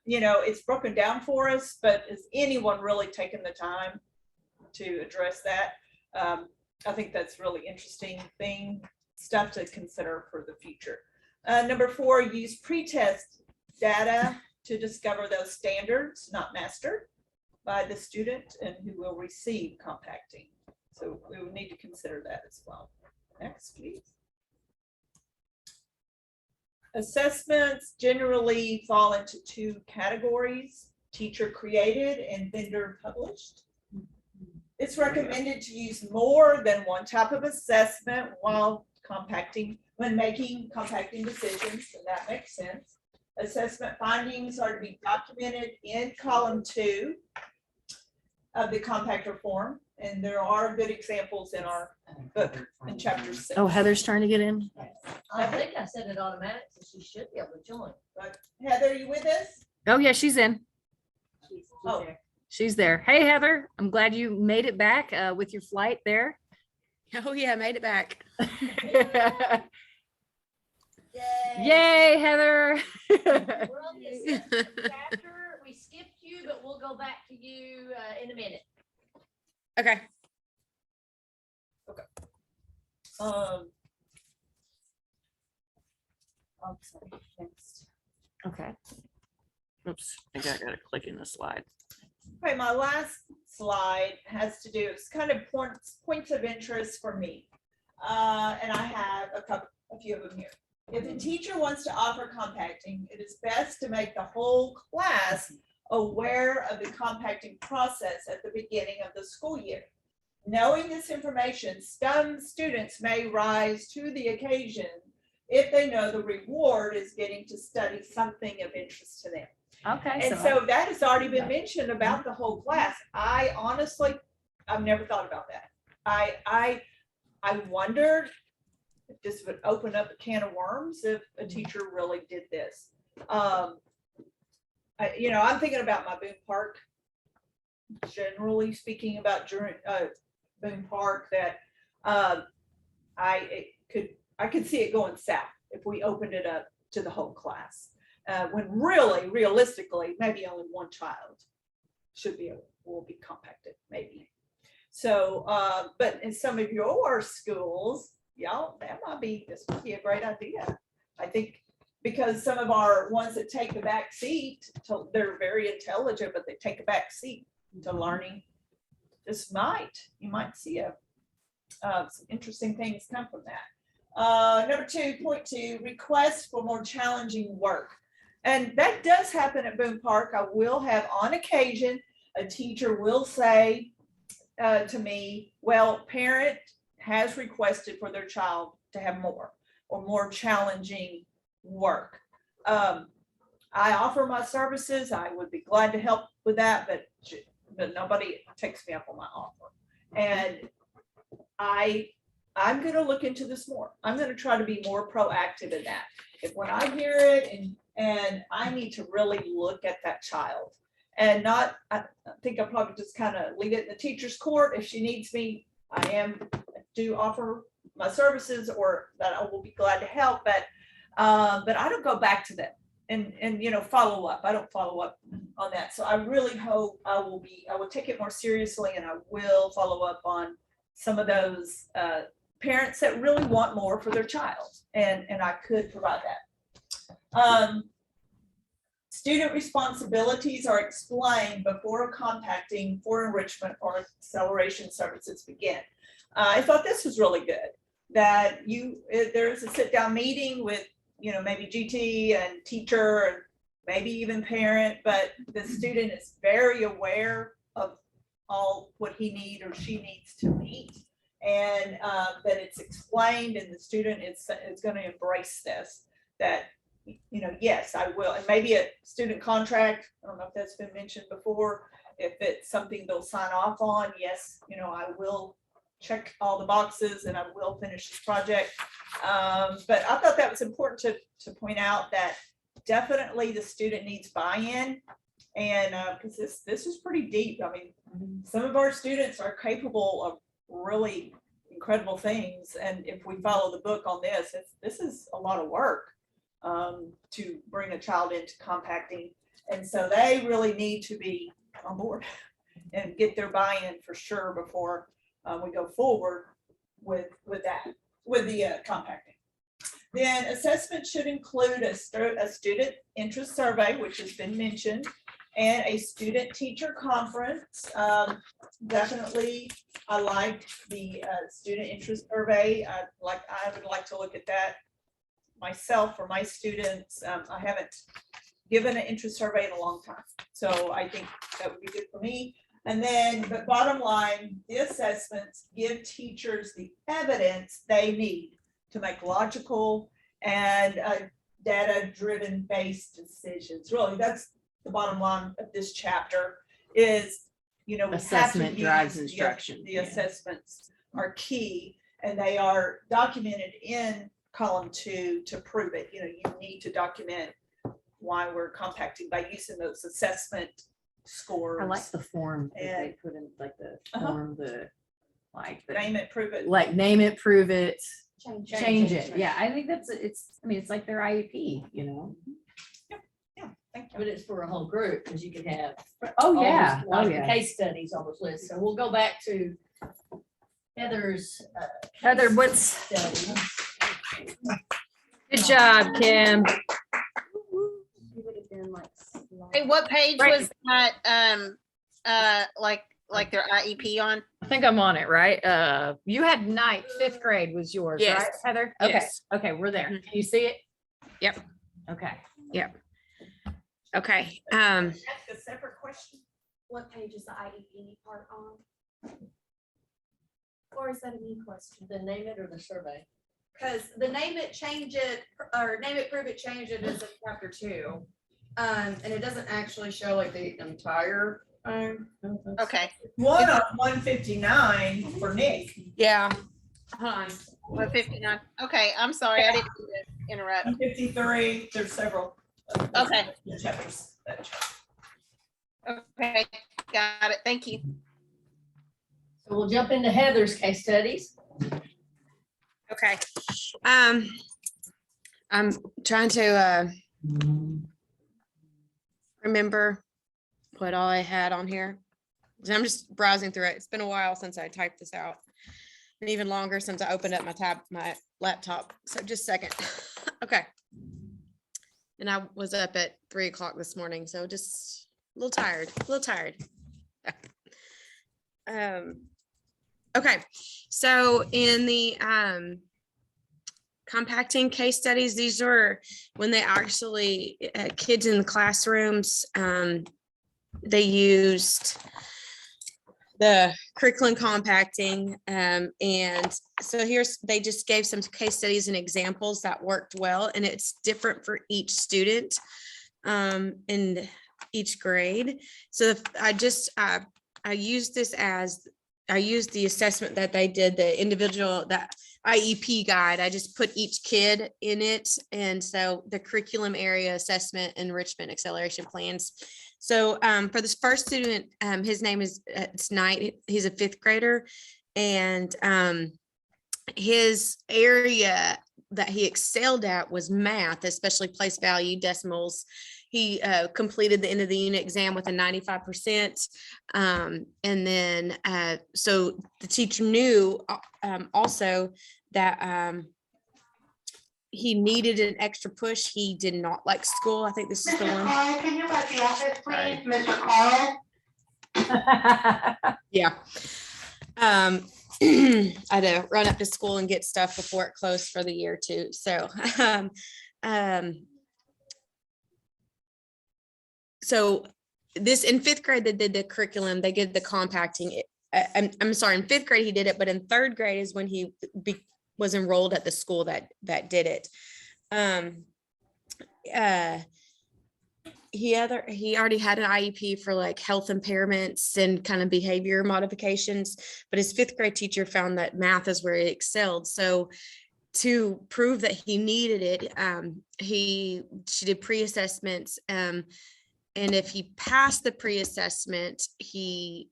Speaker 9: you know, it's broken down for us, but is anyone really taking the time to address that? I think that's really interesting stuff to consider for the future. Number four, use pretest data to discover those standards not mastered by the student and who will receive compacting. So we will need to consider that as well. Next, please. Assessments generally fall into two categories: teacher created and vendor published. It's recommended to use more than one type of assessment when making compacting decisions, and that makes sense. Assessment findings are to be documented in column 2 of the compactor form, and there are good examples in our book in chapter 6.
Speaker 3: Oh, Heather's trying to get in.
Speaker 10: I think I said it automatic, so she should be able to join.
Speaker 9: But Heather, you with us?
Speaker 3: Oh, yeah, she's in.
Speaker 10: She's
Speaker 9: Oh.
Speaker 10: there.
Speaker 3: She's there. Hey, Heather, I'm glad you made it back with your flight there.
Speaker 13: Oh yeah, I made it back.
Speaker 3: Yay, Heather.
Speaker 10: We're on the assessment chapter. We skipped you, but we'll go back to you in a minute.
Speaker 13: Okay.
Speaker 9: I'm sorry, next.
Speaker 3: Okay. Oops, I think I gotta click in the slide.
Speaker 9: Okay, my last slide has to do, it's kind of points of interest for me. And I have a few of them here. If a teacher wants to offer compacting, it is best to make the whole class aware of the compacting process at the beginning of the school year. Knowing this information, some students may rise to the occasion if they know the reward is getting to study something of interest to them.
Speaker 3: Okay.
Speaker 9: And so that has already been mentioned about the whole class. I honestly, I've never thought about that. I wondered if this would open up a can of worms if a teacher really did this. I'm thinking about my Boone Park, generally speaking about Boone Park, that I could see it going south if we opened it up to the whole class. When really, realistically, maybe only one child will be compacted, maybe. So, but in some of your schools, y'all, this would be a great idea. I think because some of our ones that take the back seat, they're very intelligent, but they take a back seat to learning. You might see some interesting things come from that. Number 2.2, requests for more challenging work. And that does happen at Boone Park. I will have, on occasion, a teacher will say to me, well, parent has requested for their child to have more challenging work. I offer my services. I would be glad to help with that, but nobody takes me up on my offer. And I'm going to look into this more. I'm going to try to be more proactive in that. If when I hear it and I need to really look at that child and I think I'll probably just kind of leave it in the teacher's court. If she needs me, I do offer my services, or that I will be glad to help, but I don't go back to them and follow up. I don't follow up on that. So I really hope I will take it more seriously, and I will follow up on some of those parents that really want more for their child, and I could provide that. Student responsibilities are explained before compacting for enrichment or acceleration services begin. I thought this was really good, that there's a sit-down meeting with, maybe GT and teacher and maybe even parent, but the student is very aware of all what he needs or she needs to meet. And that it's explained and the student is going to embrace this, that, yes, I will. And maybe a student contract, I don't know if that's been mentioned before, if it's something they'll sign off on, yes, I will check all the boxes and I will finish this project. But I thought that was important to point out that definitely the student needs buy-in, and because this is pretty deep. I mean, some of our students are capable of really incredible things, and if we follow the book on this is a lot of work to bring a child into compacting, and so they really need to be on board and get their buy-in for sure before we go forward with the compacting. Then assessment should include a student interest survey, which has been mentioned, and a student teacher conference. Definitely, I like the student interest survey. I would like to look at that myself for my students. I haven't given an interest survey in a long time, so I think that would be good for me. And then, but bottom line, the assessments give teachers the evidence they need to make logical and data-driven based decisions. Really, that's the bottom line of this chapter is, we have to
Speaker 4: Assessment drives
Speaker 9: use
Speaker 4: instruction.
Speaker 9: The assessments are key, and they are documented in column 2 to prove it. You need to document why we're compacting by using those assessment scores.
Speaker 4: I like the form that they put in, like the form,
Speaker 9: Name it, prove it.
Speaker 4: like name it, prove it, change it.
Speaker 10: right.
Speaker 4: Yeah, I think it's like their IEP,
Speaker 9: Thank you.
Speaker 3: But it's for a whole group, because you could have.
Speaker 4: Oh, yeah.
Speaker 3: Like
Speaker 4: Oh,
Speaker 3: the
Speaker 4: yeah.
Speaker 3: case studies on this list. So we'll go back to Heather's.
Speaker 13: Heather,
Speaker 3: case
Speaker 13: what's,
Speaker 3: study.
Speaker 13: good job, Kim.
Speaker 6: Hey, what page
Speaker 13: Right.
Speaker 6: was that, like their IEP on?
Speaker 4: I think I'm on it, right? You had fifth grade was yours,
Speaker 13: Yes.
Speaker 4: right, Heather? Okay,
Speaker 13: Yes.
Speaker 4: okay, we're there. Can you see it?
Speaker 13: Yep.
Speaker 4: Okay.
Speaker 13: Okay.
Speaker 9: Ask a separate question.
Speaker 2: What page is the IEP part on? Or is that a me question?
Speaker 3: The name it or the survey?
Speaker 2: Because the name it, change it, or name it, prove it, change it is in chapter 2. And it doesn't actually show like the entire.
Speaker 6: Okay,
Speaker 9: One on 159 for Nick.
Speaker 13: Yeah.
Speaker 3: Hold on.
Speaker 6: 159. Okay, I'm sorry, I didn't mean to interrupt.
Speaker 9: 153, there's several.
Speaker 6: Okay.
Speaker 9: Chapters.
Speaker 6: Okay, got it. Thank you.
Speaker 3: So we'll jump into Heather's case studies.
Speaker 13: Okay. I'm trying to remember what all I had on here. So I'm just browsing through it. It's been a while since I typed this out, and even longer since I opened up my laptop. So just a second. Okay. And I was up at 3 o'clock this morning, so just a little tired. Okay, so in the compacting case studies, these are when they actually kids in the classrooms, they used the curriculum compacting, and so they just gave some case studies and examples that worked well, and it's different for each student in each grade. So I used this as I used the assessment that they did, the individual, that IEP guide. I just put each kid in it. And so the curriculum area assessment, enrichment, acceleration plans. So for this first student, his name is Knight. He's a 5th grader. And his area that he excelled at was math, especially place value, decimals. He completed the end of the unit exam with a 95%. And then, so the teacher knew also that he needed an extra push. He did not like school. I think this is the one.
Speaker 14: Can you let the office, please, Mr. Carl?
Speaker 13: Yeah. I had to run up to school and get stuff before it closed for the year too. So, so this in 5th grade, they did the curriculum, they did the compacting. I'm sorry, in 5th grade he did it, but in 3rd grade is when he was enrolled at the school that did it. He already had an IEP for like health impairments and kind of behavior modifications, but his 5th grade teacher found that math is where he excelled. So to prove that he needed it, she did pre-assessments, and if he passed the pre-assessment, he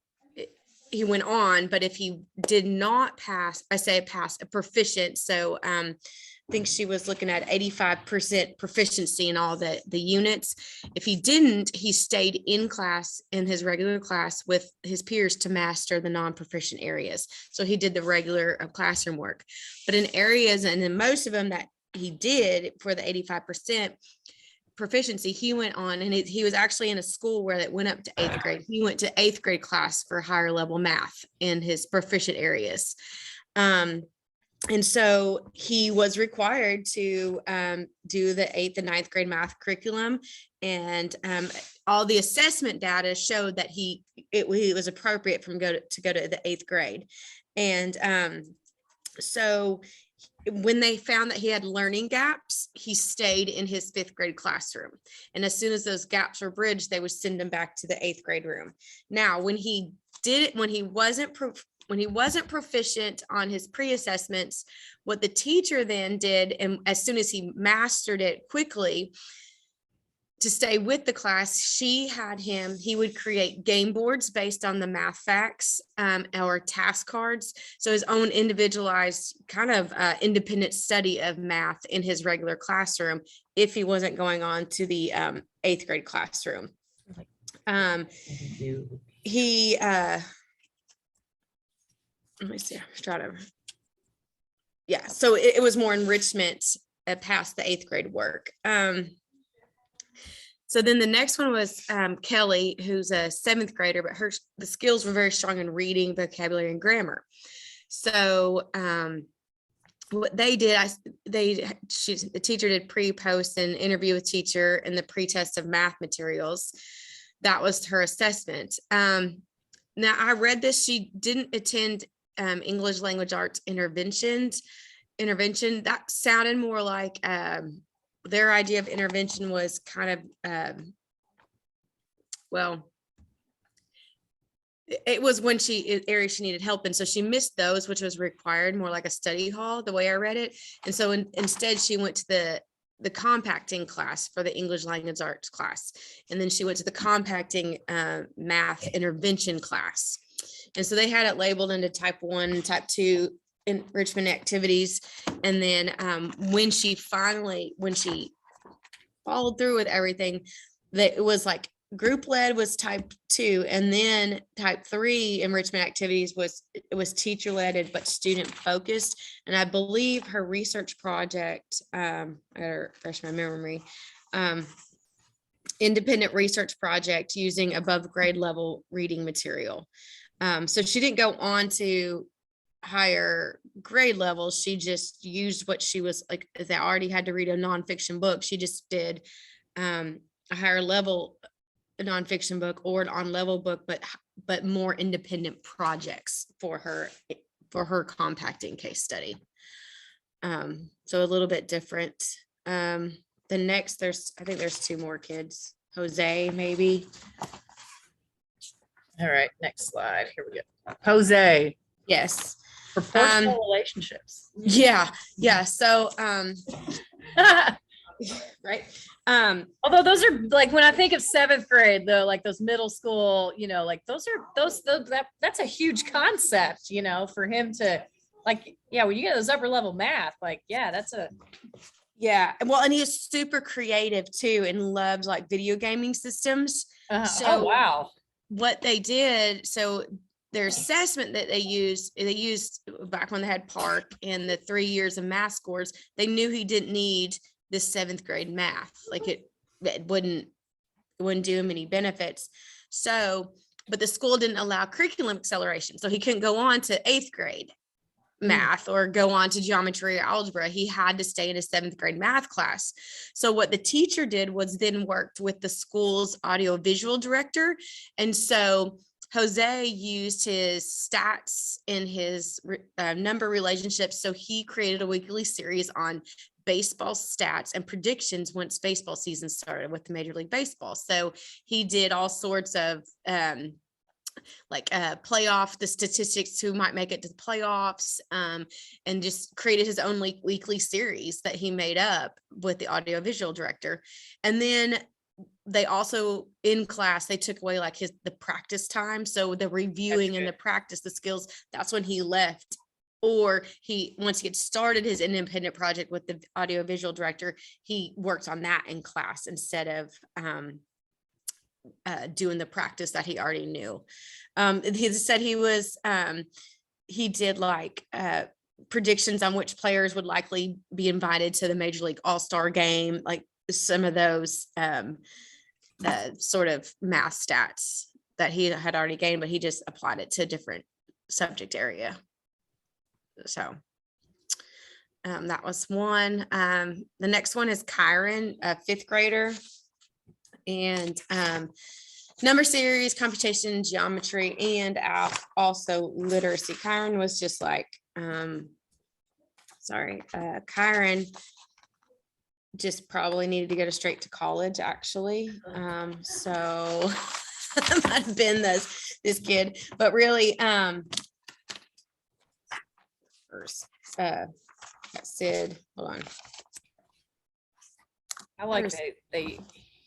Speaker 13: went on. But if he did not pass, I say pass, a proficient, so I think she was looking at 85% proficiency in all the units. If he didn't, he stayed in class, in his regular class with his peers to master the non-proficient areas. So he did the regular classroom work. But in areas, and in most of them that he did for the 85% proficiency, he went on, and he was actually in a school where it went up to 8th grade. He went to 8th grade class for higher level math in his proficient areas. And so he was required to do the 8th and 9th grade math curriculum, and all the assessment data showed that he was appropriate to go to the 8th grade. And so when they found that he had learning gaps, he stayed in his 5th grade classroom. And as soon as those gaps were bridged, they would send him back to the 8th grade room. Now, when he wasn't proficient on his pre-assessments, what the teacher then did, and as soon as he mastered it quickly, to stay with the class, he would create game boards based on the math facts, or task cards. So his own individualized kind of independent study of math in his regular classroom, if he wasn't going on to the 8th grade classroom. Let me see, I'm trying to, yeah, so it was more enrichment past the 8th grade work. So then the next one was Kelly, who's a 7th grader, but the skills were very strong in reading, vocabulary, and grammar. So what they did, the teacher did pre-post and interview with teacher and the pre-test of math materials. That was her assessment. Now I read this, she didn't attend English language arts intervention. That sounded more like their idea of intervention was kind of well, it was when areas she needed help in, so she missed those, which was required, more like a study hall, the way I read it. And so instead she went to the compacting class for the English language arts class, and then she went to the compacting math intervention class. And so they had it labeled into type 1 and type 2 enrichment activities. And then when she followed through with everything, that it was like group led was type 2, and then type 3 enrichment activities was teacher led but student focused. And I believe her research project, I gotta refresh my memory, independent research project using above grade level reading material. So she didn't go on to higher grade levels. She just used what she was like, they already had to read a nonfiction book. She just did a higher level nonfiction book or an on level book, but more independent projects for her compacting case study. So a little bit different. The next, I think there's 2 more kids. Jose, maybe.
Speaker 3: All right, next slide. Here we go. Jose.
Speaker 13: Yes.
Speaker 3: Proportional relationships.
Speaker 13: Yeah. So, right.
Speaker 3: Although those are like, when I think of 7th grade, though, like those middle school, like that's a huge concept, for him to like, yeah, when you get those upper level math, like, yeah, that's a.
Speaker 13: Yeah. Well, and he is super creative too and loves like video gaming systems. So
Speaker 3: oh, wow.
Speaker 13: What they did, so their assessment that they used back when they had Park and the 3 years of math scores, they knew he didn't need this 7th grade math. Like it wouldn't do him any benefits. So, but the school didn't allow curriculum acceleration. So he couldn't go on to 8th grade. math or go on to geometry or algebra. He had to stay in a 7th grade math class. So what the teacher did was then worked with the school's audiovisual director. And so Jose used his stats and his number relationships. So he created a weekly series on baseball stats and predictions once baseball season started with the Major League Baseball. So he did all sorts of the statistics who might make it to the playoffs, and just created his own weekly series that he made up with the audiovisual director. And then they also in class, they took away like the practice time. So the reviewing and the practice, the skills, that's when he left. Or once he had started his independent project with the audiovisual director, he worked on that in class instead of doing the practice that he already knew. He said he did like predictions on which players would likely be invited to the Major League All-Star game, like some of those sort of math stats that he had already gained, but he just applied it to a different subject area. So that was one. The next one is Kyron, a 5th grader. And number series, computation, geometry, and also literacy. Kyron was just like, Kyron just probably needed to go straight to college, actually. So that might have been this kid, but really, first, Sid, hold on.
Speaker 4: I like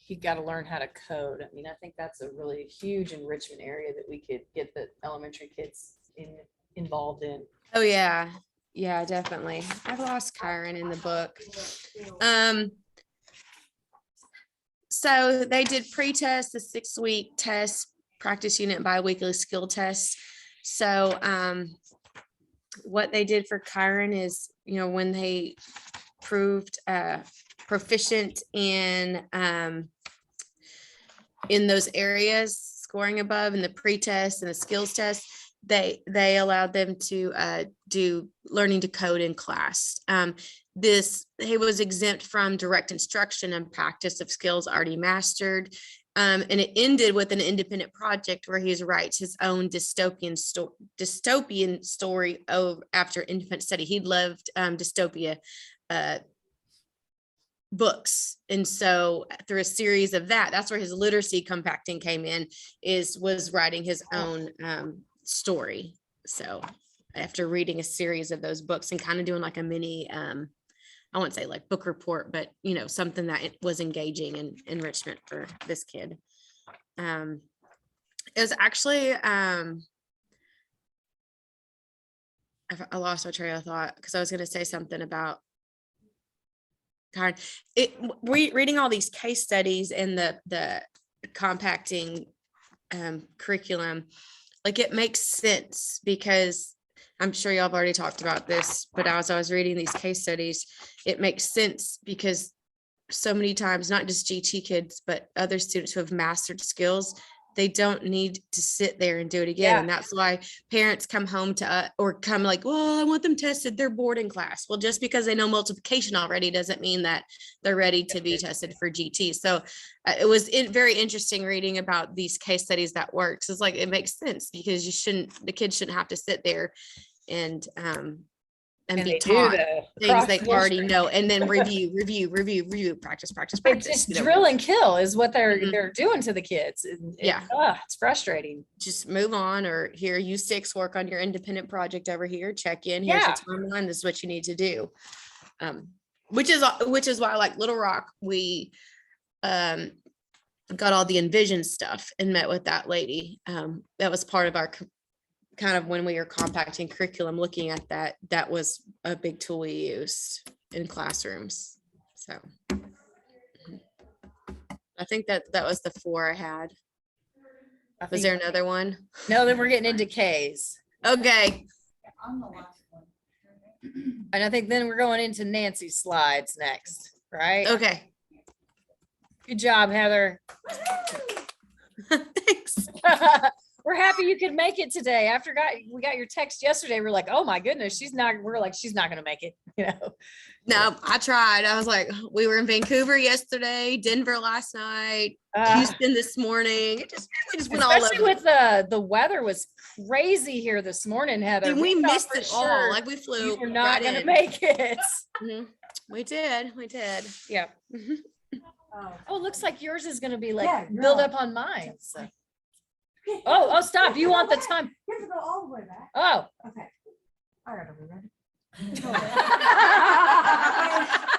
Speaker 4: you got to learn how to code. I mean, I think that's a really huge enrichment area that we could get the elementary kids involved in.
Speaker 13: Oh yeah. Yeah, definitely. I've lost Kyron in the book. So they did pre-test, the 6-week test, practice unit, bi-weekly skill test. So what they did for Kyron is, when they proved proficient in those areas, scoring above in the pre-test and the skills test, they allowed them to do learning to code in class. He was exempt from direct instruction and practice of skills already mastered. And it ended with an independent project where he writes his own dystopian story after independent study. He loved dystopia books. And so through a series of that's where his literacy compacting came in, was writing his own story. So after reading a series of those books and kind of doing like a mini, I wouldn't say like book report, but something that it was engaging and enrichment for this kid. It was actually, I lost my train of thought because I was going to say something about reading all these case studies and the compacting curriculum. Like it makes sense because I'm sure y'all have already talked about this, but as I was reading these case studies, it makes sense because so many times, not just GT kids, but other students who have mastered skills, they don't need to sit there and do it again.
Speaker 11: Yeah.
Speaker 13: And that's why parents come home to or come like, well, I want them tested. They're bored in class. Well, just because they know multiplication already doesn't mean that they're ready to be tested for GT. So it was very interesting reading about these case studies that works. It's like, it makes sense because the kids shouldn't have to sit there and be taught things they already know, and then review, practice.
Speaker 11: It's drill and kill is what they're doing to the kids. It's frustrating.
Speaker 13: Just move on, or here, you 6 work on your independent project over here, check in, here's your timeline, this is what you need to do. Which is why, like Little Rock, we got all the Envision stuff and met with that lady. That was part of our kind of when we were compacting curriculum, looking at that was a big tool we used in classrooms. So I think that was the 4 I had. Was there another one?
Speaker 11: No, then we're getting into K's.
Speaker 13: Okay.
Speaker 11: And I think then we're going into Nancy's slides next, right?
Speaker 13: Okay.
Speaker 11: Good job, Heather.
Speaker 13: Thanks.
Speaker 3: we're happy you could make it today. After we got your text yesterday, we're like, oh my goodness, she's not gonna make it, you know.
Speaker 13: No, I tried. I was like, we were in Vancouver yesterday, Denver last night, Houston this morning. We just went all over.
Speaker 3: Especially with the weather was crazy here this morning, Heather.
Speaker 13: And we
Speaker 3: thought
Speaker 13: missed
Speaker 3: for
Speaker 13: it all.
Speaker 3: sure
Speaker 13: Like we flew.
Speaker 3: we're not
Speaker 13: right
Speaker 3: gonna
Speaker 13: in.
Speaker 3: make it.
Speaker 13: Mhm. We did.
Speaker 3: Yeah.
Speaker 13: Mhm.
Speaker 3: Oh, it looks like yours is gonna be like
Speaker 11: Yeah,
Speaker 3: build
Speaker 11: girl.
Speaker 3: up on mine. So. Oh, stop. You want the time.
Speaker 11: You have to go all the way back.
Speaker 3: Oh.
Speaker 11: Okay. All right, are we ready?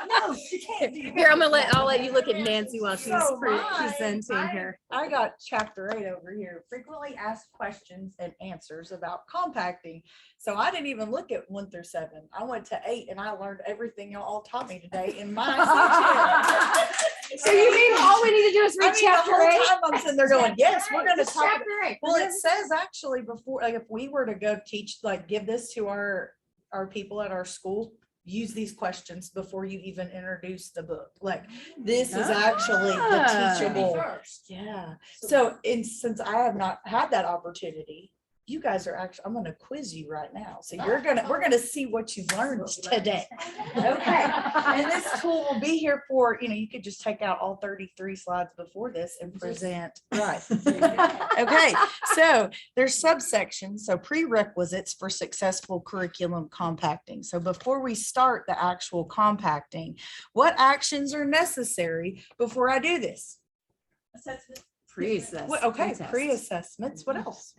Speaker 1: No, you can't.
Speaker 3: Here, I'll let you look at Nancy while she's
Speaker 11: So
Speaker 3: presenting here.
Speaker 11: I got chapter 8 over here, frequently asked questions and answers about compacting. So I didn't even look at 1 through 7. I went to 8 and I learned everything y'all all taught me today in my section.
Speaker 4: So you mean all we need to do is
Speaker 11: I
Speaker 4: read
Speaker 11: mean,
Speaker 4: chapter
Speaker 11: the whole
Speaker 4: 8?
Speaker 11: time I'm sitting there going, yes, we're gonna
Speaker 4: It's
Speaker 11: talk.
Speaker 4: chapter 8.
Speaker 11: Well, it says actually before, like if we were to go teach, like give this to our people at our school, use these questions before you even introduce the book. Like this is actually the teachable. Yeah. So since I have not had that opportunity, you guys are actually, I'm gonna quiz you right now. So we're gonna see what you've learned today. Okay. And this tool will be here for, you could just take out all 33 slides before this and present. Right. Okay. So there's subsections. So prerequisites for successful curriculum compacting. So before we start the actual compacting, what actions are necessary before I do this?
Speaker 4: Pre-assessment.
Speaker 11: Okay. Pre-assessments. What else?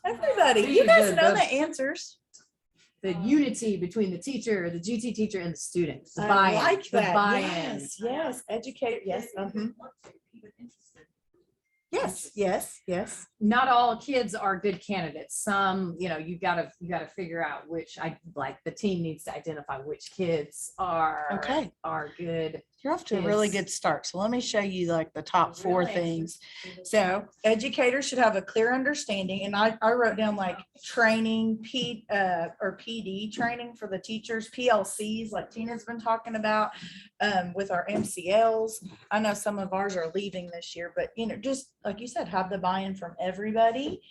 Speaker 11: Everybody, you guys know the answers.
Speaker 4: The unity between the teacher, the GT teacher and the student. The
Speaker 11: I
Speaker 4: buy-in.
Speaker 11: like
Speaker 4: The
Speaker 11: that.
Speaker 4: buy-in.
Speaker 11: Yes, educator, yes. Yes.
Speaker 4: Not all kids are good candidates. Some, you gotta figure out which the team needs to identify which kids are good.
Speaker 11: You're off to a really good start. So let me show you like the top 4 things. So educators should have a clear understanding. And I wrote down like training, PD training for the teachers, PLCs like Tina's been talking about with our MCLs. I know some of ours are leaving this year, but just like you said, have the buy-in from everybody.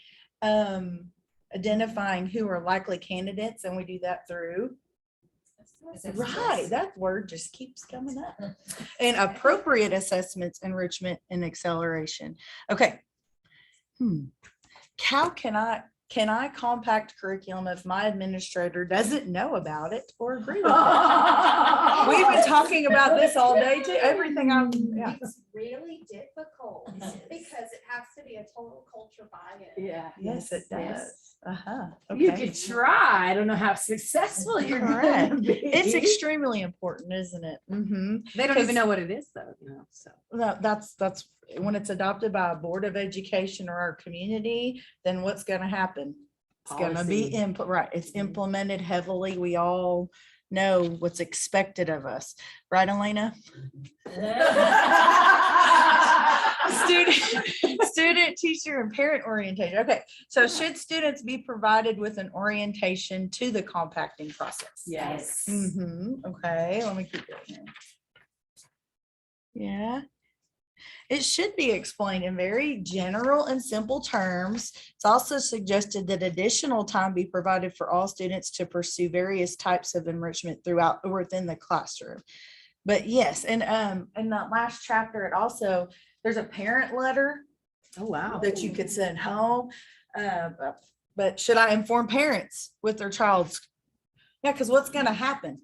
Speaker 11: Identifying who are likely candidates, and we do that through. Right, that word just keeps coming up. And appropriate assessments, enrichment, and acceleration. Okay. How can I compact curriculum if my administrator doesn't know about it or agree with it? We've been talking about this all day too. Everything
Speaker 2: It's really difficult because it has to be a total culture buy-in.
Speaker 4: Yeah.
Speaker 11: Yes, it does.
Speaker 4: You
Speaker 11: Okay.
Speaker 4: could try. I don't know how successful you're
Speaker 11: Correct.
Speaker 4: going to be.
Speaker 11: It's extremely important, isn't it?
Speaker 4: They don't even know what it is though, so.
Speaker 11: That's when it's adopted by a board of education or our community, then what's going to happen? It's going to be
Speaker 4: Policy.
Speaker 11: input, right? It's implemented heavily. We all know what's expected of us, right, Elena? Student, teacher, and parent orientation. Okay, so should students be provided with an orientation to the compacting process?
Speaker 4: Yes.
Speaker 11: Okay, let me keep going here. Yeah. It should be explained in very general and simple terms. It's also suggested that additional time be provided for all students to pursue various types of enrichment throughout or within the classroom. But yes, and in that last chapter, it also, there's a parent letter.
Speaker 4: Oh, wow.
Speaker 11: That you could send home. But should I inform parents with their child's? Yeah, because what's going to happen?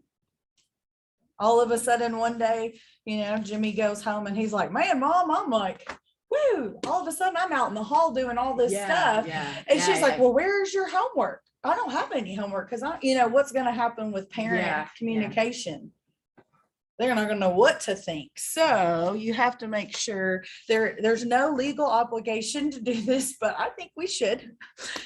Speaker 11: All of a sudden one day, Jimmy goes home and he's like, man, Mom, I'm like, woo, all of a sudden I'm out in the hall doing all this stuff. And she's like, well, where's your homework? I don't have any homework because what's going to happen with parent communication? They're not going to know what to think. So you have to make sure there's no legal obligation to do this, but I think we should.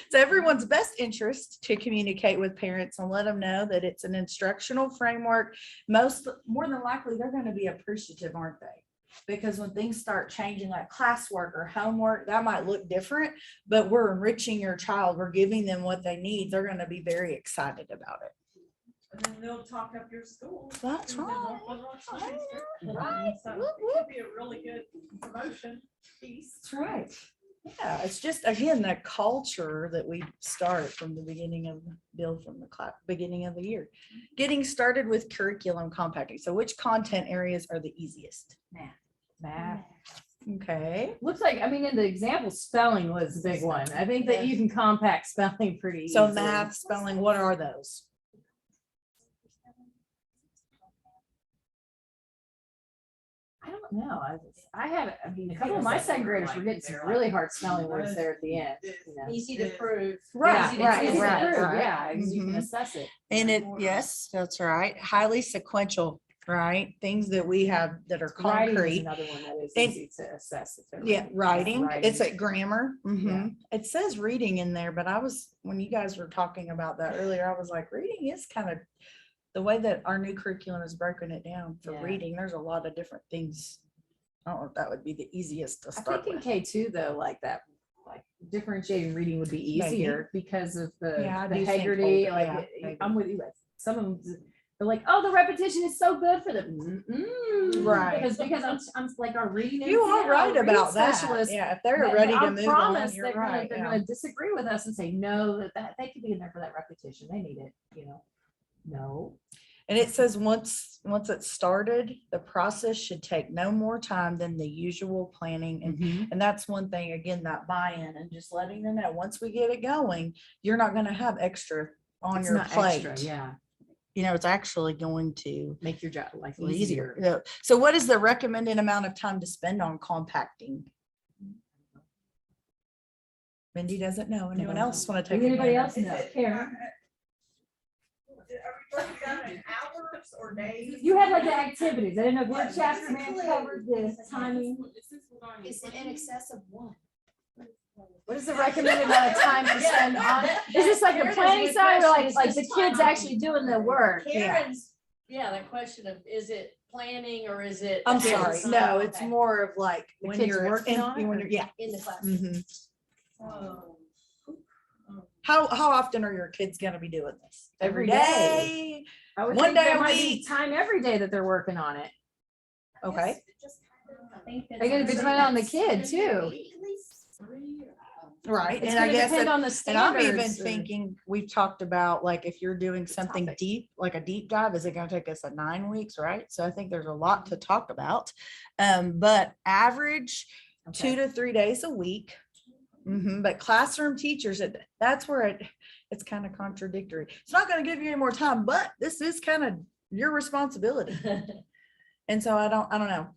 Speaker 11: It's everyone's best interest to communicate with parents and let them know that it's an instructional framework. More than likely, they're going to be appreciative, aren't they? Because when things start changing like classwork or homework, that might look different, but we're enriching your child. We're giving them what they need. They're going to be very excited about it.
Speaker 9: And then they'll talk up your school.
Speaker 1: That's
Speaker 9: and then
Speaker 1: right.
Speaker 9: they'll put it on Tuesday.
Speaker 3: Right.
Speaker 9: So
Speaker 3: Whoop,
Speaker 9: it could be a really good promotion piece.
Speaker 15: That's right. Yeah, it's just, again, that culture that we start from the beginning of, build from the beginning of the year. Getting started with curriculum compacting. So which content areas are the easiest?
Speaker 4: Math.
Speaker 15: Okay.
Speaker 4: Looks like, I mean, in the example, spelling was the big one. I think that you can compact spelling pretty
Speaker 15: So
Speaker 4: easily.
Speaker 15: math, spelling, what are those?
Speaker 4: I don't know. I had, I mean, a couple of my second graders were getting some really hard spelling words there at the end. You know?
Speaker 11: Easy to prove.
Speaker 15: Right,
Speaker 4: Easy to-
Speaker 15: right,
Speaker 4: easy to
Speaker 15: right,
Speaker 4: prove,
Speaker 15: right.
Speaker 4: Yeah, 'cause you can
Speaker 15: Mhm.
Speaker 4: assess it.
Speaker 15: And it, yes, that's right. Highly sequential, right? Things that we have that are
Speaker 4: Writing is
Speaker 15: concrete.
Speaker 4: another one that is
Speaker 15: And-
Speaker 4: easy to assess. if they're
Speaker 15: Yeah, writing, it's
Speaker 4: Writing.
Speaker 15: at grammar. Mhm. It says reading in there, but when you guys were talking about that earlier, I was like, reading is kind of the way that our new curriculum is broken it down for
Speaker 4: Yeah.
Speaker 15: reading. There's a lot of different things. I don't know if that would be the easiest to
Speaker 4: I
Speaker 15: start
Speaker 4: think in
Speaker 15: with.
Speaker 4: K2 though, like that, like differentiating reading would be
Speaker 15: Maybe.
Speaker 4: easier because of the
Speaker 15: Yeah, I
Speaker 4: the
Speaker 15: do think
Speaker 4: Haggerty,
Speaker 15: older,
Speaker 4: like,
Speaker 15: yeah, maybe.
Speaker 4: I'm with you. Some of them, they're like, oh, the repetition is so good for them.
Speaker 15: Right.
Speaker 4: Because I'm like our reading.
Speaker 15: You are
Speaker 4: our
Speaker 15: right
Speaker 4: reading
Speaker 15: about that.
Speaker 4: specialist,
Speaker 15: Yeah, if they're
Speaker 4: but
Speaker 15: ready
Speaker 4: I
Speaker 15: to move on,
Speaker 4: promise
Speaker 15: you're
Speaker 4: they're gonna-
Speaker 15: right.
Speaker 4: They're
Speaker 15: yeah.
Speaker 4: gonna disagree with us and say, no, that they could be in there for that repetition. They need it, you know? No.
Speaker 15: And it says once it's started, the process should take no more time than the usual planning. And that's one thing, again, that buy-in and just letting them know, once we get it going, you're not gonna have extra on
Speaker 4: It's
Speaker 15: your
Speaker 4: not
Speaker 15: plate.
Speaker 4: extra, yeah.
Speaker 15: You know, it's actually going to
Speaker 4: Make your job life
Speaker 15: easier.
Speaker 4: easier.
Speaker 15: Yeah. So what is the recommended amount of time to spend on compacting? Mindy doesn't know. Anyone else want to take? a
Speaker 4: Anybody
Speaker 15: gander?
Speaker 4: else know? Karen?
Speaker 9: Are we breaking down in hours or days?
Speaker 4: You had like the activities. I didn't know if your chapter man covered the timing.
Speaker 2: Is it in excess of one?
Speaker 4: What is the recommended amount of time to spend on it? Is this like the
Speaker 3: Karen,
Speaker 4: planning
Speaker 3: good
Speaker 4: side or
Speaker 3: question.
Speaker 4: like,
Speaker 3: Is
Speaker 4: like
Speaker 3: this
Speaker 4: the kids
Speaker 3: timing?
Speaker 4: actually doing the work?
Speaker 3: Karen's, yeah, that question of, is it planning or is it?
Speaker 15: I'm
Speaker 3: the
Speaker 15: sorry.
Speaker 3: design?
Speaker 15: No, it's
Speaker 3: Okay.
Speaker 15: more of like
Speaker 4: The
Speaker 15: when
Speaker 4: kids
Speaker 15: you're
Speaker 4: working on it,
Speaker 15: when
Speaker 4: or-
Speaker 15: you're, yeah.
Speaker 3: In the classroom.
Speaker 15: Mhm.
Speaker 9: Oh.
Speaker 15: How often are your kids gonna be doing this?
Speaker 4: Every day. I would
Speaker 15: One
Speaker 4: think
Speaker 15: day
Speaker 4: there
Speaker 15: a
Speaker 4: might be
Speaker 15: week.
Speaker 4: time every day that they're working on it.
Speaker 15: Okay.
Speaker 4: They're gonna be depending on the kid too.
Speaker 15: Right.
Speaker 4: It's
Speaker 15: And I
Speaker 4: gonna
Speaker 15: guess,
Speaker 4: depend on the
Speaker 15: and I'm even
Speaker 4: standards or-
Speaker 15: thinking, we've talked about like, if you're doing something
Speaker 4: topic.
Speaker 15: deep, like a deep dive, is it gonna take us 9 weeks, right? So I think there's a lot to talk about. But average 2 to 3 days a week. But classroom teachers, that's where it's kind of contradictory. It's not gonna give you any more time, but this is kind of your responsibility. And so I don't know,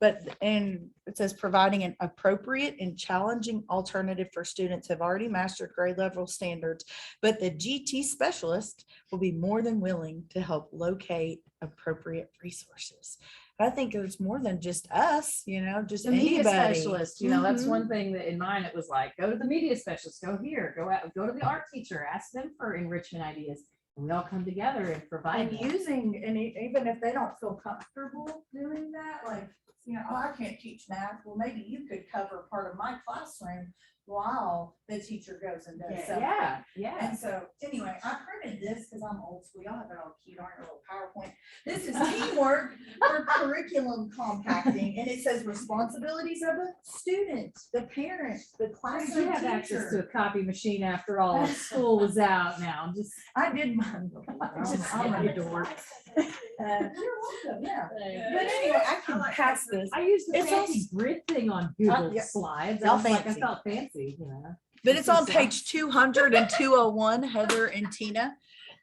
Speaker 15: and it says providing an appropriate and challenging alternative for students who have already mastered grade level standards, but the GT specialist will be more than willing to help locate appropriate resources. I think there's more than just us, just
Speaker 4: The media
Speaker 15: anybody.
Speaker 4: specialist, that's one thing that in mine, it was like, go to the media specialist, go here, go to the art teacher, ask them for enrichment ideas. And we all come together and provide.
Speaker 15: And
Speaker 4: them.
Speaker 15: using, and even if they don't feel comfortable doing that, like, oh, I can't teach math, well, maybe you could cover part of my classroom while the teacher goes and does something.
Speaker 4: Yeah.
Speaker 15: And so, anyway, I printed this because I'm old school. Y'all have it all cute on your little PowerPoint. This is teamwork for curriculum compacting, and it says responsibilities of the student, the parent, the
Speaker 4: You
Speaker 15: classroom
Speaker 4: have access to a
Speaker 15: teacher.
Speaker 4: copy machine after all school was out now. Just
Speaker 15: I did mine. I'm a dork. You're welcome, yeah. But anyway, I can pass this.
Speaker 4: I used the
Speaker 15: It's
Speaker 4: fancy grid thing on Google
Speaker 15: yeah.
Speaker 4: Slides.
Speaker 15: Y'all
Speaker 4: I was like, I
Speaker 15: fancy.
Speaker 4: felt fancy,
Speaker 15: But it's on page 200 and 201, Heather and Tina.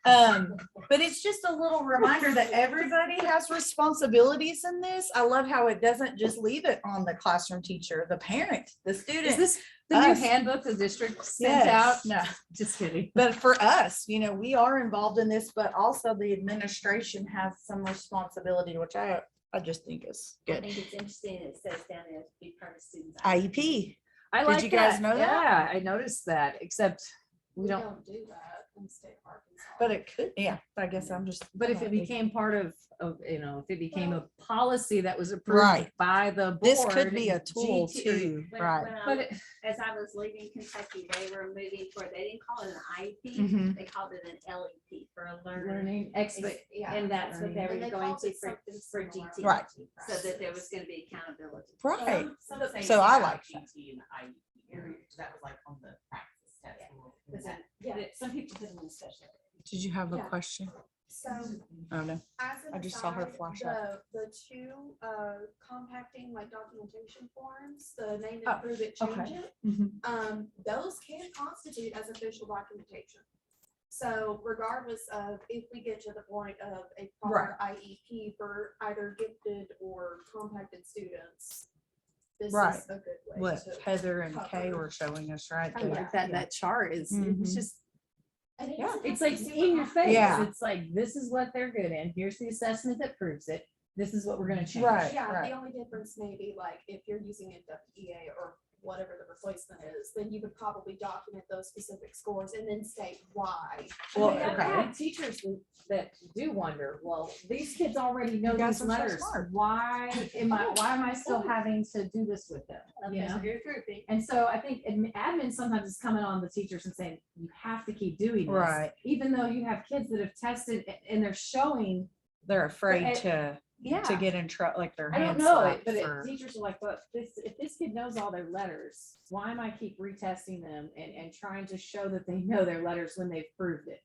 Speaker 15: But it's just a little reminder that everybody has responsibilities in this. I love how it doesn't just leave it on the classroom teacher, the parent, the student.
Speaker 4: Is this the new
Speaker 15: us.
Speaker 4: handbook the district sent
Speaker 15: Yes.
Speaker 4: out?
Speaker 15: No,
Speaker 4: Just kidding.
Speaker 15: but for us, we are involved in this, but also the administration has some responsibility, which I just think is
Speaker 10: I
Speaker 15: good.
Speaker 10: think it's interesting. It says down there, be part of students.
Speaker 15: IEP.
Speaker 4: I
Speaker 15: Did
Speaker 4: like
Speaker 15: you guys
Speaker 4: that.
Speaker 15: know that?
Speaker 4: Yeah, I noticed that, except we don't.
Speaker 10: do that.
Speaker 2: from the state of Arkansas.
Speaker 15: But it could, yeah, I guess I'm just.
Speaker 4: But if it became part of, if it became a policy that was
Speaker 15: Right.
Speaker 4: approved by the board.
Speaker 15: This could be a tool
Speaker 4: GT or
Speaker 15: too,
Speaker 10: When-
Speaker 15: right?
Speaker 10: when I
Speaker 4: But
Speaker 10: was- As I was leaving Kentucky, they were moving for, they didn't call it an IEP,
Speaker 15: Mhm.
Speaker 10: they called it an LEP for a learner.
Speaker 4: Learning expert.
Speaker 2: Yeah.
Speaker 10: And that's what they
Speaker 2: And
Speaker 10: were
Speaker 2: they
Speaker 10: going
Speaker 2: called
Speaker 10: to
Speaker 2: it
Speaker 10: for
Speaker 2: something
Speaker 10: GT.
Speaker 2: similar.
Speaker 15: Right.
Speaker 10: So that there was gonna be accountability.
Speaker 15: Right.
Speaker 1: Some say
Speaker 15: So
Speaker 1: it's
Speaker 15: I
Speaker 1: about
Speaker 15: like that.
Speaker 1: GT and IEP area, that was like on the practice test.
Speaker 10: Because some people put them in special.
Speaker 15: Did you have a
Speaker 2: Yeah.
Speaker 15: question?
Speaker 2: So
Speaker 15: Oh, no.
Speaker 2: as an
Speaker 15: I just saw her
Speaker 2: aside,
Speaker 15: flash up.
Speaker 2: the two compacting like documentation forms, the name
Speaker 15: Oh,
Speaker 2: it, prove it,
Speaker 15: okay.
Speaker 2: change it.
Speaker 15: Mhm.
Speaker 2: Those can constitute as official documentation. So regardless of if we get to the point of a proper IEP for either gifted or compacted students, this
Speaker 15: Right.
Speaker 2: is a good way
Speaker 15: What
Speaker 2: to.
Speaker 15: Heather and Kay
Speaker 2: cover.
Speaker 15: were showing us, right?
Speaker 4: I like that chart is,
Speaker 15: Mhm.
Speaker 4: it's just,
Speaker 2: And it
Speaker 15: Yeah.
Speaker 2: doesn't
Speaker 4: it's
Speaker 2: have
Speaker 4: like
Speaker 2: to be
Speaker 4: in your
Speaker 2: super
Speaker 4: face.
Speaker 15: Yeah.
Speaker 4: It's like, this is what they're good in. Here's the assessment that proves it. This is what we're gonna change.
Speaker 15: Right.
Speaker 2: Yeah, the only difference may be like if you're using a WEA or whatever the replacement is, then you would probably document those specific scores and then state why.
Speaker 15: Well,
Speaker 4: I mean, I've
Speaker 15: okay.
Speaker 4: had teachers that do wonder, well, these kids already know
Speaker 15: You guys
Speaker 4: these
Speaker 15: are so
Speaker 4: letters.
Speaker 15: smart.
Speaker 4: Why am I still having to do this with them? You know?
Speaker 2: you're grouping.
Speaker 4: And so I think admin sometimes is coming on the teachers and saying, you have to keep doing this.
Speaker 15: Right.
Speaker 4: Even though you have kids that have tested and they're showing,
Speaker 15: They're afraid
Speaker 4: But
Speaker 15: to
Speaker 4: yeah.
Speaker 15: get in trouble, like their
Speaker 4: I don't
Speaker 15: hands
Speaker 4: know
Speaker 15: slapped
Speaker 4: it, but
Speaker 15: for.
Speaker 4: teachers are like, but if this kid knows all their letters, why am I keep retesting them and trying to show that they know their letters when they've proved it?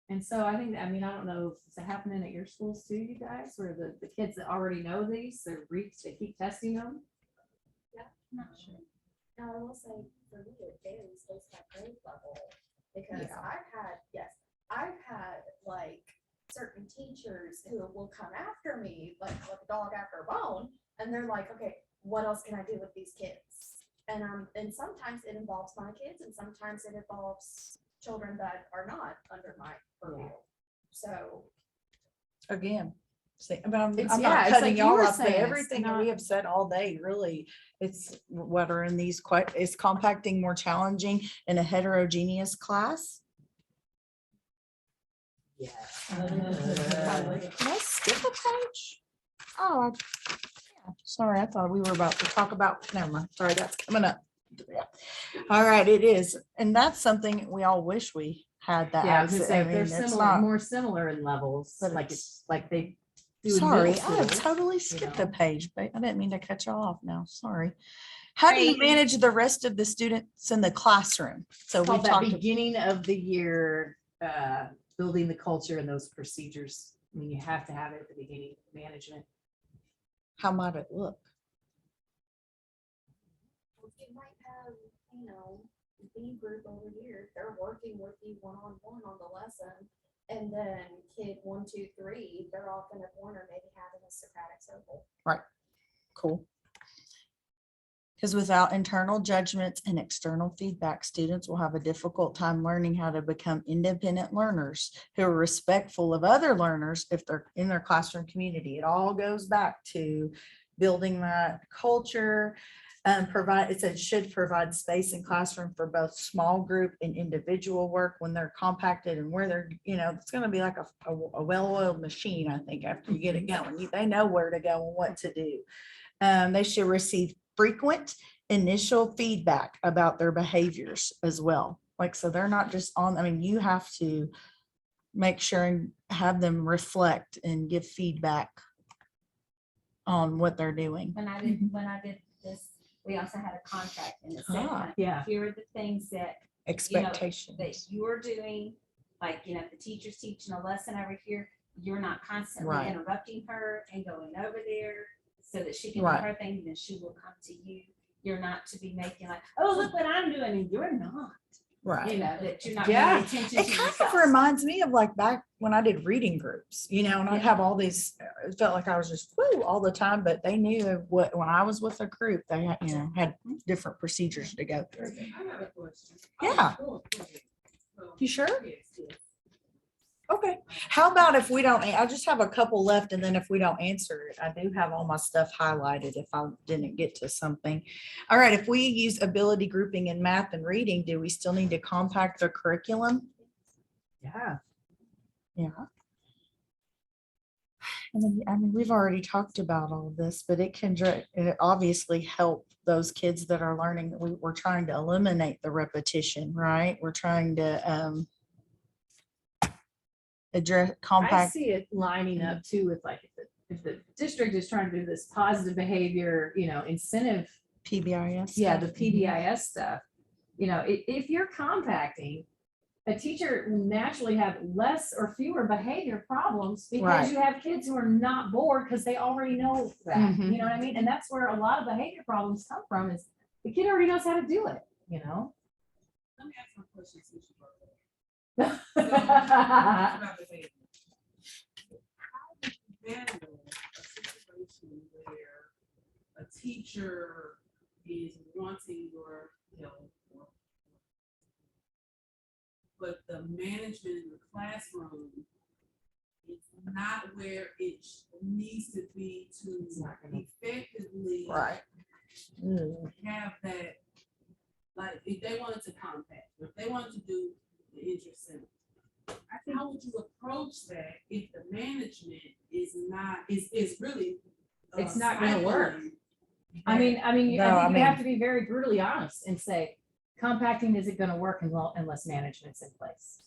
Speaker 4: And so I think, I mean, I don't know if it's happening at your schools too, you guys, where the kids that already know these, they keep testing them.
Speaker 2: Not sure. Now, I will say, for me, it varies based on grade level, because
Speaker 15: Yeah.
Speaker 2: I've had like certain teachers who will come after me, like a dog after a bone, and they're like, okay, what else can I do with these kids? And sometimes it involves my kids, and sometimes it involves children that are not under my purview. So,
Speaker 15: Again, see, but I'm
Speaker 4: It's-
Speaker 15: not
Speaker 4: yeah, it's
Speaker 15: cutting
Speaker 4: like you
Speaker 15: y'all
Speaker 4: were
Speaker 15: off, but
Speaker 4: saying, it's
Speaker 15: everything that we
Speaker 4: not-
Speaker 15: have said all day, really, it's what are in these is compacting more challenging in a heterogeneous class?
Speaker 4: Yeah.
Speaker 15: Can I skip a page? Oh, yeah, sorry, I thought we were about to talk about, never mind, sorry, that's coming up. Yeah. All right, it is, and that's something we all wish we had that.
Speaker 4: Yeah, I was gonna
Speaker 15: access.
Speaker 4: say,
Speaker 15: I
Speaker 4: if they're
Speaker 15: mean, it's
Speaker 4: similar,
Speaker 15: not-
Speaker 4: more similar in levels,
Speaker 15: But
Speaker 4: like
Speaker 15: it's-
Speaker 4: it's like they. do in
Speaker 15: Sorry,
Speaker 4: middle
Speaker 15: I
Speaker 4: school,
Speaker 15: totally skipped a
Speaker 4: know.
Speaker 15: page, but I didn't mean to cut y'all off now, sorry. How do you
Speaker 6: Right.
Speaker 15: manage the rest of the students in the classroom? So
Speaker 4: It's
Speaker 15: we
Speaker 4: called that
Speaker 15: talked,
Speaker 4: beginning of the year, building the culture and those procedures. I mean, you have to have it at the beginning, management.
Speaker 15: how might it look?
Speaker 2: you might have, B group over here, they're working with you one-on-one on the lesson. And then kid 1, 2, 3, they're off in a corner, maybe having a Socratic circle.
Speaker 15: Cool. Because without internal judgments and external feedback, students will have a difficult time learning how to become independent learners who are respectful of other learners if they're in their classroom community. It all goes back to building that culture. It said should provide space in classroom for both small group and individual work when they're compacted and where they're, it's going to be like a well-oiled machine, I think, after you get it going. They know where to go and what to do. They should receive frequent initial feedback about their behaviors as well. Like, so they're not just you have to make sure and have them reflect and give feedback on what they're doing.
Speaker 10: When I did this, we also had a contract and it said,
Speaker 4: Yeah.
Speaker 10: here are the things that
Speaker 15: Expectations.
Speaker 10: that you're doing, like, if the teacher's teaching a lesson over here, you're not constantly
Speaker 15: Right.
Speaker 10: interrupting her and going over there so that she can do
Speaker 15: Right.
Speaker 10: her thing, then she will come to you. You're not to be making like, oh, look what I'm doing, and you're not,
Speaker 15: Right.
Speaker 10: that you're not
Speaker 15: Yeah.
Speaker 10: paying attention
Speaker 15: It
Speaker 10: to
Speaker 15: kind
Speaker 10: yourself.
Speaker 15: of reminds me of like back when I did reading groups, and I'd have all these, it felt like I was just woo all the time, but they knew when I was with a group, they had, had different procedures to go through.
Speaker 12: I have a question.
Speaker 15: Yeah.
Speaker 12: Oh, go ahead.
Speaker 15: You sure?
Speaker 12: Yes, yes.
Speaker 15: Okay. How about if we don't, I just have a couple left, and then if we don't answer it, I do have all my stuff highlighted if I didn't get to something. All right, if we use ability grouping in math and reading, do we still need to compact the curriculum?
Speaker 4: Yeah.
Speaker 15: Yeah. And then, I mean, we've already talked about all of this, but it obviously help those kids that are learning. We're trying to eliminate the repetition, right? We're trying to address
Speaker 4: I
Speaker 15: compact.
Speaker 4: see it lining up too with like, if the district is trying to do this positive behavior, incentive.
Speaker 15: PBIS.
Speaker 4: Yeah,
Speaker 15: stuff.
Speaker 4: the PBIS stuff. If you're compacting, a teacher will naturally have less or fewer behavior problems because
Speaker 15: Right.
Speaker 4: you have kids who are not bored because they already know that.
Speaker 15: Mhm.
Speaker 4: You know what I mean? And that's where a lot of behavior problems come from, is the kid already knows how to do it,
Speaker 12: Let me ask my question since you brought that up. So, about behavior. How do you handle a situation where a teacher is wanting your help, but the management in the classroom is not where it needs to be to effectively
Speaker 15: Right.
Speaker 12: have that, like, if they wanted to compact, if they wanted to do the interest center, how would you approach that if the management is not, is really
Speaker 4: It's not gonna work.
Speaker 12: stifling
Speaker 4: I mean,
Speaker 12: that?
Speaker 4: I think
Speaker 15: No,
Speaker 4: you have to be very brutally honest and say, compacting isn't gonna work unless management's in place.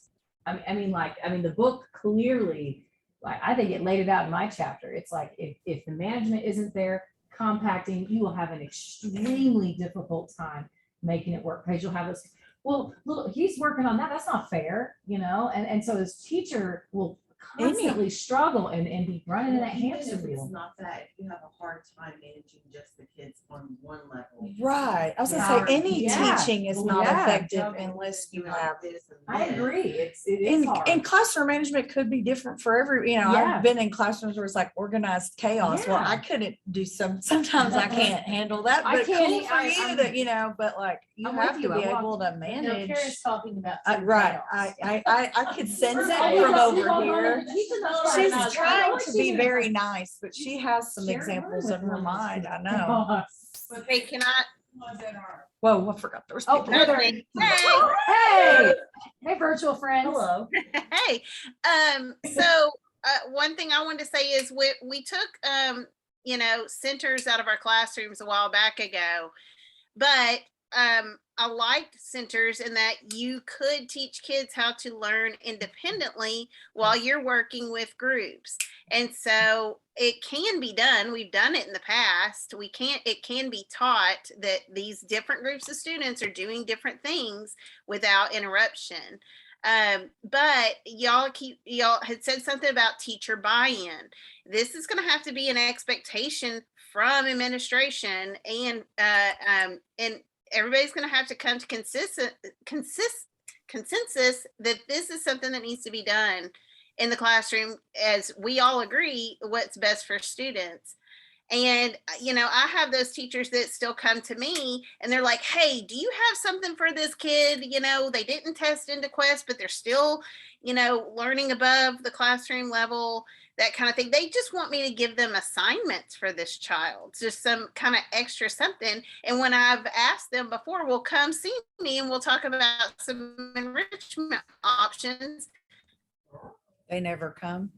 Speaker 4: The book clearly, like, I think it laid it out in my chapter. It's like, if the management isn't there, compacting, you will have an extremely difficult time making it work, because you'll have this, well, look, he's working on that, that's not fair, and so his teacher will constantly struggle and be running in that hamster wheel.
Speaker 1: It's not that you have a hard time managing just the kids on one level.
Speaker 15: Right. I was gonna
Speaker 1: Yeah.
Speaker 15: say, any
Speaker 4: Yeah.
Speaker 15: teaching is not
Speaker 4: Yeah.
Speaker 15: effective unless you have.
Speaker 1: this and
Speaker 4: I
Speaker 1: this.
Speaker 4: agree, it is hard.
Speaker 15: And classroom management could be different for every,
Speaker 4: Yeah.
Speaker 15: I've been in classrooms where it's like organized chaos. Well,
Speaker 4: Yeah.
Speaker 15: I couldn't do sometimes I can't handle that,
Speaker 4: I
Speaker 15: but
Speaker 4: can't
Speaker 15: cool
Speaker 4: e-
Speaker 15: for
Speaker 4: I-
Speaker 15: you
Speaker 4: I'm-
Speaker 15: that, but like, you
Speaker 4: I'm
Speaker 15: have
Speaker 4: with
Speaker 15: to
Speaker 4: you.
Speaker 15: be
Speaker 4: I want-
Speaker 15: able to
Speaker 4: No,
Speaker 15: manage.
Speaker 4: Karen's talking about.
Speaker 15: Right.
Speaker 4: chaos.
Speaker 15: I could sense it
Speaker 4: Oh, you
Speaker 15: from
Speaker 4: don't- you
Speaker 15: over
Speaker 4: don't
Speaker 15: here.
Speaker 4: wanna teach them those
Speaker 15: She's
Speaker 4: right now.
Speaker 15: trying
Speaker 4: Oh,
Speaker 15: to
Speaker 4: she
Speaker 15: be
Speaker 4: was
Speaker 15: very
Speaker 4: like,
Speaker 15: nice, but she has some
Speaker 4: share
Speaker 15: examples
Speaker 4: her
Speaker 15: in
Speaker 4: with
Speaker 15: her
Speaker 4: us.
Speaker 15: mind. I know.
Speaker 12: But
Speaker 6: Hey, can I?
Speaker 12: ones that are
Speaker 15: Whoa, I forgot there was
Speaker 4: Oh,
Speaker 15: people.
Speaker 4: there
Speaker 15: there.
Speaker 4: they-
Speaker 6: Hey.
Speaker 4: Hey, virtual friends.
Speaker 15: Hello.
Speaker 6: Hey, so one thing I wanted to say is we took centers out of our classrooms a while back ago, but I liked centers in that you could teach kids how to learn independently while you're working with groups. And so it can be done. We've done it in the past. It can be taught that these different groups of students are doing different things without interruption. But y'all had said something about teacher buy-in. This is going to have to be an expectation from administration, and everybody's going to have to come to consensus that this is something that needs to be done in the classroom, as we all agree what's best for students. And, I have those teachers that still come to me and they're like, hey, do you have something for this kid? They didn't test into Quest, but they're still, learning above the classroom level, that kind of thing. They just want me to give them assignments for this child, just some kind of extra something. And when I've asked them before, well, come see me and we'll talk about some enrichment options.
Speaker 15: They never come.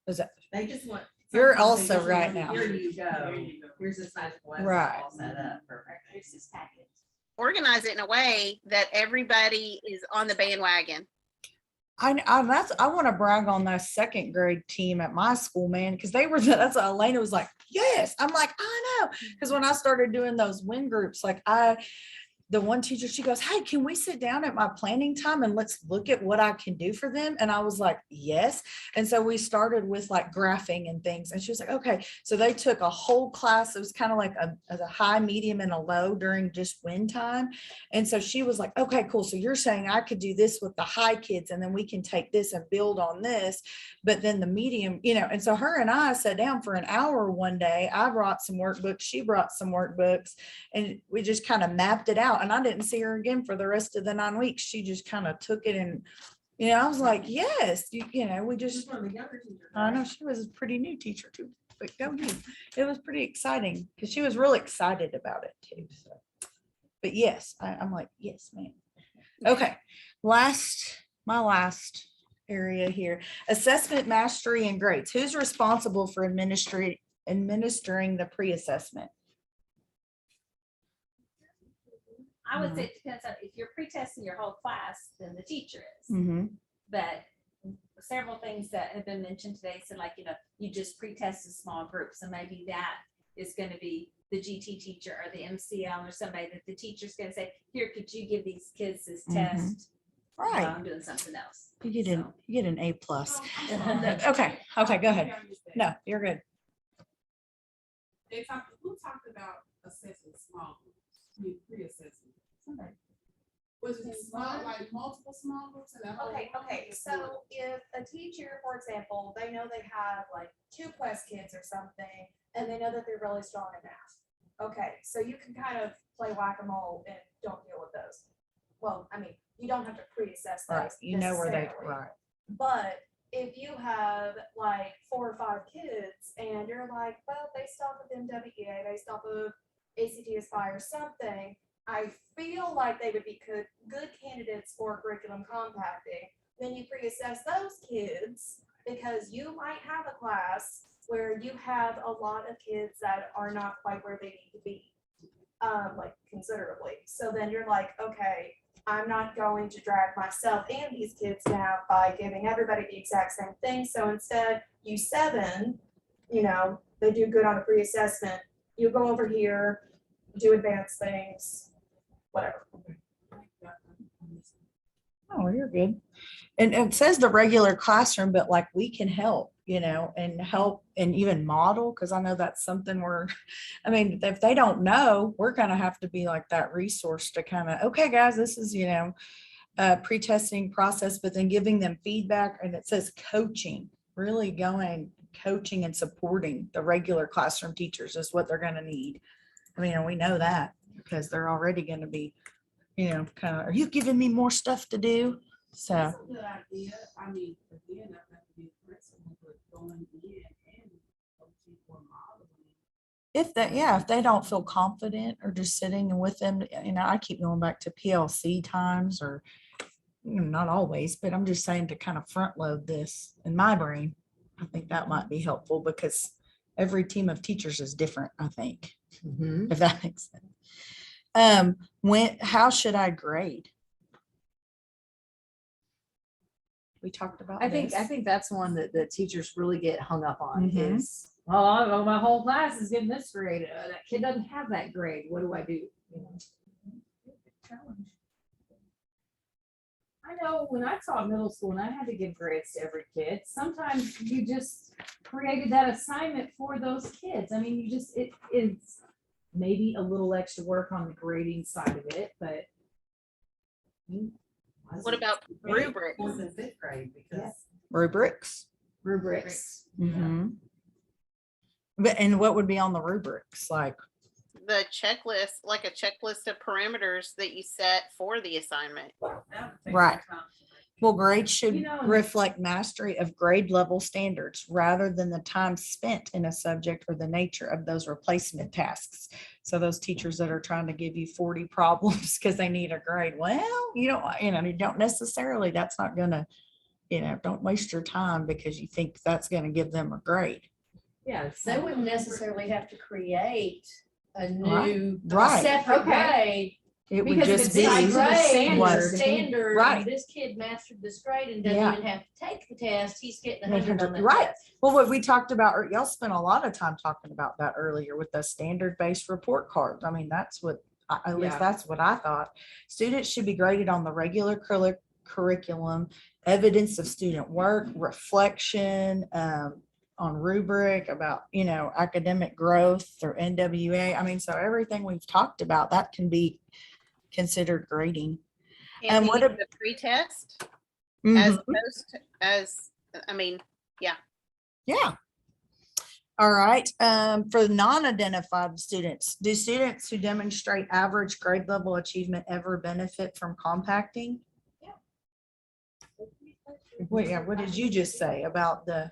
Speaker 15: Is that,
Speaker 1: They just want.
Speaker 15: You're
Speaker 1: sometimes they
Speaker 15: also
Speaker 1: just
Speaker 15: right
Speaker 1: want,
Speaker 15: now.
Speaker 1: Here you go. Here's this nice one
Speaker 15: Right.
Speaker 1: all set up. Perfect. Here's this package.
Speaker 6: Organize it in a way that everybody is on the bandwagon.
Speaker 15: I want to brag on that second grade team at my school, man, because that's what Elena was like, yes. I'm like, I know. Because when I started doing those win groups, the one teacher, she goes, hey, can we sit down at my planning time and let's look at what I can do for them? And I was like, yes. And so we started with graphing and things. And she was like, okay. So they took a whole class. It was kind of like a high, medium, and a low during just win time. And so she was like, okay, cool. So you're saying I could do this with the high kids, and then we can take this and build on this. But then the medium, and so her and I sat down for an hour one day. I brought some workbooks. She brought some workbooks, and we just kind of mapped it out. And I didn't see her again for the rest of the 9 weeks. She just kind of took it, and I was like, yes, we just, I know she was a pretty new teacher too, but go you. It was pretty exciting because she was really excited about it too. So, but yes, I'm like, yes, ma'am. Okay, last my last area here, assessment, mastery, and grades. Who's responsible for administering the pre-assessment?
Speaker 10: I would say it depends on, if you're pre-testing your whole class, then the teacher is.
Speaker 15: Mm-hmm.
Speaker 10: But several things that have been mentioned today, so like, you just pre-test a small group, so maybe that is gonna be the GT teacher or the MCL or somebody that the teacher's gonna say, here, could you give these kids this test? while
Speaker 15: Right.
Speaker 10: I'm doing something else.
Speaker 15: You get an A+.
Speaker 10: So-
Speaker 15: Okay, go ahead. No, you're good.
Speaker 12: Who talked about assessing small groups, pre-assessing? Somebody. Was it small, like multiple small groups in a whole?
Speaker 2: Okay, so if a teacher, for example, they know they have like 2+ kids or something, and they know that they're really strong in math. Okay, so you can kind of play whack-a-mole and don't deal with those. Well, I mean, you don't have to pre-assess those.
Speaker 15: Right, you know where they,
Speaker 2: necessarily.
Speaker 15: right.
Speaker 2: But if you have like 4 or 5 kids and you're like, well, based off of MWEA, based off of ACT Aspire or something, I feel like they would be good candidates for curriculum compacting. Then you pre-assess those kids because you might have a class where you have a lot of kids that are not quite where they need to be, like considerably. So then you're like, okay, I'm not going to drag myself and these kids down by giving everybody the exact same thing. So instead, you 7, they do good on a pre-assessment. You go over here, do advanced things, whatever.
Speaker 15: Oh, you're good. And it says the regular classroom, but like we can help, and help and even model, because I know that's something if they don't know, we're gonna have to be like that resource to kind of, okay, guys, this is, a pre-testing process, but then giving them feedback. And it says coaching, really coaching and supporting the regular classroom teachers is what they're gonna need. We know that because they're already gonna be, kind of, are you giving me more stuff to do? So.
Speaker 12: That's a good idea. Again, that have to be principal, but going in and coaching or modeling.
Speaker 15: If they don't feel confident or just sitting with them, I keep going back to PLC times or, not always, but I'm just saying to kind of front load this in my brain. I think that might be helpful because every team of teachers is different, I think, if that makes sense. How should I grade? We talked about
Speaker 4: I
Speaker 15: this.
Speaker 4: think that's one that the teachers really get hung up on
Speaker 15: Mhm.
Speaker 4: is, well, my whole class is getting this grade. That kid doesn't have that grade. What do I do? I know when I taught middle school and I had to give grades to every kid, sometimes you just created that assignment for those kids. It is maybe a little extra work on the grading side of it, but.
Speaker 6: What about rubric?
Speaker 12: Fourth and fifth grade, because.
Speaker 15: Rubrics. Mhm. And what would be on the rubrics? Like,
Speaker 6: The checklist, like a checklist of parameters that you set for the assignment.
Speaker 15: right. Well, grades should
Speaker 4: You know, and-
Speaker 15: reflect mastery of grade level standards rather than the time spent in a subject or the nature of those replacement tasks. So those teachers that are trying to give you 40 problems because they need a grade, well, you don't necessarily, that's not gonna, don't waste your time because you think that's gonna give them a grade.
Speaker 4: Yeah.
Speaker 3: They wouldn't necessarily have to create a new
Speaker 15: Right.
Speaker 3: separate
Speaker 4: Okay.
Speaker 3: grade.
Speaker 15: It would
Speaker 4: Because if
Speaker 15: just
Speaker 4: it's
Speaker 15: be
Speaker 4: like
Speaker 3: Grade,
Speaker 15: what-
Speaker 3: standard,
Speaker 15: Right.
Speaker 3: and this kid mastered this grade and doesn't
Speaker 15: Yeah.
Speaker 3: even have to take the test, he's getting 100 on that
Speaker 15: Right.
Speaker 3: test.
Speaker 15: Well, what we talked about, or y'all spent a lot of time talking about that earlier with the standard-based report cards. That's what, at least
Speaker 4: Yeah.
Speaker 15: that's what I thought. Students should be graded on the regular curriculum, evidence of student work, reflection, on rubric about, academic growth or NWA. So everything we've talked about, that can be considered grading.
Speaker 6: And
Speaker 15: what
Speaker 6: the pretest
Speaker 15: Mhm.
Speaker 6: as opposed to,
Speaker 15: Yeah. All right. For non-identified students, do students who demonstrate average grade level achievement ever benefit from compacting?
Speaker 2: Yeah.
Speaker 15: Wait, yeah, what did you just say about the?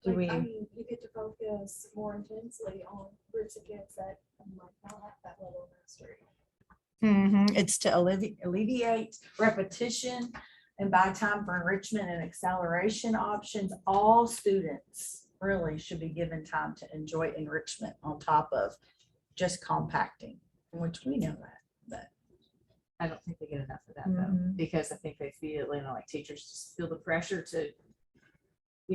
Speaker 15: Do we?
Speaker 2: You get to focus more intensely on groups of kids that might not have that level of mastery.
Speaker 15: It's to alleviate repetition and buy time for enrichment and acceleration options. All students really should be given time to enjoy enrichment on top of just compacting, which we know that, but.
Speaker 4: I don't think they get enough of that though, because I think they feel, like teachers just feel the pressure to,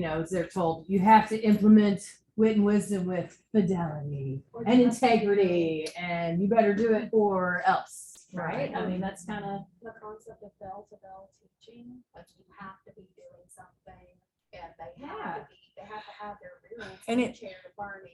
Speaker 4: as they're told, you have to implement wit and wisdom with fidelity and integrity, and you better do it or else, right? I mean, that's kind of.
Speaker 2: The concept of bell-to-bell teaching, like you have to be doing something and they have to have their roots
Speaker 15: And
Speaker 2: and
Speaker 15: it-
Speaker 2: shared learning.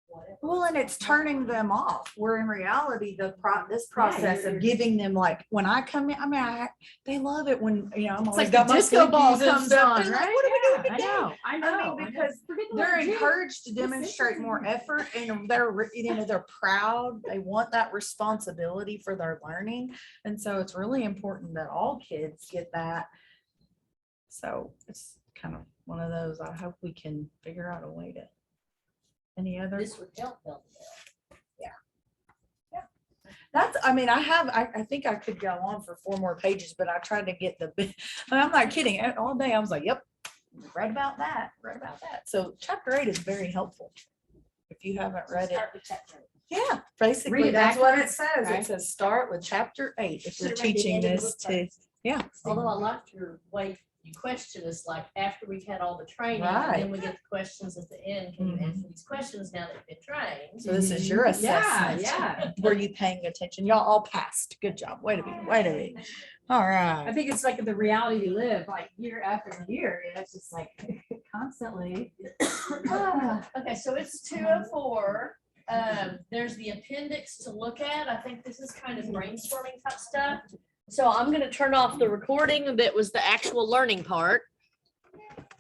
Speaker 2: whatever.
Speaker 15: Well, and it's turning them off, where in reality, this process of giving them, like, when I come in, I mean, they love it when, I'm always
Speaker 4: like
Speaker 15: got
Speaker 4: the
Speaker 15: my
Speaker 4: disco ball
Speaker 15: Slinkies and
Speaker 4: comes
Speaker 15: stuff.
Speaker 4: on,
Speaker 15: They're like,
Speaker 4: right?
Speaker 15: what are we doing
Speaker 4: Yeah,
Speaker 15: today?
Speaker 4: I know.
Speaker 15: Because they're encouraged to demonstrate more effort, and they're proud. They want that responsibility for their learning. And so it's really important that all kids get that. So it's kind of one of those, I hope we can figure out a way to. Any other?
Speaker 3: This would help them.
Speaker 15: That's, I think I could go on for 4 more pages, but I tried to get I'm not kidding. All day I was like, yep, read about that. So chapter 8 is very helpful. If you haven't read it. Yeah, basically,
Speaker 4: it
Speaker 15: that's what it
Speaker 4: backwards?
Speaker 15: says.
Speaker 4: Okay.
Speaker 15: It says start with chapter 8 if you're
Speaker 3: Should've read the
Speaker 15: teaching
Speaker 3: end of the
Speaker 15: this
Speaker 3: book
Speaker 15: to, yeah.
Speaker 3: Although I liked your way you question us, like after we've had all the training, and
Speaker 15: Right.
Speaker 3: then we get the questions at the end. Can you answer these questions now that you've been trained?
Speaker 15: So this is your assessment.
Speaker 4: Yeah.
Speaker 15: Were you paying attention? Y'all all passed. Good job. Wait a minute. All
Speaker 4: I
Speaker 15: right.
Speaker 4: think it's like the reality we live, like year after year, it's just like constantly.
Speaker 3: Okay, so it's 2:04. There's the appendix to look at. I think this is kind of brainstorming type stuff. So I'm gonna turn off the recording that was the actual learning part.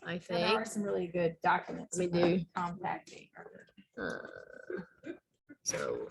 Speaker 3: I
Speaker 4: There
Speaker 3: think.
Speaker 4: are some really good documents.
Speaker 3: Let me
Speaker 4: about
Speaker 3: do.
Speaker 4: compacting.
Speaker 3: So.